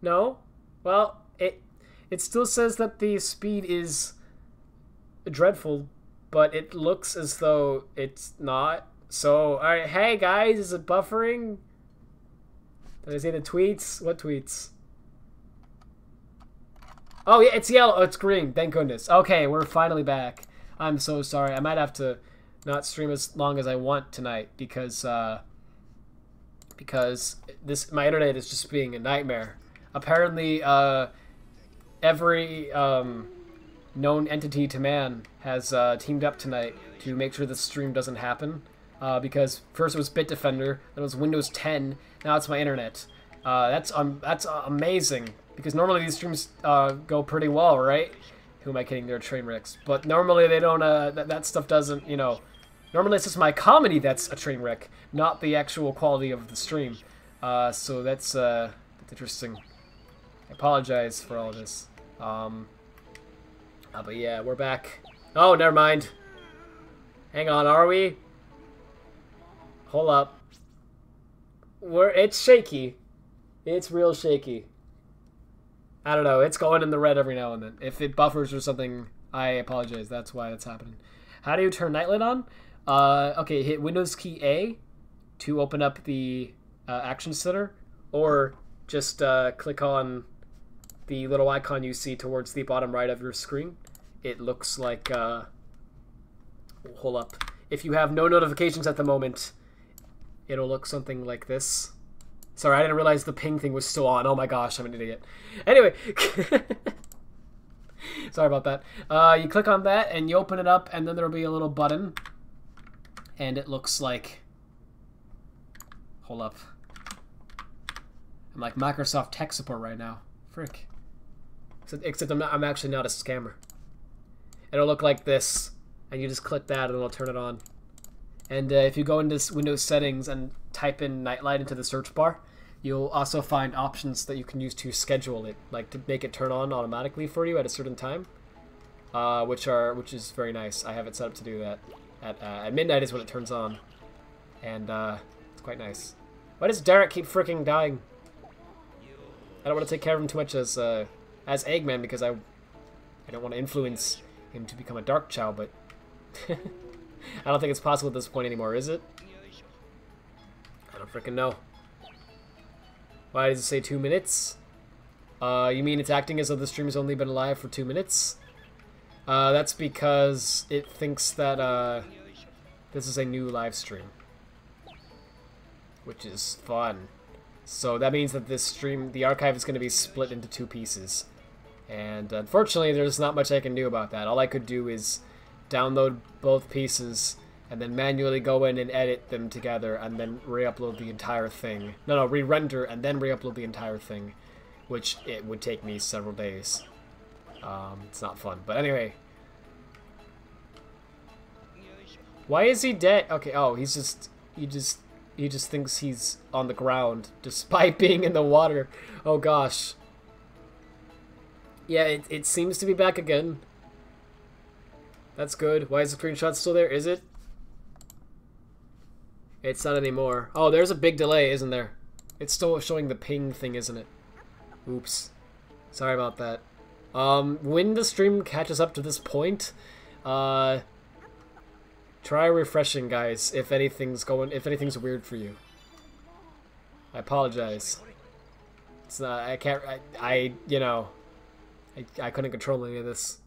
No? Well, it still says that the speed is dreadful, but it looks as though it's not. So, alright, hey guys, is it buffering? Did I say the tweets? What tweets? Oh yeah, it's yellow. Oh, it's green. Thank goodness. Okay, we're finally back. I'm so sorry. I might have to not stream as long as I want tonight because my internet is just being a nightmare. Apparently, every known entity to man has teamed up tonight to make sure the stream doesn't happen. Because first it was Bitdefender, then it was Windows 10, now it's my internet. That's amazing, because normally these streams go pretty well, right? Who am I kidding? They're train wrecks. But normally they don't, that stuff doesn't, you know... Normally it's just my comedy that's a train wreck, not the actual quality of the stream. So that's interesting. I apologize for all of this. But yeah, we're back. Oh, never mind. Hang on, are we? Hold up. It's shaky. It's real shaky. I don't know. It's going in the red every now and then. If it buffers or something, I apologize. That's why that's happening. How do you turn nightlight on? Okay, hit Windows key A to open up the Action Center, or just click on the little icon you see towards the bottom right of your screen. It looks like, hold up. If you have no notifications at the moment, it'll look something like this. Sorry, I didn't realize the ping thing was still on. Oh my gosh, I'm an idiot. Anyway, sorry about that. You click on that and you open it up, and then there'll be a little button, and it looks like, hold up. I'm like Microsoft tech support right now. Frick. Except I'm actually not a scammer. It'll look like this, and you just click that and it'll turn it on. And if you go into Windows settings and type in nightlight into the search bar, you'll also find options that you can use to schedule it, like to make it turn on automatically for you at a certain time, which is very nice. I have it set up to do that. At midnight is when it turns on, and it's quite nice. Why does Derek keep freaking dying? I don't want to take care of him too much as Eggman, because I don't want to influence him to become a Dark Chow, but I don't think it's possible at this point anymore, is it? I don't freaking know. Why does it say 2 minutes? You mean it's acting as though the stream has only been live for 2 minutes? That's because it thinks that this is a new live stream, which is fun. So that means that this stream, the archive, is going to be split into 2 pieces. And unfortunately, there's not much I can do about that. All I could do is download both pieces and then manually go in and edit them together and then re-upload the entire thing. No, re-render and then re-upload the entire thing, which it would take me several days. It's not fun. But anyway. Why is he dead? Okay, oh, he just thinks he's on the ground despite being in the water. Oh gosh. Yeah, it seems to be back again. That's good. Why is the screenshot still there? Is it? It's not anymore. Oh, there's a big delay, isn't there? It's still showing the ping thing, isn't it? Oops. Sorry about that. When the stream catches up to this point, try refreshing, guys, if anything's weird for you. I apologize. It's not, I can't, you know, I couldn't control any of this.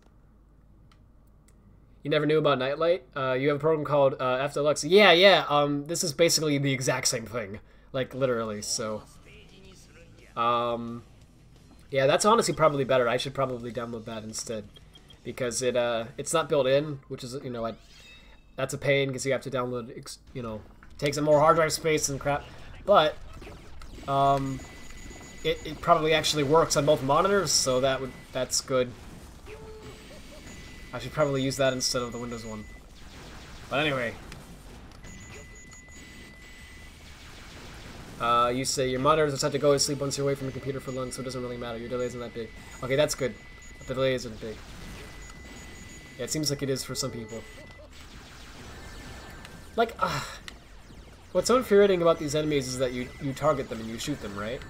You never knew about Nightlight? You have a program called FDeluxe. Yeah, this is basically the exact same thing. Like, literally, so. Yeah, that's honestly probably better. I should probably download that instead. Because it's not built in, which is, you know, that's a pain because you have to download, you know, takes up more hard drive space and crap. But, it probably actually works on both monitors, so that's good. I should probably use that instead of the Windows one. But anyway. You say your monitors are set to go to sleep once you're away from the computer for long, so it doesn't really matter. Your delay isn't that big. Okay, that's good. The delay isn't big. Yeah, it seems like it is for some people. Like, what's so infuriating about these enemies is that you target them and you shoot them, right?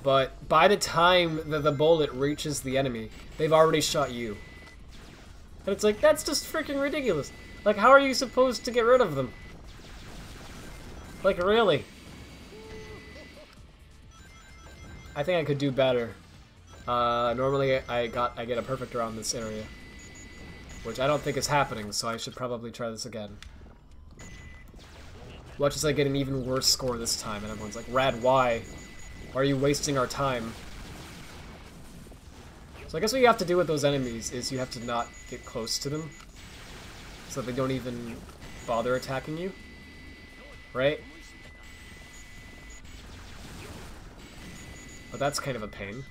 But by the time the bullet reaches the enemy, they've already shot you. And it's like, that's just freaking ridiculous. Like, how are you supposed to get rid of them? Like, really? I think I could do better. Normally I get a perfect around this area, which I don't think is happening, so I should probably try this again. Watch as I get an even worse score this time, and everyone's like, Rad, why? Why are you wasting our time? So I guess what you have to do with those enemies is you have to not get close to them, so they don't even bother attacking you, right? But that's kind of a pain.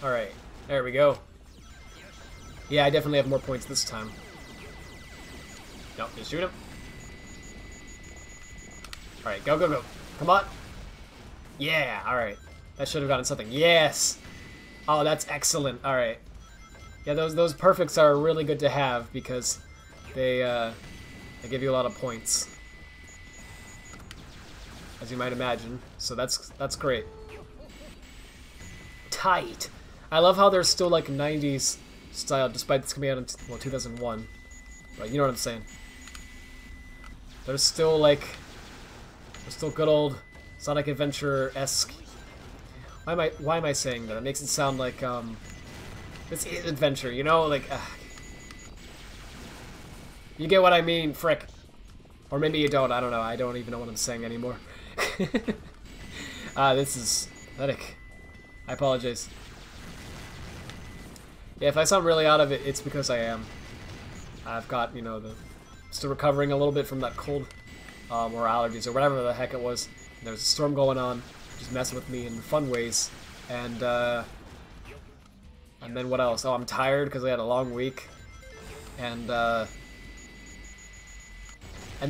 Alright, there we go. Yeah, I definitely have more points this time. No, just shoot him. Alright, go, go, go. Come on. Yeah, alright. That should have gotten something. Yes! Oh, that's excellent. Alright. Yeah, those perfects are really good to have because they give you a lot of points, as you might imagine. So that's great. Tight. I love how they're still like 90s style, despite this coming out in 2001. But you know what I'm saying. They're still like, they're still good old Sonic Adventure-esque. Why am I saying that? It makes it sound like this is adventure, you know, like. You get what I mean, frick. Or maybe you don't. I don't know. I don't even know what I'm saying anymore. This is pathetic. I apologize. Yeah, if I sound really out of it, it's because I am. I've got, you know, still recovering a little bit from that cold, or allergies, or whatever the heck it was. There's a storm going on, just messing with me in fun ways. And then what else? Oh, I'm tired because I had a long week. And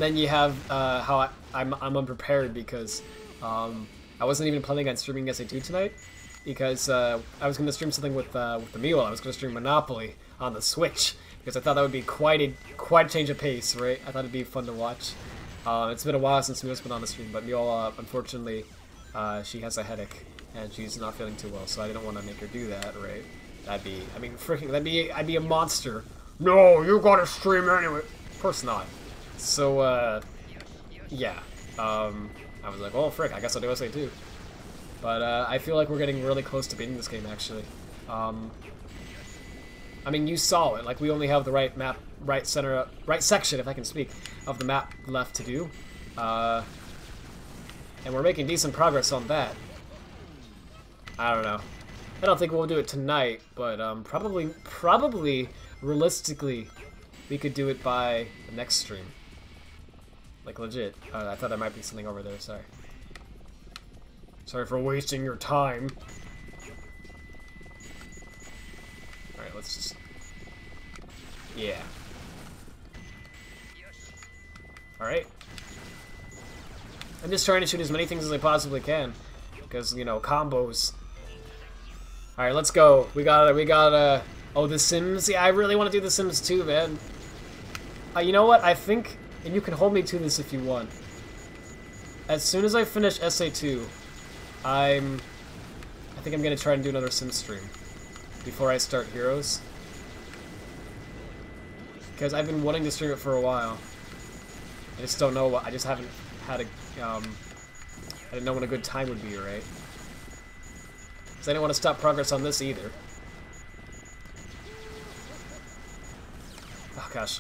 then you have how I'm unprepared because I wasn't even planning on streaming SA2 tonight because I was going to stream something with the Mule. I was going to stream Monopoly on the Switch because I thought that would be quite a change of pace, right? I thought it'd be fun to watch. It's been a while since Mule's been on the stream, but Mule, unfortunately, she has a headache and she's not feeling too well, so I didn't want to make her do that, right? I'd be a monster. No, you gotta stream anyway. Of course not. So, yeah. I was like, oh, frick, I guess I'll do SA2. But, I feel like we're getting really close to beating this game, actually. I mean, you saw it. Like, we only have the right map, right section, if I can speak, of the map left to do. And we're making decent progress on that. I don't know. I don't think we'll do it tonight, but, probably, realistically, we could do it by the next stream. Like, legit. I thought there might be something over there, sorry. Sorry for wasting your time. Alright, let's just... Yeah. Alright. I'm just trying to shoot as many things as I possibly can. Because, you know, combos. Alright, let's go. We gotta... Oh, The Sims? Yeah, I really want to do The Sims too, man. You know what? I think... And you can hold me to this if you want. As soon as I finish SA2, I think I'm gonna try and do another Sim stream before I start Heroes. Because I've been wanting to stream it for a while. I just don't know what. I just haven't had a. I didn't know when a good time would be, right? Because I didn't want to stop progress on this either. Oh gosh,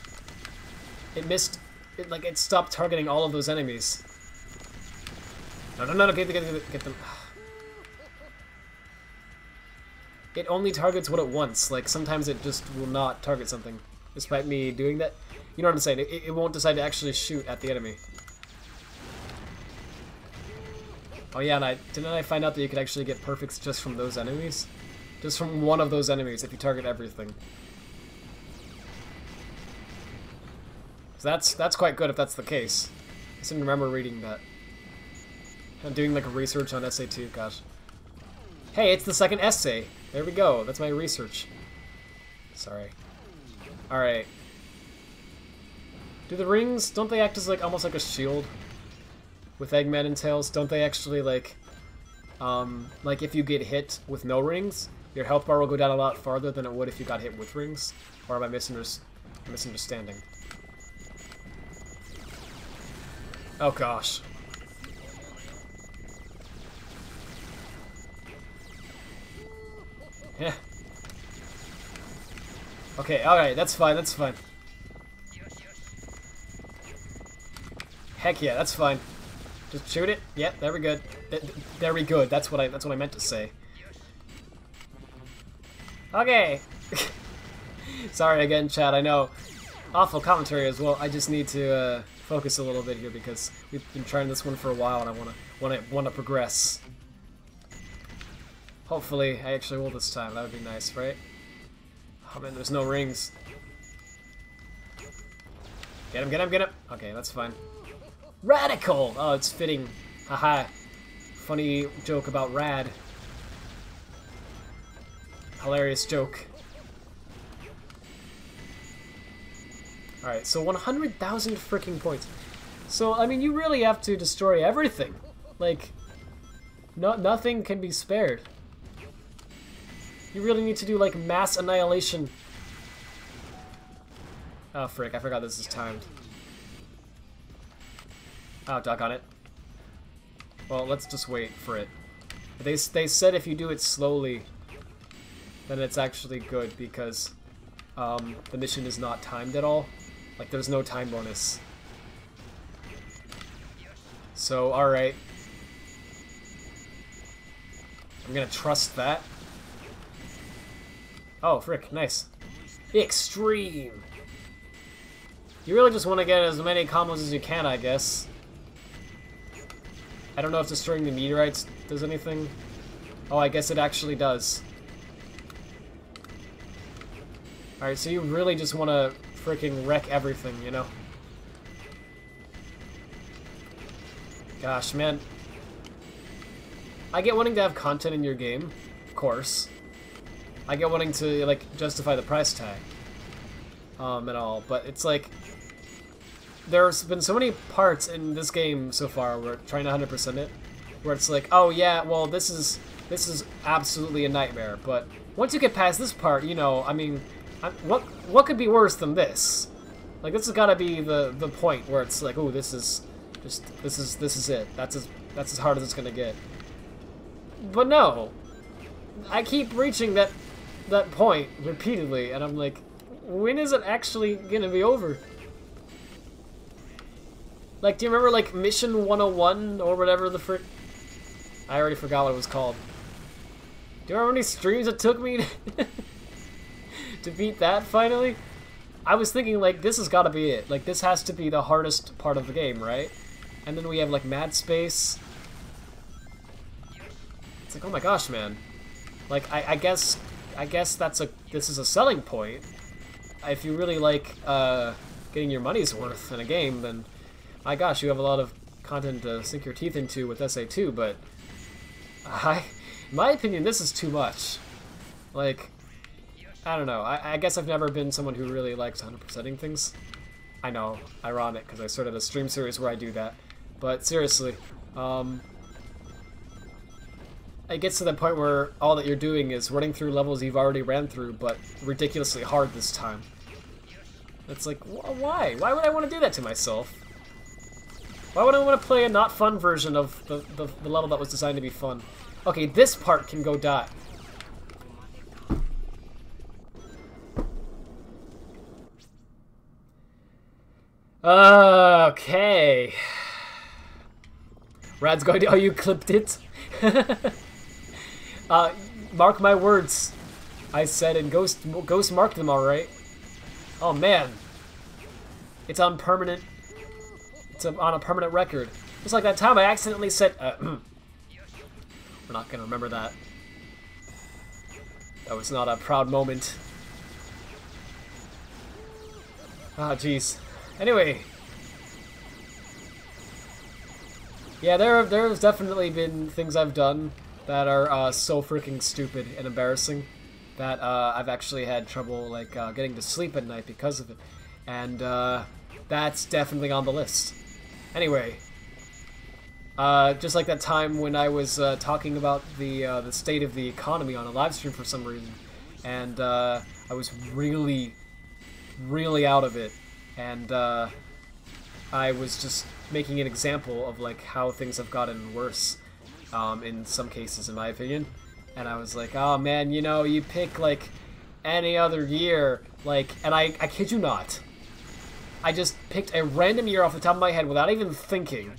it missed. It stopped targeting all of those enemies. No, get them. It only targets what it wants. Like, sometimes it just will not target something, despite me doing that. You know what I'm saying? It won't decide to actually shoot at the enemy. Oh yeah, and didn't I find out that you could actually get perfects just from those enemies? Just from one of those enemies if you target everything. So that's quite good if that's the case. I just didn't remember reading that. I'm doing like a research on SA2, gosh. Hey, it's the second essay. There we go. That's my research. Sorry. Alright. Do the rings, don't they act as like almost like a shield? With Eggman and Tails, don't they actually like if you get hit with no rings, your health bar will go down a lot farther than it would if you got hit with rings? Or am I misunderstanding? Oh gosh. Yeah. Okay, alright, that's fine, that's fine. Heck yeah, that's fine. Just shoot it. Yep, very good. Very good. That's what I meant to say. Okay. Sorry again, chat. I know. Awful commentary as well. I just need to focus a little bit here because we've been trying this one for a while, and I wanna progress. Hopefully, I actually will this time. That would be nice, right? Oh man, there's no rings. Get him, get him, get him! Okay, that's fine. Radical! Oh, it's fitting. Haha. Funny joke about rad. Hilarious joke. Alright, so 100,000 freaking points. So, I mean, you really have to destroy everything. Like, nothing can be spared. You really need to do, like, mass annihilation. Oh, frick, I forgot this is timed. Oh, duck on it. Well, let's just wait for it. They said if you do it slowly, then it's actually good because the mission is not timed at all. Like, there's no time bonus. So, alright. I'm gonna trust that. Oh, frick, nice. Extreme! You really just want to get as many combos as you can, I guess. I don't know if destroying the meteorites does anything. Oh, I guess it actually does. Alright, so you really just want to freaking wreck everything, you know? Gosh, man. I get wanting to have content in your game, of course. I get wanting to, like, justify the price tag. And all, but it's like... There's been so many parts in this game so far, we're trying to 100% it, where it's like, oh yeah, well this is absolutely a nightmare, but once you get past this part, you know, I mean, what could be worse than this? Like, this has got to be the point where it's like, oh, this is it. That's as hard as it's gonna get. But no, I keep reaching that point repeatedly, and I'm like, when is it actually gonna be over? Like, do you remember, like, Mission 101 or whatever the frick? I already forgot what it was called. Do you remember how many streams it took me to beat that finally? I was thinking, like, this has got to be it. Like, this has to be the hardest part of the game, right? And then we have, like, Mad Space. It's like, oh my gosh, man. Like, I guess this is a selling point. If you really like getting your money's worth in a game, then my gosh, you have a lot of content to sink your teeth into with SA2, but in my opinion, this is too much. Like, I don't know. I guess I've never been someone who really likes 100%ing things. I know, ironic, because I started a stream series where I do that. But seriously, it gets to the point where all that you're doing is running through levels you've already ran through, but ridiculously hard this time. It's like, why? Why would I want to do that to myself? Why would I want to play a not fun version of the level that was designed to be fun? Okay, this part can go die. Okay. Rad's going to... Oh, you clipped it? Mark my words. I said, and Ghost marked them, alright. Oh, man. It's on permanent... It's on a permanent record. Just like that time I accidentally said... we're not gonna remember that. That was not a proud moment. Ah, jeez. Anyway. Yeah, there's definitely been things I've done that are so freaking stupid and embarrassing that I've actually had trouble, like, getting to sleep at night because of it. And that's definitely on the list. Anyway, just like that time when I was talking about the state of the economy on a live stream for some reason, and I was really out of it, and I was just making an example of like how things have gotten worse in some cases, in my opinion. And I was like, oh man, you know, you pick like any other year, like, and I kid you not, I just picked a random year off the top of my head without even thinking.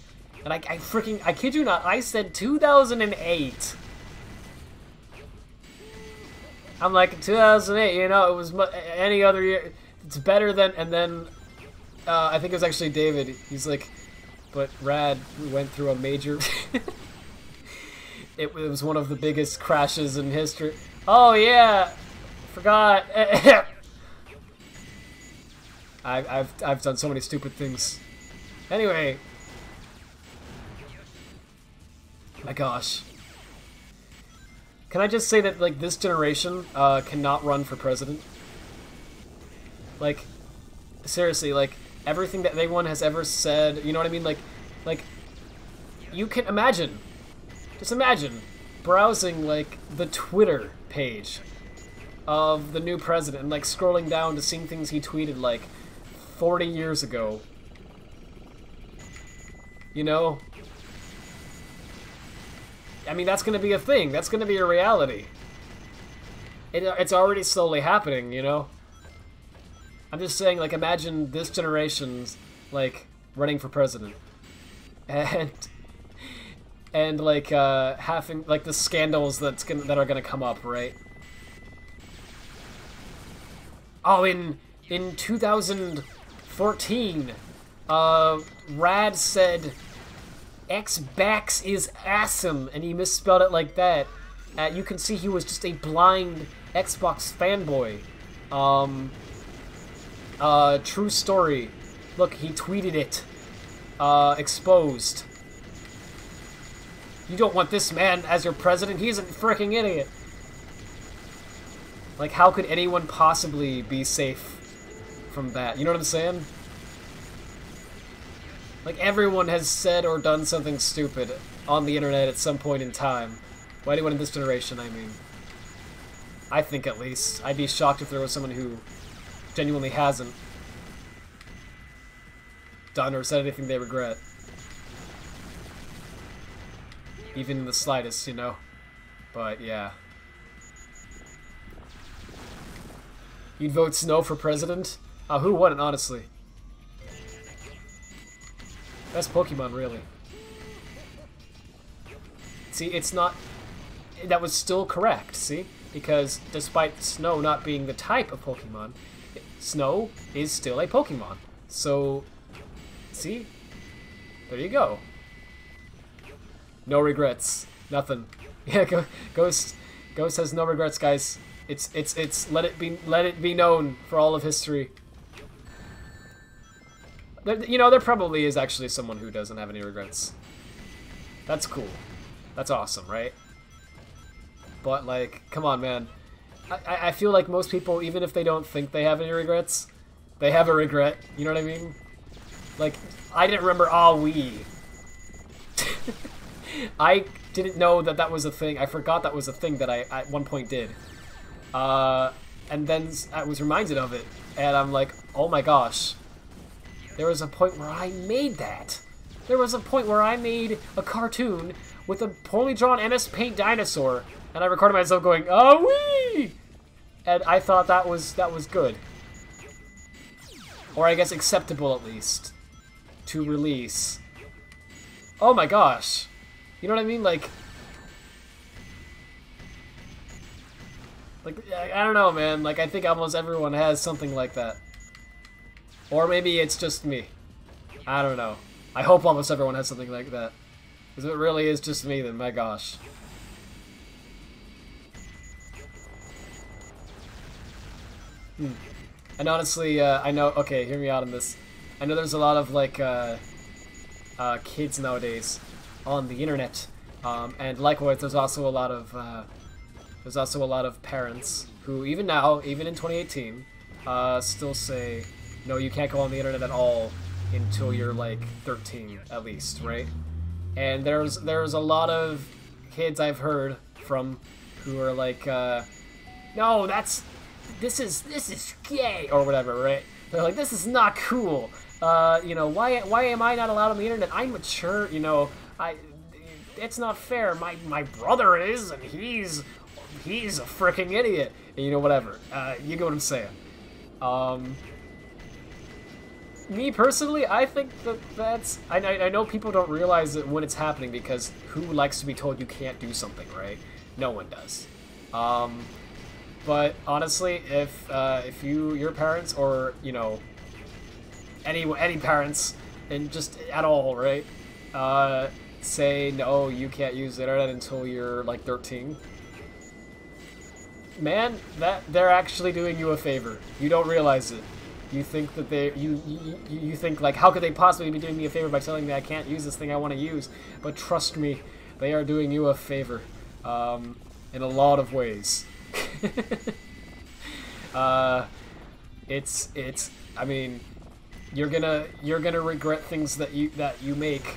And I kid you not, I said 2008. I'm like, 2008, you know, it was any other year. It's better than, and then I think it was actually David. He's like, but Rad, we went through a major... it was one of the biggest crashes in history. Oh yeah, forgot. I've done so many stupid things. Anyway, my gosh. Can I just say that, like, this generation cannot run for president? Like, seriously, like, everything that anyone has ever said, you know what I mean? Like, you can imagine, just imagine browsing, like, the Twitter page of the new president and, like, scrolling down to seeing things he tweeted, like, 40 years ago. You know? I mean, that's going to be a thing. That's going to be a reality. It's already slowly happening, you know? I'm just saying, like, imagine this generation's, like, running for president. And like, having, like, the scandals that are going to come up, right? Oh, in 2014, Rad said Xbox is awesome, and he misspelled it like that. You can see he was just a blind Xbox fanboy. True story. Look, he tweeted it. Exposed. You don't want this man as your president? He's a freaking idiot. Like, how could anyone possibly be safe from that? You know what I'm saying? Like, everyone has said or done something stupid on the internet at some point in time. Well, anyone in this generation, I mean. I think, at least. I'd be shocked if there was someone who genuinely hasn't done or said anything they regret. Even in the slightest, you know? But, yeah. You'd vote Snow for president? Who wouldn't, honestly? Best Pokemon, really. See, it's not... That was still correct, see? Because despite Snow not being the type of Pokemon, Snow is still a Pokemon. So, see? There you go. No regrets. Nothing. Yeah, Ghost has no regrets, guys. It's let it be known for all of history. You know, there probably is actually someone who doesn't have any regrets. That's cool. That's awesome, right? But, like, come on, man. I feel like most people, even if they don't think they have any regrets, they have a regret. You know what I mean? Like, I didn't remember Wii. I didn't know that was a thing. I forgot that was a thing that I at one point did. And then I was reminded of it, and I'm like, oh my gosh. There was a point where I made that. There was a point where I made a cartoon with a poorly drawn MS Paint dinosaur, and I recorded myself going, "Oh-wee!" And I thought that was good. Or I guess acceptable, at least, to release. Oh my gosh. You know what I mean? Like, I don't know, man. Like, I think almost everyone has something like that. Or maybe it's just me. I don't know. I hope almost everyone has something like that. Because if it really is just me, then my gosh. And honestly, I know... Okay, hear me out on this. I know there's a lot of, like, kids nowadays on the internet. And likewise, there's also a lot of parents who, even now, even in 2018, still say, no, you can't go on the internet at all until you're, like, 13, at least, right? And there's a lot of kids I've heard from who are like, no, this is gay, or whatever, right? They're like, this is not cool. You know, why am I not allowed on the internet? I'm mature, you know, it's not fair. My brother is, and he's a freaking idiot. And, you know, whatever. You get what I'm saying. Me personally, I think that's... I know people don't realize it when it's happening, because who likes to be told you can't do something, right? No one does. But honestly, if your parents, or, you know, any parents, and just at all, right? say, no, you can't use the internet until you're like 13. Man, they're actually doing you a favor. You don't realize it. You think that you think like, how could they possibly be doing me a favor by telling me I can't use this thing I want to use? But trust me, they are doing you a favor, in a lot of ways. I mean, you're gonna regret things that you make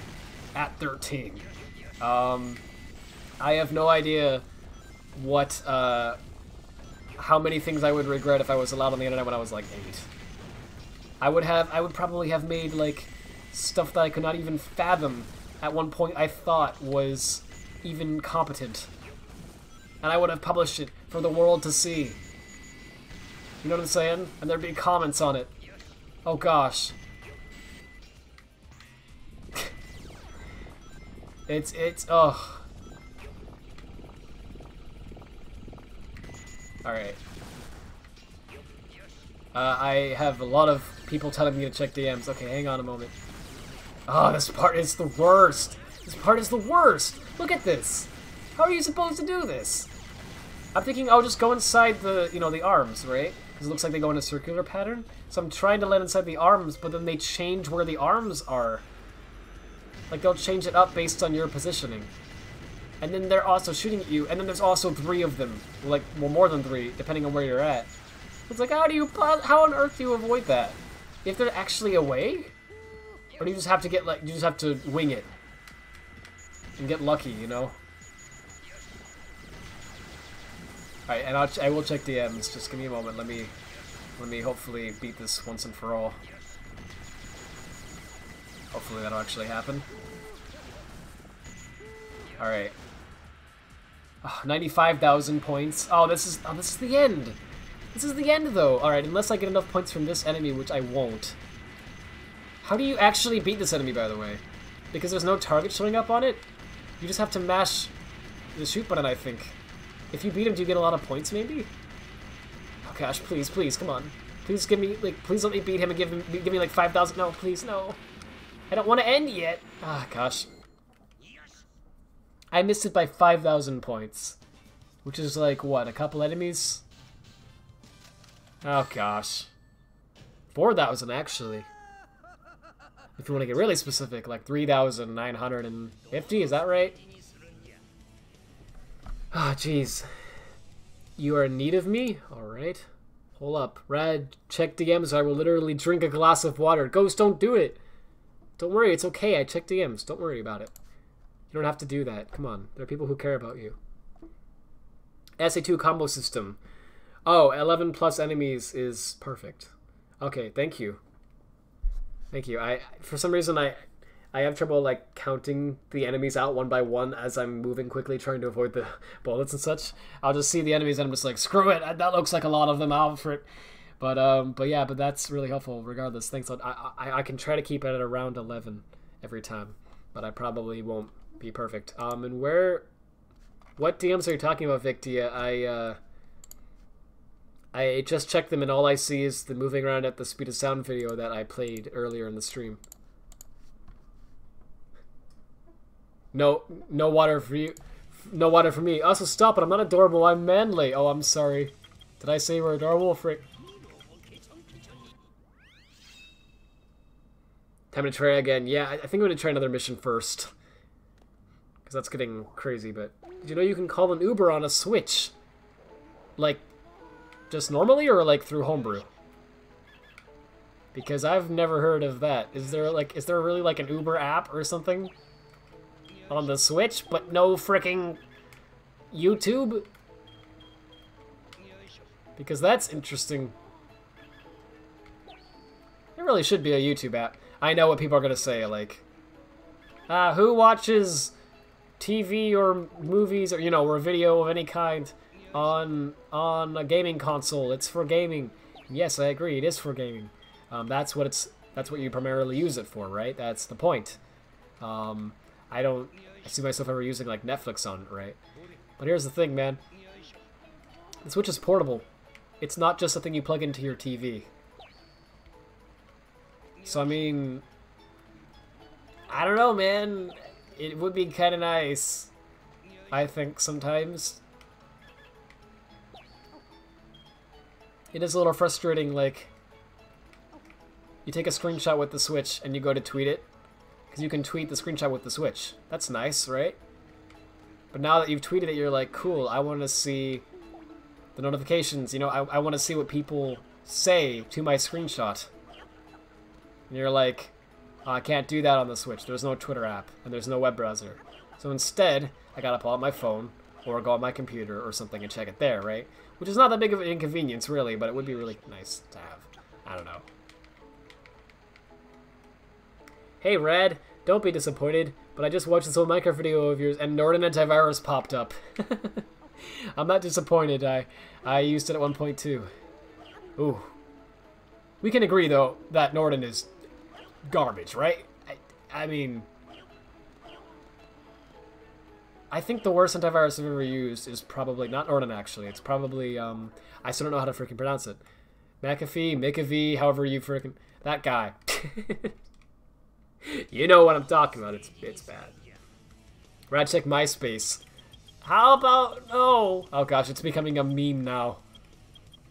at 13. I have no idea what how many things I would regret if I was allowed on the internet when I was like 8. I would probably have made like stuff that I could not even fathom at one point I thought was even competent. And I would have published it for the world to see. You know what I'm saying? And there'd be comments on it. Oh gosh. Oh. Alright. I have a lot of people telling me to check DMs. Okay, hang on a moment. Oh, this part is the worst. This part is the worst. Look at this. How are you supposed to do this? I'm thinking I'll just go inside the, the arms, right? Because it looks like they go in a circular pattern. So I'm trying to land inside the arms, but then they change where the arms are. Like, they'll change it up based on your positioning. And then they're also shooting at you, and then there's also 3 of them. Like, well, more than 3, depending on where you're at. It's like, how on earth do you avoid that? If they're actually away? Or do you just have to get, like, you just have to wing it? And get lucky, you know? Alright, and I will check DMs. Just give me a moment. Let me hopefully beat this once and for all. Hopefully that'll actually happen. Alright. Oh, 95,000 points. Oh, this is the end. This is the end, though. Alright, unless I get enough points from this enemy, which I won't. How do you actually beat this enemy, by the way? Because there's no target showing up on it? You just have to mash the shoot button, I think. If you beat him, do you get a lot of points, maybe? Oh gosh, please, please, come on. Please give me, like, please let me beat him and give me like 5,000. No, please, no. I don't want to end yet. Ah, gosh. I missed it by 5,000 points. Which is like, what, a couple enemies? Oh gosh. 4,000, actually. If you want to get really specific, like 3,950, is that right? Ah, oh, jeez. You are in need of me? Alright. Hold up. Rad, check DMs or I will literally drink a glass of water. Ghost, don't do it! Don't worry, it's okay. I checked DMs. Don't worry about it. You don't have to do that. Come on. There are people who care about you. SA2 combo system. Oh, 11 plus enemies is perfect. Okay, thank you. Thank you. For some reason, I have trouble, like, counting the enemies out one by one as I'm moving quickly, trying to avoid the bullets and such. I'll just see the enemies and I'm just like, screw it! That looks like a lot of them out for it. But yeah, but that's really helpful regardless. Thanks. I can try to keep it at around 11 every time, but I probably won't be perfect. And what DMs are you talking about, Victia? I just checked them and all I see is the moving around at the speed of sound video that I played earlier in the stream. No water for you. No water for me. Also, stop it. I'm not adorable. I'm manly. Oh, I'm sorry. Did I say we're adorable? Frick. Time to try again. Yeah, I think I'm going to try another mission first. Because that's getting crazy, but... Did you know you can call an Uber on a Switch? Like, just normally or like through Homebrew? Because I've never heard of that. Is there really like an Uber app or something? On the Switch, but no fricking YouTube? Because that's interesting. There really should be a YouTube app. I know what people are gonna say, like, who watches TV or movies or, or video of any kind on a gaming console? It's for gaming. Yes, I agree, it is for gaming. That's what you primarily use it for, right? That's the point. I don't see myself ever using, like, Netflix on it, right? But here's the thing, man. The Switch is portable. It's not just a thing you plug into your TV. So, I mean... I don't know, man. it would be kind of nice, I think, sometimes. It is a little frustrating, like, you take a screenshot with the Switch and you go to tweet it, because you can tweet the screenshot with the Switch. That's nice, right? But now that you've tweeted it, you're like, cool, I want to see the notifications, you know, I want to see what people say to my screenshot. And you're like, oh, I can't do that on the Switch. There's no Twitter app, and there's no web browser. So instead, I gotta pull out my phone, or go on my computer or something and check it there, right? Which is not that big of an inconvenience, really, but it would be really nice to have. I don't know. Hey, Red, don't be disappointed, but I just watched this old Minecraft video of yours, and Norton Antivirus popped up. I'm not disappointed. I used it at 1.2. Ooh. We can agree, though, that Norton is garbage, right? I mean, I think the worst antivirus I've ever used is probably, not Norton actually, it's probably, I still don't know how to freaking pronounce it. McAfee, however you freaking, that guy. You know what I'm talking about, it's bad. Rad check MySpace. How about, no? Oh gosh, it's becoming a meme now.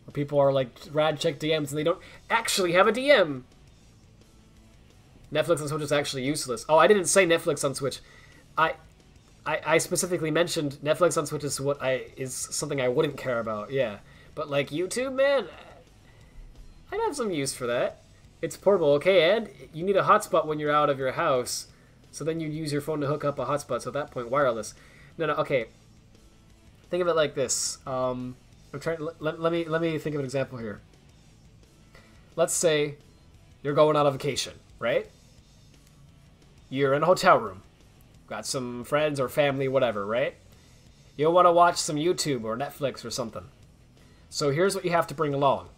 Where people are like, Rad check DMs and they don't actually have a DM. Netflix on Switch is actually useless. Oh, I didn't say Netflix on Switch. I specifically mentioned Netflix on Switch is something I wouldn't care about, yeah. But like YouTube, man, I'd have some use for that. It's portable, okay, and you need a hotspot when you're out of your house. So then you use your phone to hook up a hotspot, so at that point, wireless. No, okay. Think of it like this. I'm trying. Let me think of an example here. Let's say you're going on a vacation, right? You're in a hotel room. Got some friends or family, whatever, right? You'll want to watch some YouTube or Netflix or something. So here's what you have to bring along.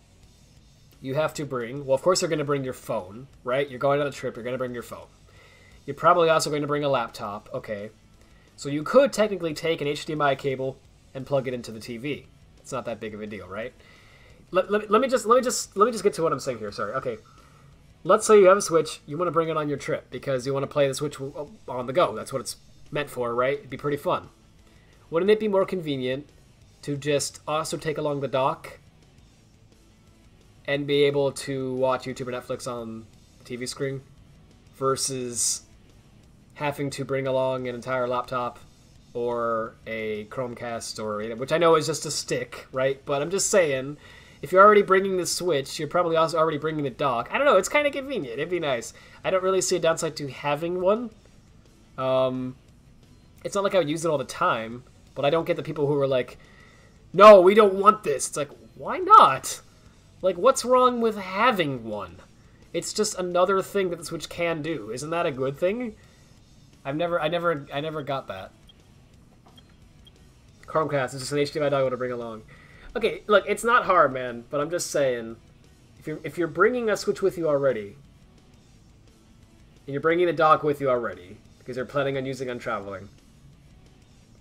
You have to bring, well, of course you're going to bring your phone, right? You're going on a trip, you're going to bring your phone. You're probably also going to bring a laptop, okay. So you could technically take an HDMI cable and plug it into the TV. It's not that big of a deal, right? Let me just get to what I'm saying here, sorry. Okay. Let's say you have a Switch, you want to bring it on your trip because you want to play the Switch on the go. That's what it's meant for, right? It'd be pretty fun. Wouldn't it be more convenient to just also take along the dock and be able to watch YouTube or Netflix on the TV screen versus having to bring along an entire laptop or a Chromecast, or which I know is just a stick, right? But I'm just saying, if you're already bringing the Switch, you're probably also already bringing the dock. I don't know, it's kind of convenient. It'd be nice. I don't really see a downside to having one. It's not like I would use it all the time, but I don't get the people who are like, no, we don't want this. It's like, why not? Like, what's wrong with having one? It's just another thing that the Switch can do. Isn't that a good thing? I never got that. Chromecast is just an HDMI dongle to bring along. Okay, look, it's not hard, man, but I'm just saying, if you're bringing a Switch with you already, and you're bringing the dock with you already, because you're planning on using on traveling,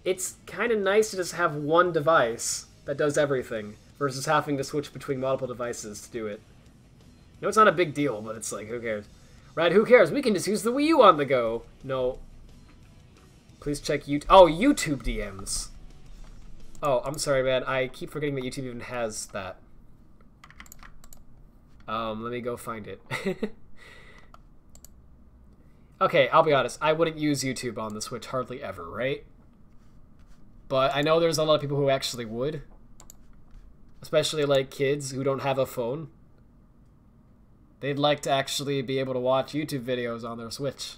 it's kind of nice to just have one device that does everything, versus having to switch between multiple devices to do it. No, it's not a big deal, but it's like, who cares? Right, who cares? We can just use the Wii U on the go. No. Please check YouTube. Oh, YouTube DMs. Oh, I'm sorry, man. I keep forgetting that YouTube even has that. Let me go find it. Okay, I'll be honest. I wouldn't use YouTube on the Switch hardly ever, right? But I know there's a lot of people who actually would. Especially, like, kids who don't have a phone. They'd like to actually be able to watch YouTube videos on their Switch.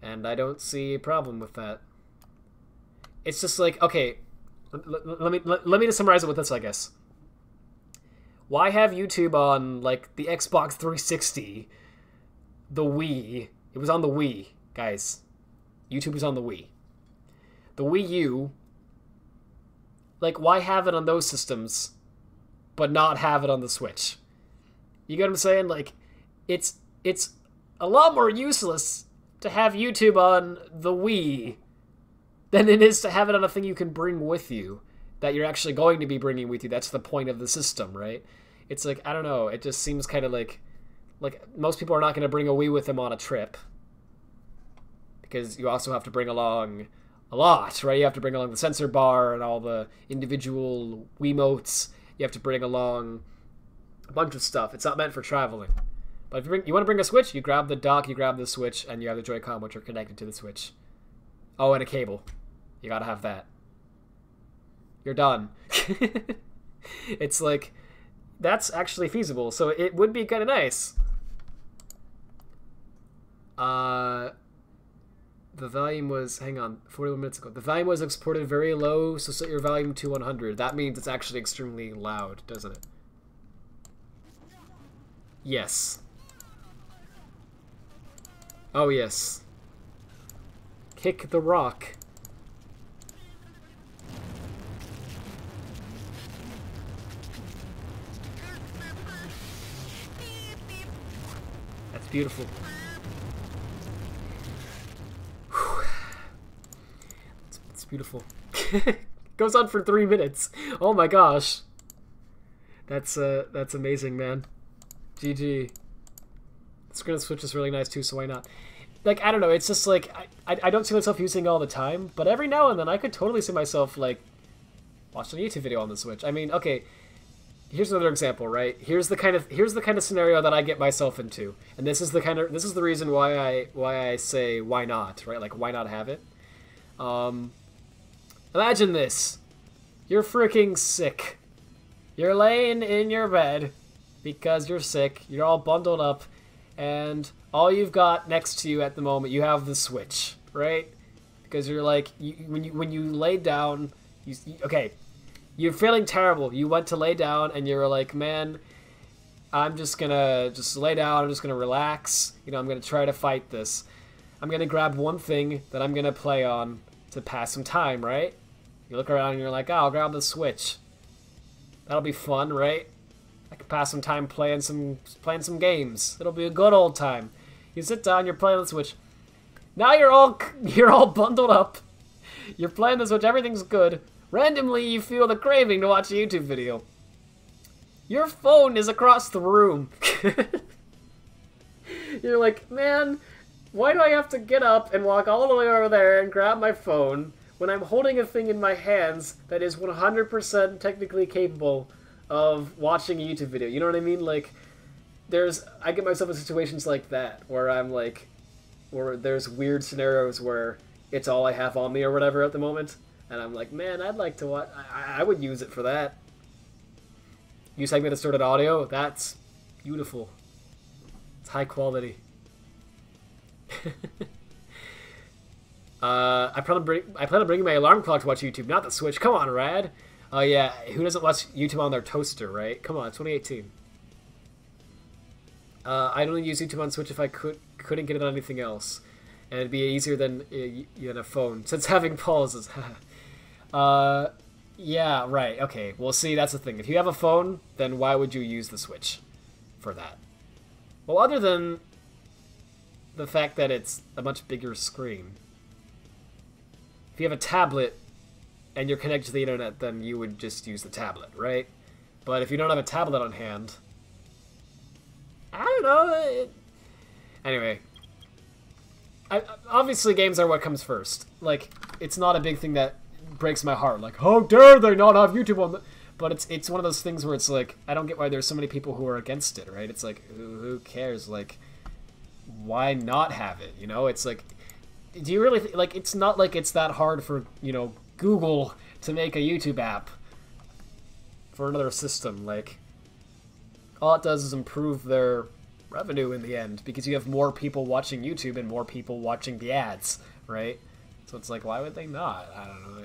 And I don't see a problem with that. It's just like, okay, let me just summarize it with this, I guess. Why have YouTube on, like, the Xbox 360, the Wii? It was on the Wii, guys. YouTube was on the Wii. The Wii U, like, why have it on those systems, but not have it on the Switch? You get what I'm saying? Like, it's a lot more useless to have YouTube on the Wii than it is to have it on a thing you can bring with you, that you're actually going to be bringing with you. That's the point of the system, right? It's like, I don't know, it just seems kind of like most people are not going to bring a Wii with them on a trip. because you also have to bring along a lot, right? You have to bring along the sensor bar and all the individual Wiimotes. You have to bring along a bunch of stuff. It's not meant for traveling. But if you want to bring a Switch, you grab the dock, you grab the Switch, and you have the Joy-Con, which are connected to the Switch. Oh, and a cable. You gotta have that. You're done. It's like, that's actually feasible, so it would be kind of nice. The volume was, hang on, 41 minutes ago. The volume was exported very low, so set your volume to 100. That means it's actually extremely loud, doesn't it? Yes. Oh, yes. Kick the rock. That's beautiful. It's beautiful. Goes on for 3 minutes. Oh my gosh. That's amazing, man. GG. The screen of the Switch is really nice too, so why not? Like, I don't know, it's just like, I don't see myself using it all the time, but every now and then I could totally see myself, like, watching a YouTube video on the Switch. I mean, okay, here's another example, right? Here's the kind of scenario that I get myself into, and this is the reason why I say why not, right? Like, why not have it? Imagine this. You're freaking sick. You're laying in your bed because you're sick. You're all bundled up, and all you've got next to you at the moment, you have the Switch, right? Because you're like, when you lay down, okay, you're feeling terrible. You went to lay down, and you're like, man, I'm just gonna lay down. I'm just gonna relax. You know, I'm gonna try to fight this. I'm gonna grab one thing that I'm gonna play on to pass some time, right? You look around and you're like, oh, I'll grab the Switch. That'll be fun, right? I can pass some time playing some games. It'll be a good old time. You sit down, you're playing the Switch. Now you're all bundled up. You're playing the Switch, everything's good. Randomly, you feel the craving to watch a YouTube video. Your phone is across the room. You're like, man, why do I have to get up and walk all the way over there and grab my phone when I'm holding a thing in my hands that is 100% technically capable of watching a YouTube video? You know what I mean? Like, I get myself in situations like that where I'm like, where there's weird scenarios where it's all I have on me or whatever at the moment, and I'm like, man, I'd like to watch. I would use it for that. You segment distorted audio. That's beautiful. It's high quality. I plan on bringing my alarm clock to watch YouTube, not the Switch. Come on, Rad. Oh yeah, who doesn't watch YouTube on their toaster, right? Come on, 2018. I'd only use YouTube on Switch if I couldn't get it on anything else, and it'd be easier than a phone, since having pauses. Yeah, right. Okay. Well, see, that's the thing. If you have a phone, then why would you use the Switch for that? Well, other than the fact that it's a much bigger screen. If you have a tablet and you're connected to the internet, then you would just use the tablet, right? But if you don't have a tablet on hand, I don't know. Anyway, obviously games are what comes first. Like, it's not a big thing that breaks my heart. Like, how dare they not have YouTube on the... But it's one of those things where it's like, I don't get why there's so many people who are against it, right? It's like, who cares? Like, why not have it? You know, it's like, do you really like? It's not like it's that hard for Google to make a YouTube app for another system. Like, all it does is improve their revenue in the end because you have more people watching YouTube and more people watching the ads, right? So it's like, why would they not? I don't know.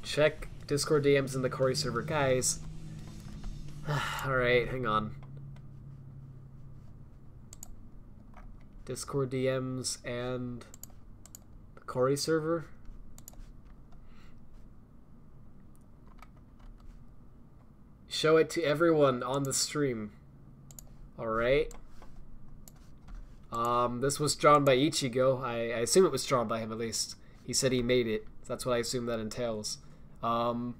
Check Discord DMs in the Corey server, guys. All right, hang on. Discord DMs and the Corey server. Show it to everyone on the stream. All right. This was drawn by Ichigo. I assume it was drawn by him at least. He said he made it. So that's what I assume that entails. Now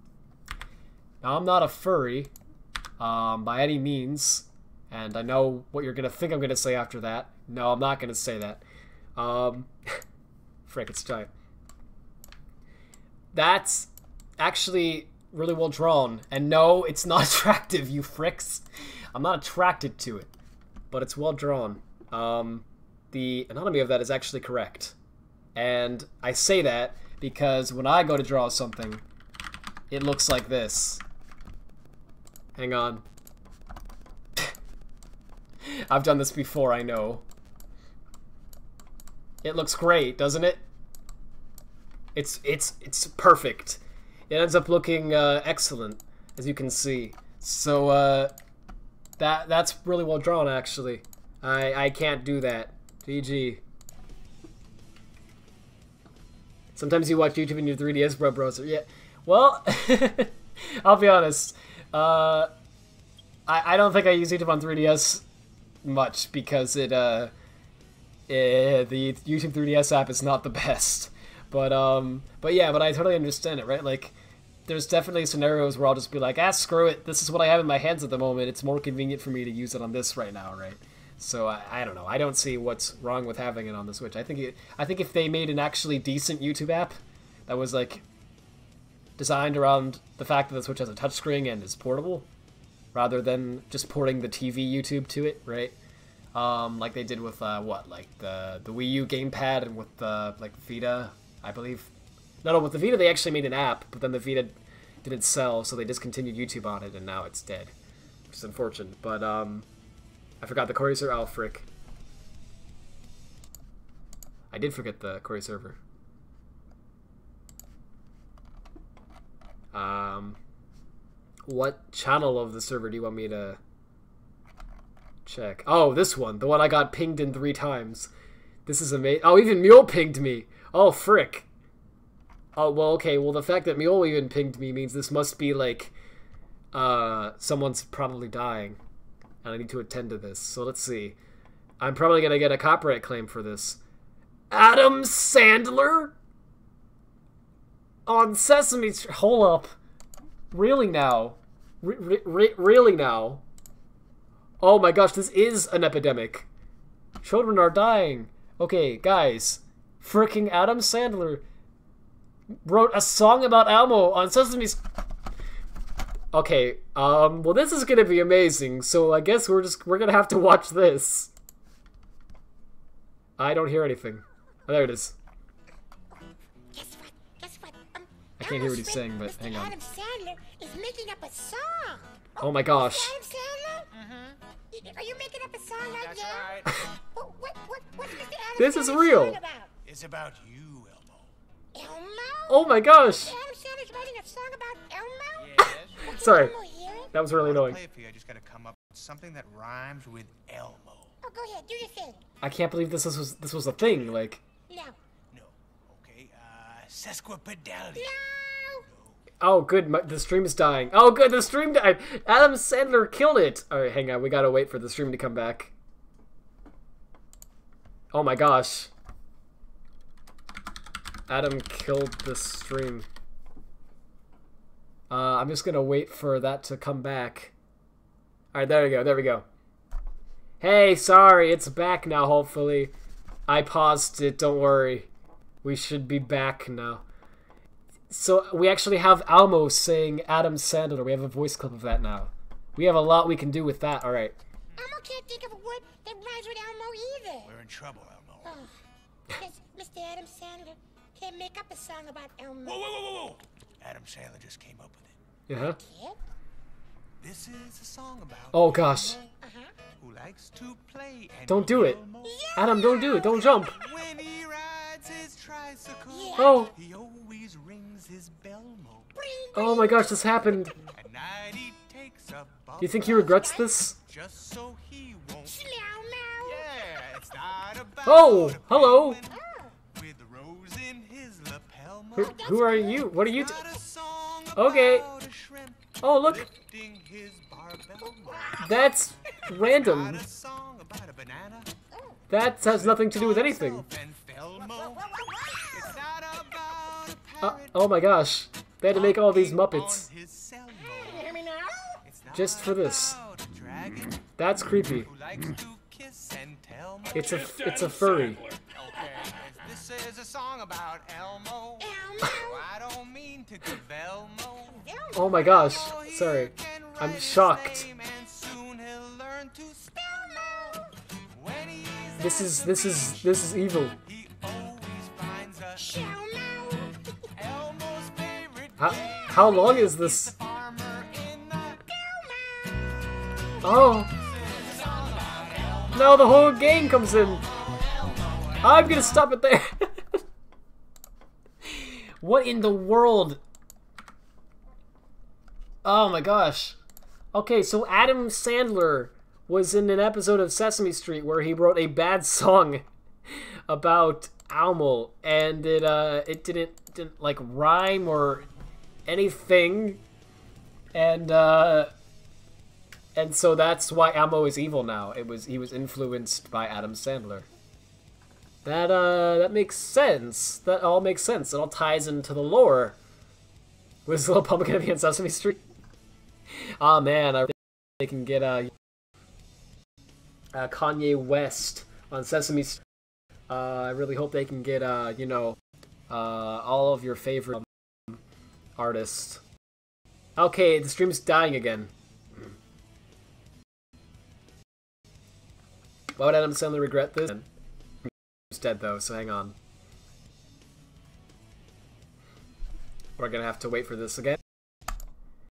I'm not a furry, by any means, and I know what you're gonna think I'm gonna say after that. No, I'm not gonna say that. Frick, it's time. That's actually really well drawn. And no, it's not attractive, you fricks. I'm not attracted to it. But it's well drawn. The anatomy of that is actually correct. And I say that because when I go to draw something, it looks like this. Hang on. I've done this before, I know. It looks great, doesn't it? It's perfect. It ends up looking excellent, as you can see. So that's really well drawn, actually. I can't do that. GG. Sometimes you watch YouTube in your 3DS web browser. Yeah. Well, I'll be honest. I don't think I use YouTube on 3DS much because the YouTube 3DS app is not the best. But yeah, but I totally understand it, right? Like, there's definitely scenarios where I'll just be like, ah, screw it. This is what I have in my hands at the moment. It's more convenient for me to use it on this right now, right? So I don't know. I don't see what's wrong with having it on the Switch. I think if they made an actually decent YouTube app that was like designed around the fact that the Switch has a touchscreen and is portable, rather than just porting the TV YouTube to it, right? Like they did with like the Wii U gamepad and with the like Vita, I believe. No, with the Vita they actually made an app, but then the Vita didn't sell, so they discontinued YouTube on it, and now it's dead, which is unfortunate. But I forgot the query server. Oh, frick. I did forget the query server. What channel of the server do you want me to check? Oh, this one. The one I got pinged in 3 times. This is amazing. Oh, even Mule pinged me. Oh, frick. Oh, well, okay. Well, the fact that Mule even pinged me means this must be, like, someone's probably dying. And I need to attend to this. So let's see. I'm probably going to get a copyright claim for this. Adam Sandler? On Sesame Street. Hold up. Really now? Really now? Oh my gosh, this is an epidemic. Children are dying. Okay, guys. Fricking Adam Sandler wrote a song about Elmo on Sesame Street. Okay, well this is gonna be amazing, so I guess we're gonna have to watch this. I don't hear anything. Oh, there it is. Guess what? I can't hear what he's saying, but hang on. Adam Sandler is making up a song. Oh my gosh. Adam Sandler? Are you making up a song right now? That's right. What's Mr. Adam This is Sandler real. song about? It's about you, Elmo. Elmo? Oh my gosh. Adam Sandler's writing a song about Elmo? Yes. Sorry. Elmo hear it? That was really annoying. Play it for you. I just gotta come up with something that rhymes with Elmo. Oh, go ahead, do your thing. I can't believe this was a thing, like. No. No. Okay. Sesquipedality. No! Oh, good. The stream is dying. Oh, good. The stream died. Adam Sandler killed it. All right, hang on. We gotta wait for the stream to come back. Oh my gosh. Adam killed the stream. I'm just gonna wait for that to come back. All right, there we go. There we go. Hey, sorry. It's back now, hopefully. I paused it. Don't worry. We should be back now. So we actually have Elmo saying Adam Sandler. We have a voice clip of that now. We have a lot we can do with that. All right. Elmo can't think of a word that rhymes with Elmo either. We're in trouble, Elmo. Oh, because Mr. Adam Sandler can't make up a song about Elmo. Whoa! Adam Sandler just came up with it. Yeah. Kid? This is a song about Oh gosh. Uh-huh. who likes to play and Don't do it. Elmo. Adam, don't do it. Don't jump. When he rides his tricycle, Yeah. Oh. he always rings his bell mo. Oh my gosh, this happened. At night he takes a bubble Do you think he regrets this? just so he won't. Meow, meow. Yeah, it's not about Oh, a hello. penguin with a rose in his lapel mo. Who are you? What are you? Not a song Okay. about a shrimp Oh, look. lifting his barbell mo. That's random. Not a song about a banana. That has nothing to do with anything. And fell mo. It's not about a parrot Oh my gosh. They had to make all these Muppets on his cell Can mo. you hear me now? It's not just for this. about a dragon That's creepy. who likes to kiss and tell mo. It's a furry. Okay. a song about Elmo. Elmo. I don't mean to give Elmo. Oh my gosh, sorry. I'm shocked. This is evil. How long is this? Oh. No, the whole game comes in. I'm gonna stop it there. What in the world? Oh my gosh. Okay, so Adam Sandler was in an episode of Sesame Street where he wrote a bad song about Elmo, and it didn't like rhyme or anything, and so that's why Elmo is evil now. He was influenced by Adam Sandler. That makes sense. That all makes sense. It all ties into the lore. Was Little Pumpkin gonna be on Sesame Street? Oh man, I think they can get Kanye West on Sesame Street. I really hope they can get you know, all of your favorite artists. Okay, the stream's dying again. Why would Adam Sandler regret this? He's dead though, so hang on. We're gonna have to wait for this again.